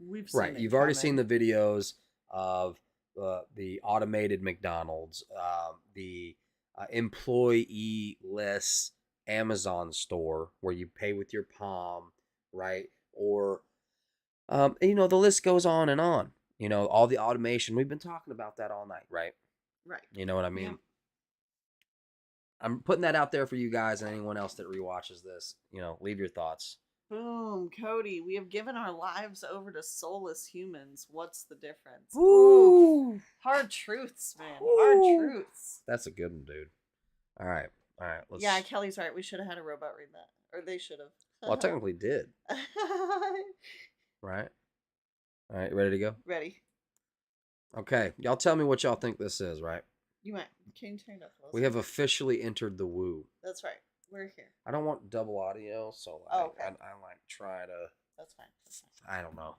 we've seen Right. it You've already coming. seen the videos of the automated McDonald's, the employee-less Amazon store where you pay with your palm, right? Or, the list goes on and on. All the automation. We've been talking about that all night, right? Right. You know what I mean? Yeah. I'm putting that out there for you guys and anyone else that rewatches this. Leave your thoughts. Boom, Cody. We have given our lives over to soulless humans. What's the difference? Ooh. Hard truths, man. Ooh. Hard truths. That's a good one, dude. All right. Let's... Yeah, Kelly's right. We should have had a robot read that. Or they should have. Well, I technically did. Right? All right, ready to go? Ready. Okay, y'all tell me what y'all think this is, right? You might. Can you turn it up? We have officially entered the woo. That's right. We're here. I don't want double audio, so Okay. I try to... That's fine. That's fine. I don't know,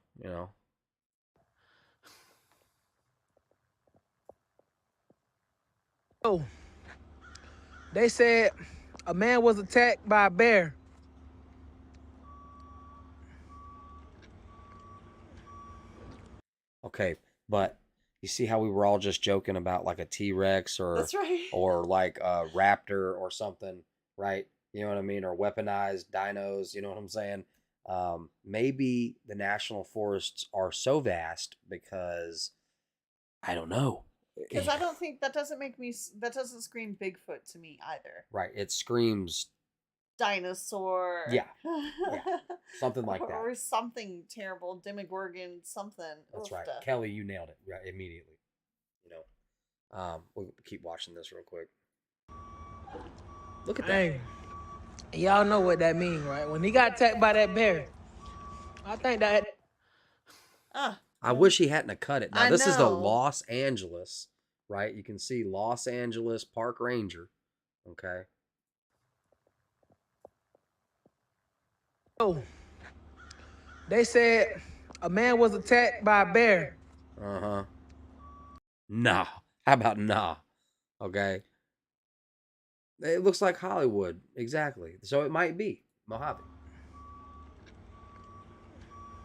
Oh, they said a man was attacked by a bear. Okay, but you see how we were all just joking about like a T-Rex or That's right. or like a raptor or something, right? You know what I mean? Or weaponized dinos, you know what I'm saying? Maybe the national forests are so vast because I don't know. Because I don't think that doesn't scream Bigfoot to me either. Right, it screams Dinosaur. Yeah. Something like that. Or something terrible. Demogorgon, something. That's Oof, right. duh. Kelly, you nailed it right immediately. We'll keep watching this real quick. Look at that. Hey, y'all know what that means, right? When he got attacked by that bear, I think that... I wish he hadn't have cut it. Now, I this is the know. Los Angeles, right? You can see Los Angeles Park Ranger, okay? Oh, They said a man was attacked by a bear. Uh-huh. Nah. How about nah? Okay. It looks like Hollywood. Exactly. So it might be Mojave.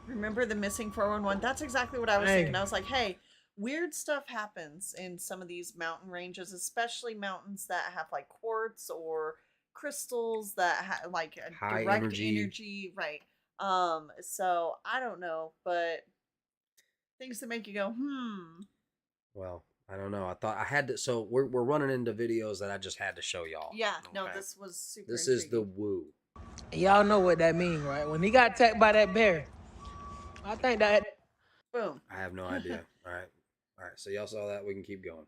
Remember the missing 411? That's exactly what I was Dang. thinking. I was like, hey, weird stuff happens in some of these mountain ranges, especially mountains that have like quartz or crystals that have like a High direct energy. right? So I don't know, but things that make you go, Well, I don't know. I thought I had to. So we're running into videos that I just had to show y'all. yeah, no, Okay. this was super. This is the intriguing. woo. Y'all know what that means, right? When he got attacked by that bear, I think that Boom. I have no idea. All right. All right. So y'all saw that. We can keep going.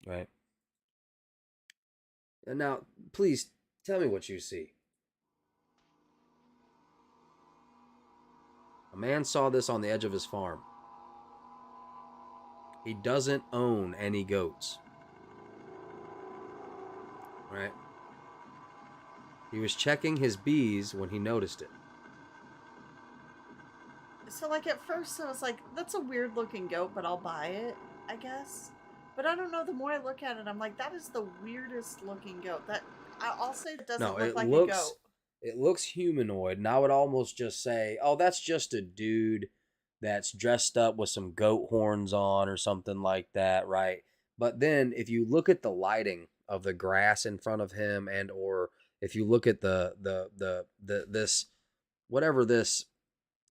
All right. And now, please tell me what you see. A man saw this on the edge of his farm. He doesn't own any goats. Right? He was checking his bees when he noticed it. So like at first I was like, that's a weird looking goat, but I'll buy it, I guess. But I don't know, the more I look at it, I'm like, that is the weirdest looking goat. That I'll say it doesn't look like a goat. It looks humanoid, and I would almost just say, oh, that's just a dude that's dressed up with some goat horns on or something like that, right? But then if you look at the lighting of the grass in front of him, and or if you look at the this whatever this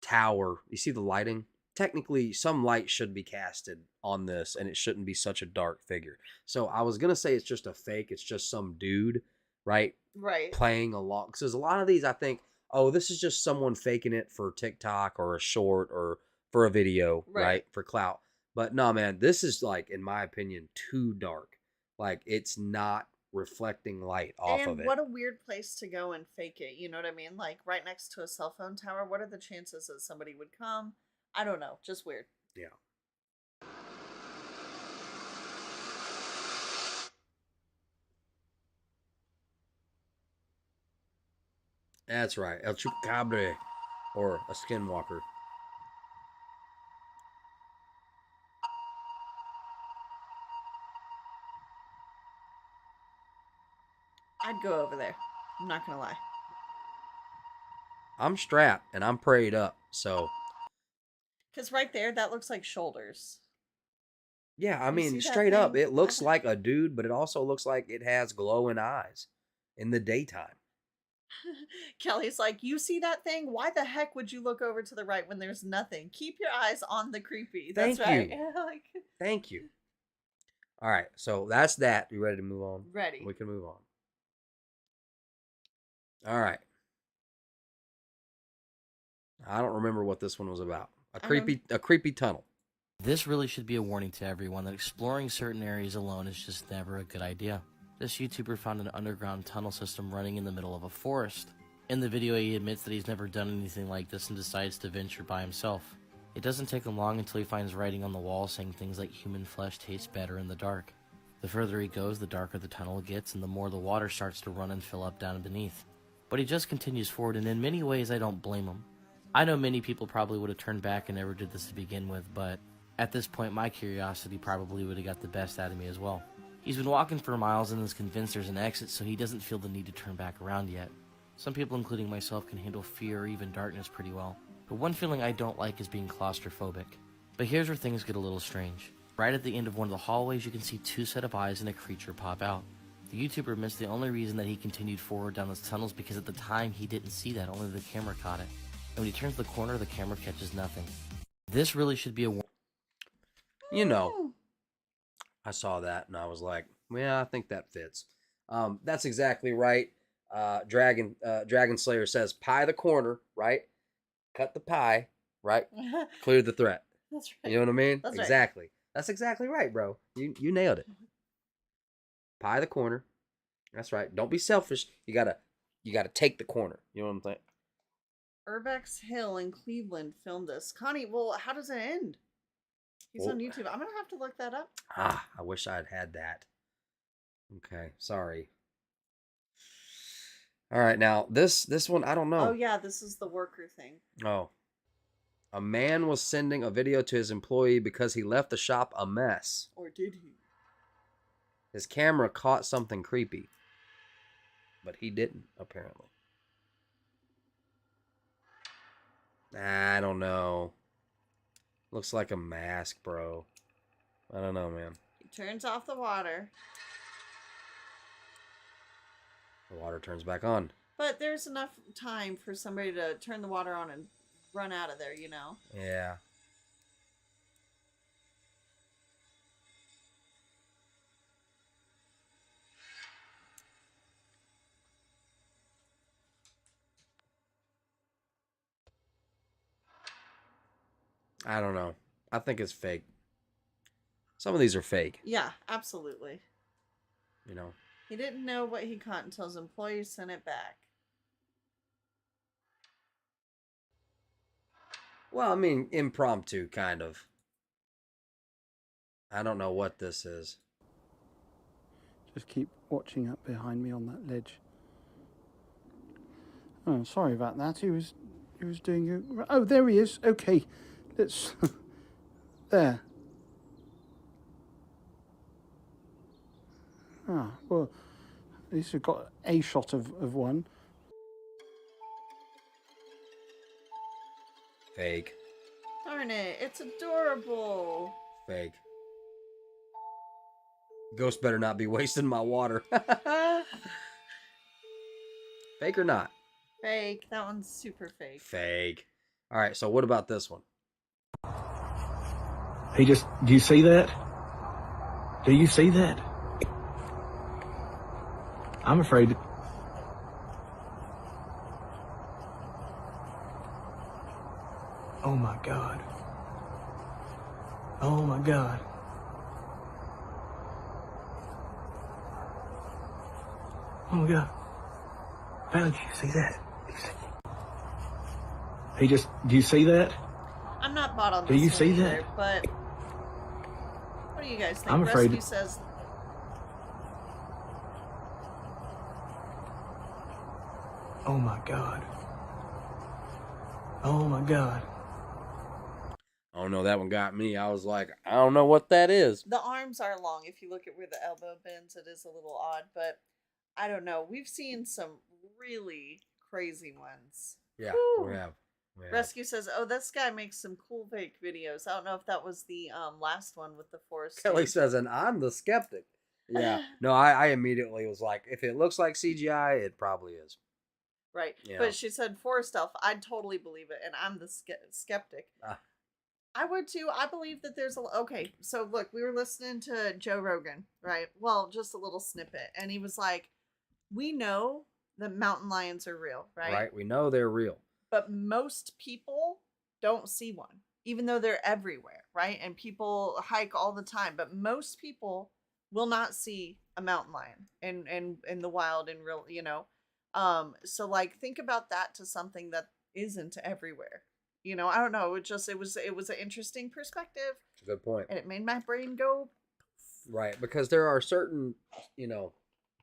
tower, you see the lighting? Technically, some light should be casted on this, and it shouldn't be such a dark figure. So I was gonna say it's just a fake. It's just some dude, right? Right. Playing along. Because a lot of these, I think, oh, this is just someone faking it for TikTok or a short or for a video, right? For clout. But no, man, this is like, in my opinion, too dark. Like, it's not reflecting light off of And it. what a weird place to go and fake it, you know what I mean? Like right next to a cell phone tower. What are the chances that somebody would come? I don't know. Just weird. Yeah. That's right. El Chupacabra, or a skinwalker. I'd go over there. I'm not gonna lie. I'm strapped and I'm prayed up, so Because right there, that looks like shoulders. yeah, I You mean, see that straight up, thing? it looks like a dude, but it also looks like it has glowing eyes in the daytime. Kelly's like, you see that thing? Why the heck would you look over to the right when there's nothing? Keep your eyes on the creepy. That's Thank right. you. Like, Thank you. All right, so that's that. You ready to move on? ready. We can move on. All right. I don't remember what this one was about. A creepy tunnel. This really should be a warning to everyone that exploring certain areas alone is just never a good idea. This YouTuber found an underground tunnel system running in the middle of a forest. In the video, he admits that he's never done anything like this and decides to venture by himself. It doesn't take him long until he finds writing on the wall saying things like human flesh tastes better in the dark. The further he goes, the darker the tunnel gets, and the more the water starts to run and fill up down beneath. But he just continues forward, and in many ways I don't blame him. I know many people probably would have turned back and never did this to begin with, but at this point my curiosity probably would have got the best out of me as well. He's been walking for miles and is convinced there's an exit, so he doesn't feel the need to turn back around yet. Some people, including myself, can handle fear or even darkness pretty well, but one feeling I don't like is being claustrophobic. But here's where things get a little strange. Right at the end of one of the hallways, you can see two set of eyes and a creature pop out. The YouTuber admits the only reason that he continued forward down those tunnels because at the time he didn't see that, only the camera caught it. And when he turns the corner, the camera catches nothing. This really should be a You know, I saw that and I was like, yeah, I think that fits. That's exactly right. Dragon Slayer says, pie the corner, right? Cut the pie, right? Clear the threat. That's right. You know what I mean? That's exactly. Right. That's exactly right, bro. You nailed it. Pie the corner. That's right. Don't be selfish. You gotta take the corner. You know what I'm saying? Urbex Hill in Cleveland filmed this. Connie, well, how does it end? He's on YouTube. I'm gonna have to look that up. I wish I had that. Okay, sorry. All right, now this one I don't know. Oh yeah, this is the worker thing. Oh. A man was sending a video to his employee because he left the shop a mess. Or did he? His camera caught something creepy, but he didn't, apparently. I don't know. Looks like a mask, bro. I don't know, man. He turns off the water. The water turns back on. But there's enough time for somebody to turn the water on and run out of there, you know? Yeah. I don't know. I think it's fake. Some of these are fake, Yeah, absolutely. you know. He didn't know what he caught until his employees sent it back. Well, I mean, impromptu, kind of. I don't know what this is. Just keep watching up behind me on that ledge. Oh, sorry about that. He was doing it. Oh, there he is. Okay, let's. There. Ah, well, at least we've got a shot of one. Fake. Darn it, it's adorable. Fake. Ghost better not be wasting my water. Fake or not? Fake. That one's super fake. Fake. All right, so what about this one? He just, do you see that? Do you see that? I'm afraid. Oh my God. Oh my God. Oh my God. Val, do you see that? He just, do you see that? I'm not bought on this Do you one see either, that? but what do you guys think? I'm afraid- Rescue says Oh my God. Oh my God. Oh no, that one got me. I was like, I don't know what that is. the arms are long. If you look at where the elbow bends, it is a little odd, but I don't know. We've seen some really crazy ones. Yeah, Whew. we have. We have. Rescue says, "Oh, this guy makes some cool fake videos." I don't know if that was the last one with the forest. Kelly stage. says, and I'm the skeptic. Yeah. No, I immediately was like, if it looks like CGI, it probably is. Right. Yeah. But she said forest elf. I'd totally believe it, and I'm the skeptic. Ah. I would too. I believe that there's a. Okay, so look, we were listening to Joe Rogan, right? Well, just a little snippet, and he was like, "We know that mountain lions are real, right? Right? We know they're real. But most people don't see one, even though they're everywhere, right? And people hike all the time, but most people will not see a mountain lion in the wild in real, you know. So like think about that to something that isn't everywhere. You know, I don't know. It was an interesting perspective, It's a good point. and it made my brain go. Right, because there are certain,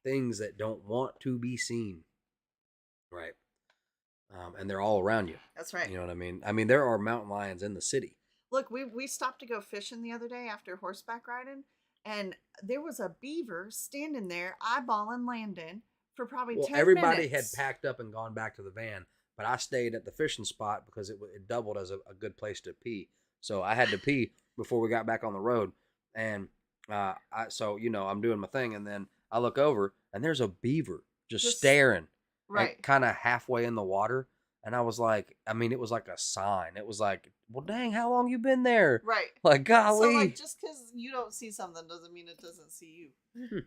things that don't want to be seen. Right. And they're all around you. That's right. You know what I mean? I mean, there are mountain lions in the city. Look, we stopped to go fishing the other day after horseback riding, and there was a beaver standing there eyeballing Landon for probably Well, 10 everybody minutes. had packed up and gone back to the van, but I stayed at the fishing spot because it doubled as a good place to pee. So I had to pee before we got back on the road. And I'm doing my thing, and then I look over, and there's a beaver just staring. Right. Kind of halfway in the water. And I was like, it was like a sign. It was like, well, dang, how long you been there? Right. Like, golly. So, like, just because you don't see something doesn't mean it doesn't see you.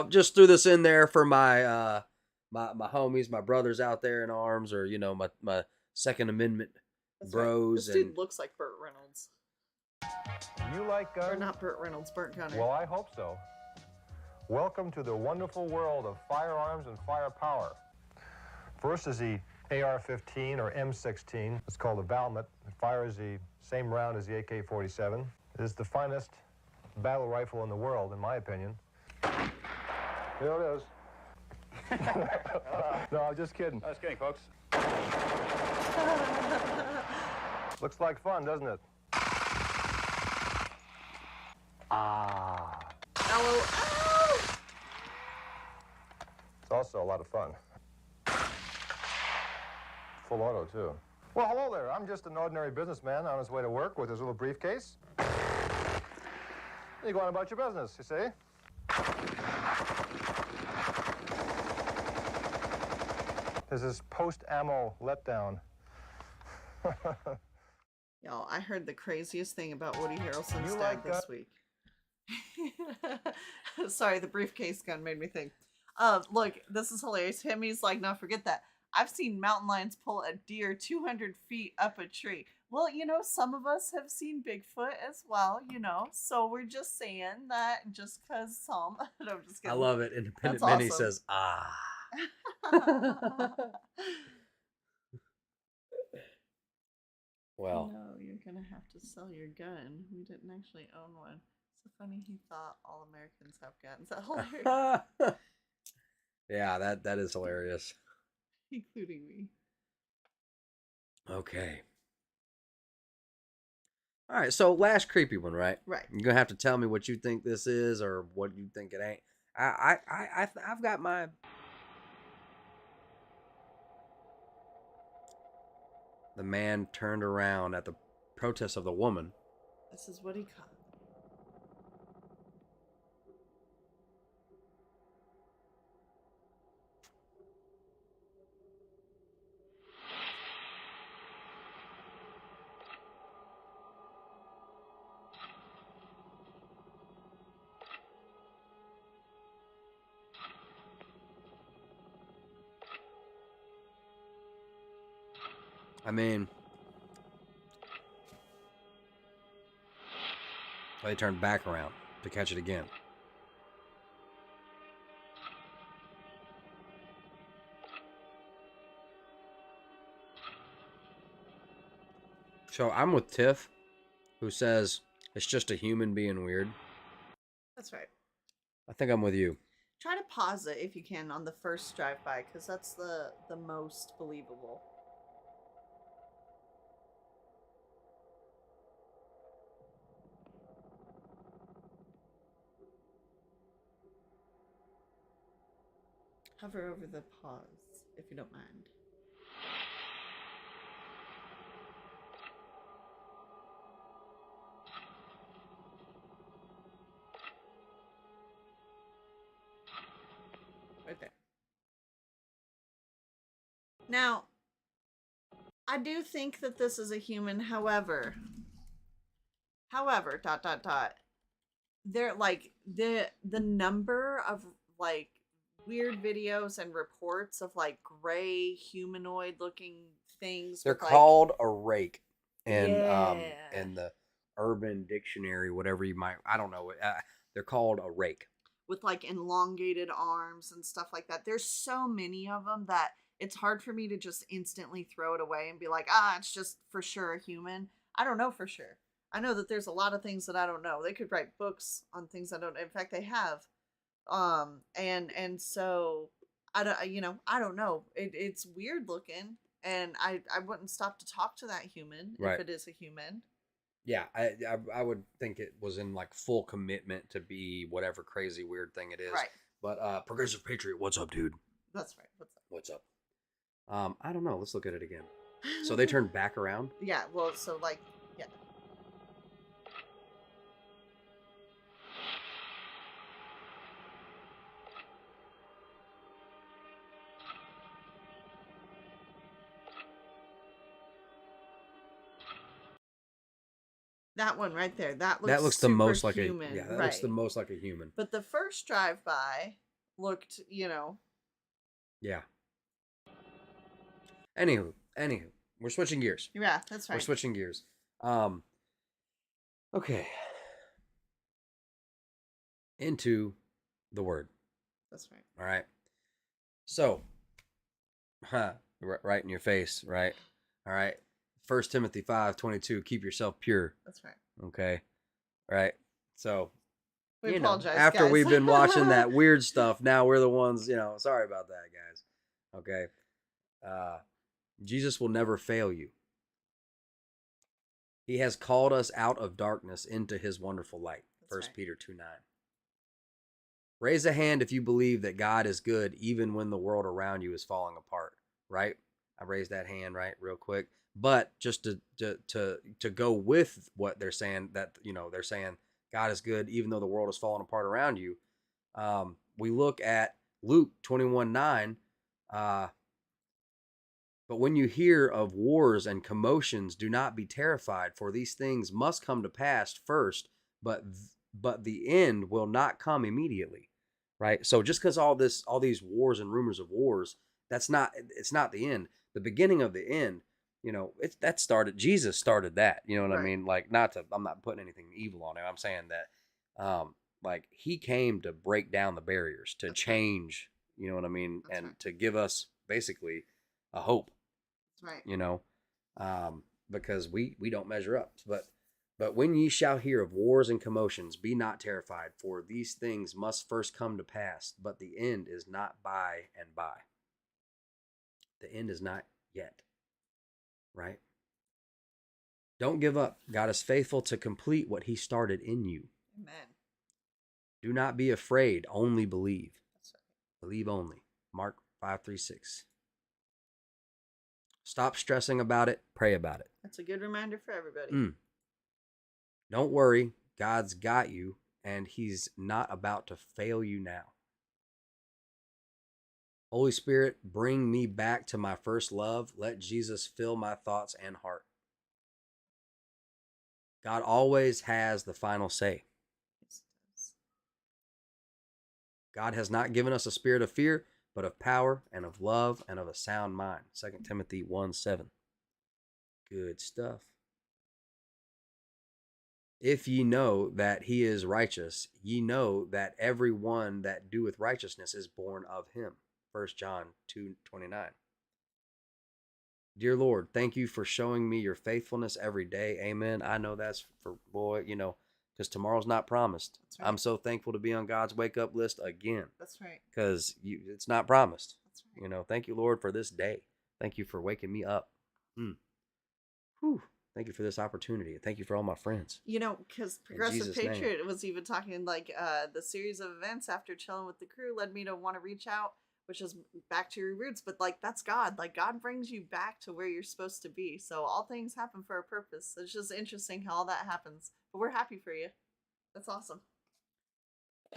Just threw this in there for my my homies, my brothers out there in arms, or my Second Amendment That's bros. Right. This dude looks like Burt Reynolds. You like guns? Or not Burt Reynolds, Burt Gunner. Well, I hope so. Welcome to the wonderful world of firearms and firepower. First is the AR-15 or M16. It's called a Valmet. It fires the same round as the AK-47. It is the finest battle rifle in the world, in my opinion. Here it is. No, I'm just kidding. Just kidding, folks. Looks like fun, doesn't it? Ah. LOL. It's also a lot of fun. Full auto, too. Well, hello there. I'm just an ordinary businessman on his way to work with his little briefcase. You go on about your business, you see? This is post-ammo letdown. Y'all, I heard the craziest thing about Woody Harrelson's You dad like this that? week. Sorry, the briefcase gun made me think. Look, this is hilarious. He's like, no, forget that. I've seen mountain lions pull a deer 200 feet up a tree. Well, you know, some of us have seen Bigfoot as well, you know. So we're just saying that just because some. No, I'm just I kidding. love it. Independent That's Minnie awesome. says, ah. Well, No, you're gonna have to sell your gun. We didn't actually own one. So funny he thought all Americans have guns. That's hilarious. yeah, that is hilarious. Including me. Okay. All right, so last creepy one, right? Right. You're gonna have to tell me what you think this is or what you think it ain't. I've got my. The man turned around at the protest of the woman. This is what he caught. I mean, they turned back around to catch it again. So I'm with Tiff, who says it's just a human being weird. That's right. I think I'm with you. Try to pause it if you can on the first drive by, because that's the most believable. Hover over the pause, if you don't mind. Right there. Now, I do think that this is a human, however, they're like the number of like weird videos and reports of like gray humanoid looking things. They're with, like, called a rake in Yeah. in the Urban Dictionary, whatever you might. I don't know. They're called a rake. with like elongated arms and stuff like that. There's so many of them that it's hard for me to just instantly throw it away and be like, it's just for sure a human. I don't know for sure. I know that there's a lot of things that I don't know. They could write books on things I don't. In fact, they have. And so I don't know. It's weird looking, and I wouldn't stop to talk to that human Right. if it is a human. Yeah, I would think it was in like full commitment to be whatever crazy weird thing it is. Right. But Progressive Patriot, what's up, dude? That's right. What's up? What's up? I don't know. Let's look at it again. So they turned back around. Yeah. Well, so like, yeah. That one right there. That looks the most like human. a that looks the right. most like a human. But the first drive by looked, Yeah. Anywho, we're switching gears. Yeah, that's right. We're switching gears. Okay. Into the word. That's right. All right. So, right in your face, right? All right. 1 Timothy 5:22, keep yourself pure. That's right. Okay. All right. So, We you know, apologize, after guys. we've been watching that weird stuff, now we're the ones, you know, sorry about that, guys. Okay. Jesus will never fail you. He has called us out of darkness into his wonderful light. First Peter 2:9. Raise a hand if you believe that God is good even when the world around you is falling apart, right? I raised that hand, right, real quick. But just to go with what they're saying, that, you know, they're saying God is good even though the world is falling apart around you. We look at Luke 21:9. But when you hear of wars and commotions, do not be terrified, for these things must come to pass first, but the end will not come immediately, right? So just because all these wars and rumors of wars, it's not the end. The beginning of the end, you know, Jesus started that, you know what I mean? Like, I'm not putting anything evil on it. I'm saying that, like, he came to break down the barriers, to change, you know what I mean? And to give us basically a hope. Right. You know, because we don't measure up. But when ye shall hear of wars and commotions, be not terrified, for these things must first come to pass, but the end is not by and by. The end is not yet. Right? Don't give up. God is faithful to complete what he started in you. Amen. Do not be afraid, only believe. That's right. Believe only. Mark 5:36. Stop stressing about it. Pray about it. That's a good reminder for everybody. Don't worry. God's got you, and he's not about to fail you now. Holy Spirit, bring me back to my first love. Let Jesus fill my thoughts and heart. God always has the final say. God has not given us a spirit of fear, but of power and of love and of a sound mind. 2 Timothy 1:7. Good stuff. If ye know that he is righteous, ye know that every one that doeth righteousness is born of him. 1 John 2:29. Dear Lord, thank you for showing me your faithfulness every day. Amen. I know that's for, boy, you know, because tomorrow's not promised. Right. I'm so thankful to be on God's wake up list again. That's right. Because it's not promised. That's right. You know, thank you, Lord, for this day. Thank you for waking me up. Whew. Thank you for this opportunity. Thank you for all my friends. You know, because Progressive Patriot was even talking like the series of events after chilling with the crew led me to want to reach out, which is back to your roots. But like, that's God. Like, God brings you back to where you're supposed to be. So all things happen for a purpose. It's just interesting how all that happens. But we're happy for you. That's awesome.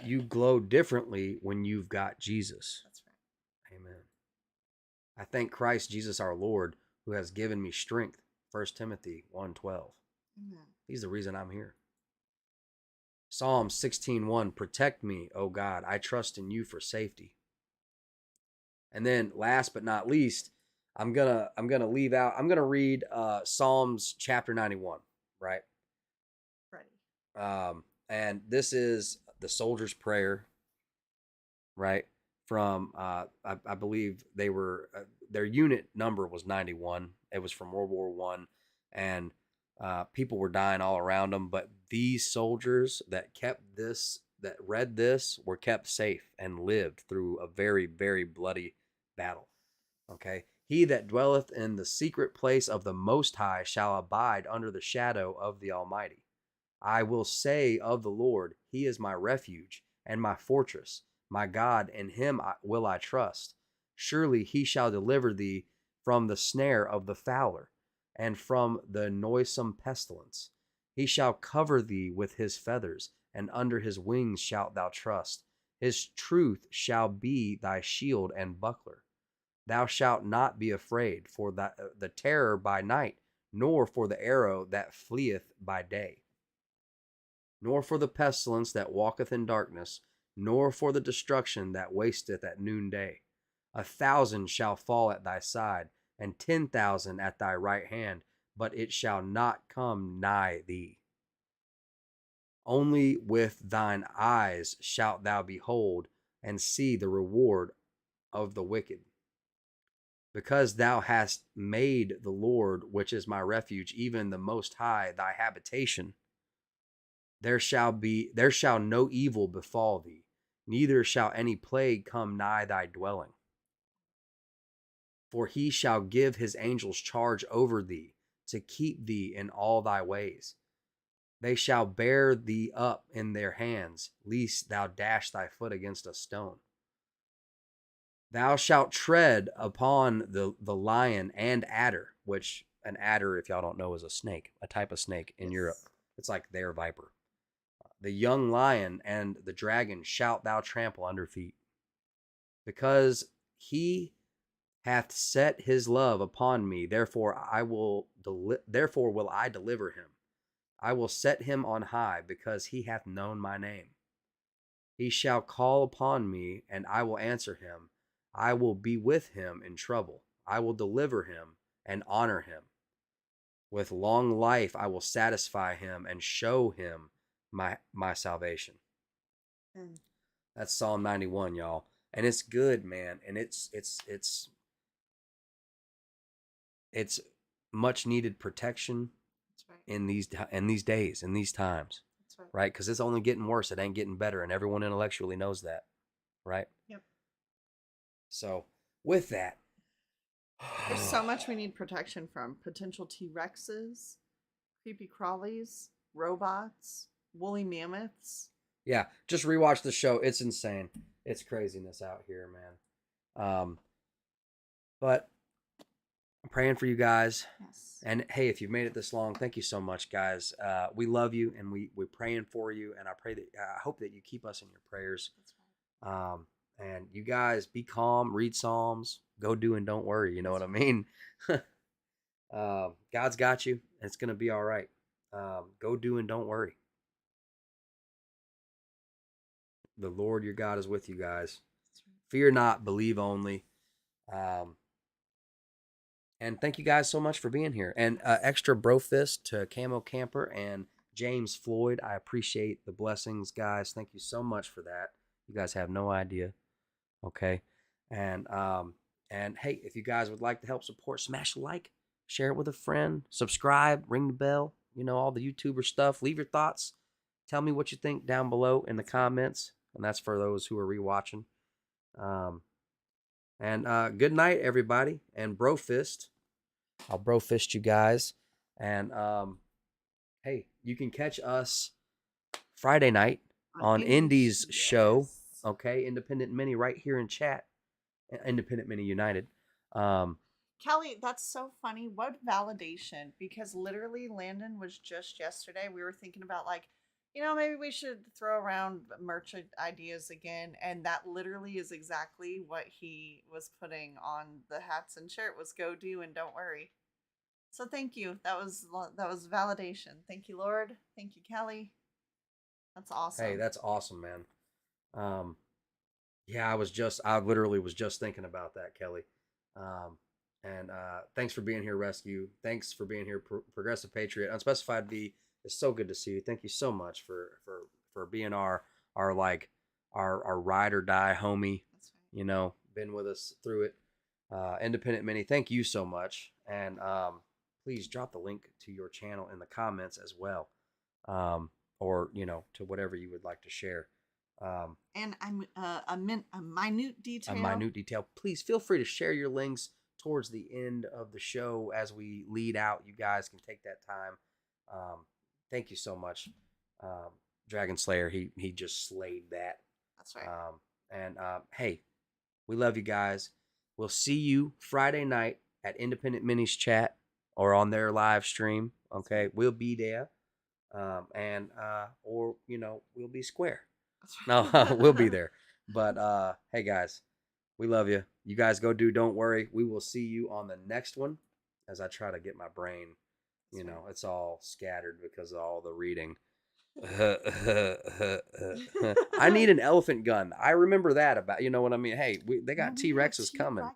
You glow differently when you've got Jesus. That's right. Amen. I thank Christ Jesus our Lord, who has given me strength. 1 Timothy 1:12. Amen. He's the reason I'm here. Psalm 16:1. Protect me, O God. I trust in you for safety. And then last but not least, I'm gonna read Psalms chapter 91, right? Ready. And this is the soldier's prayer, right? From I believe they were their unit number was 91. It was from World War I, and people were dying all around them. But these soldiers that read this, were kept safe and lived through a very, very bloody battle. Okay. He that dwelleth in the secret place of the Most High shall abide under the shadow of the Almighty. I will say of the Lord, he is my refuge and my fortress, my God, in him will I trust. Surely he shall deliver thee from the snare of the fowler, and from the noisome pestilence. He shall cover thee with his feathers, and under his wings shalt thou trust. His truth shall be thy shield and buckler. Thou shalt not be afraid for the terror by night, nor for the arrow that fleeth by day, nor for the pestilence that walketh in darkness, nor for the destruction that wasteth at noonday. 1,000 shall fall at thy side, and 10,000 at thy right hand, but it shall not come nigh thee. Only with thine eyes shalt thou behold and see the reward of the wicked. Because thou hast made the Lord, which is my refuge, even the Most High, thy habitation. there shall no evil befall thee, neither shall any plague come nigh thy dwelling. For he shall give his angels charge over thee, to keep thee in all thy ways. They shall bear thee up in their hands, lest thou dash thy foot against a stone. Thou shalt tread upon the lion and adder, which an adder, if y'all don't know, is a snake, a type of snake in Europe. It's like their viper. The young lion and the dragon shalt thou trample under feet. Because he hath set his love upon me, therefore will I deliver him. I will set him on high, because he hath known my name. He shall call upon me, and I will answer him. I will be with him in trouble. I will deliver him and honor him. With long life I will satisfy him and show him my salvation. That's Psalm 91, y'all. And it's good, man. And it's much needed protection in these days, in these times. That's right? Because it's only getting worse. It ain't getting better. And everyone intellectually knows that. Right? Yep. So with that, there's so much we need protection from. Potential T-Rexes, creepy crawlies, robots, woolly mammoths. Yeah, just rewatch the show. It's insane. It's craziness out here, man. But I'm praying for you guys. Yes. And hey, if you've made it this long, thank you so much, guys. We love you, and we're praying for you. And I hope that you keep us in your prayers. That's right. And you guys be calm, read Psalms, go do and don't worry. You know what I mean? God's got you. It's going to be all right. Go do and don't worry. The Lord your God is with you guys. Fear not, believe only. And thank you guys so much for being here. And extra bro fist to Camo Camper and James Floyd. I appreciate the blessings, guys. Thank you so much for that. You guys have no idea. Okay. And hey, if you guys would like to help support, smash a like, share it with a friend, subscribe, ring the bell, all the YouTuber stuff. Leave your thoughts. Tell me what you think down below in the comments. And that's for those who are rewatching. And good night, everybody. And bro fist. I'll bro fist you guys. And hey, you can catch us Friday night on Indy's show. Okay, Independent Mini right here in chat. Independent Mini United. Kelly, that's so funny. What validation? Because literally Landon was just yesterday. We were thinking about maybe we should throw around merch ideas again. And that literally is exactly what he was putting on the hats and shirt was go do and don't worry. So thank you. That was validation. Thank you, Lord. Thank you, Kelly. That's awesome. Hey, that's awesome, man. Yeah, I literally was just thinking about that, Kelly. And thanks for being here, Rescue. Thanks for being here, Progressive Patriot. Unspecified V, it's so good to see you. Thank you so much for being our ride or die homie. That's right. Been with us through it. Independent Mini, thank you so much. And please drop the link to your channel in the comments as well. Or, to whatever you would like to share. And a minute detail. A minute detail. Please feel free to share your links towards the end of the show as we lead out. You guys can take that time. Thank you so much, Dragon Slayer. He just slayed that. That's right. And hey, we love you guys. We'll see you Friday night at Independent Mini's chat or on their live stream. Okay, we'll be there. Or we'll be square. No, we'll be there. But hey guys, we love you. You guys go do don't worry. We will see you on the next one. As I try to get my brain, it's all scattered because of all the reading. I need an elephant gun. I remember that about, you know what I mean? Hey, they got T-Rexes coming.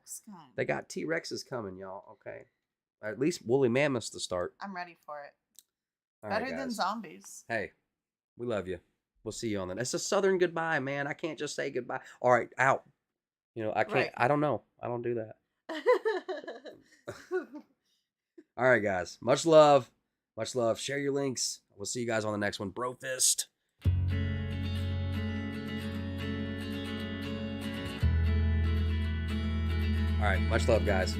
They got T-Rexes coming, y'all. Okay. At least woolly mammoths to start. I'm ready for it. All Better right, than zombies. Hey, we love you. We'll see you on the. It's a Southern goodbye, man. I can't just say goodbye. All right, out. I can't. Right. I don't know. I don't do that. All right, guys. Much love. Much love. Share your links. We'll see you guys on the next one. Bro fist. All right, much love, guys.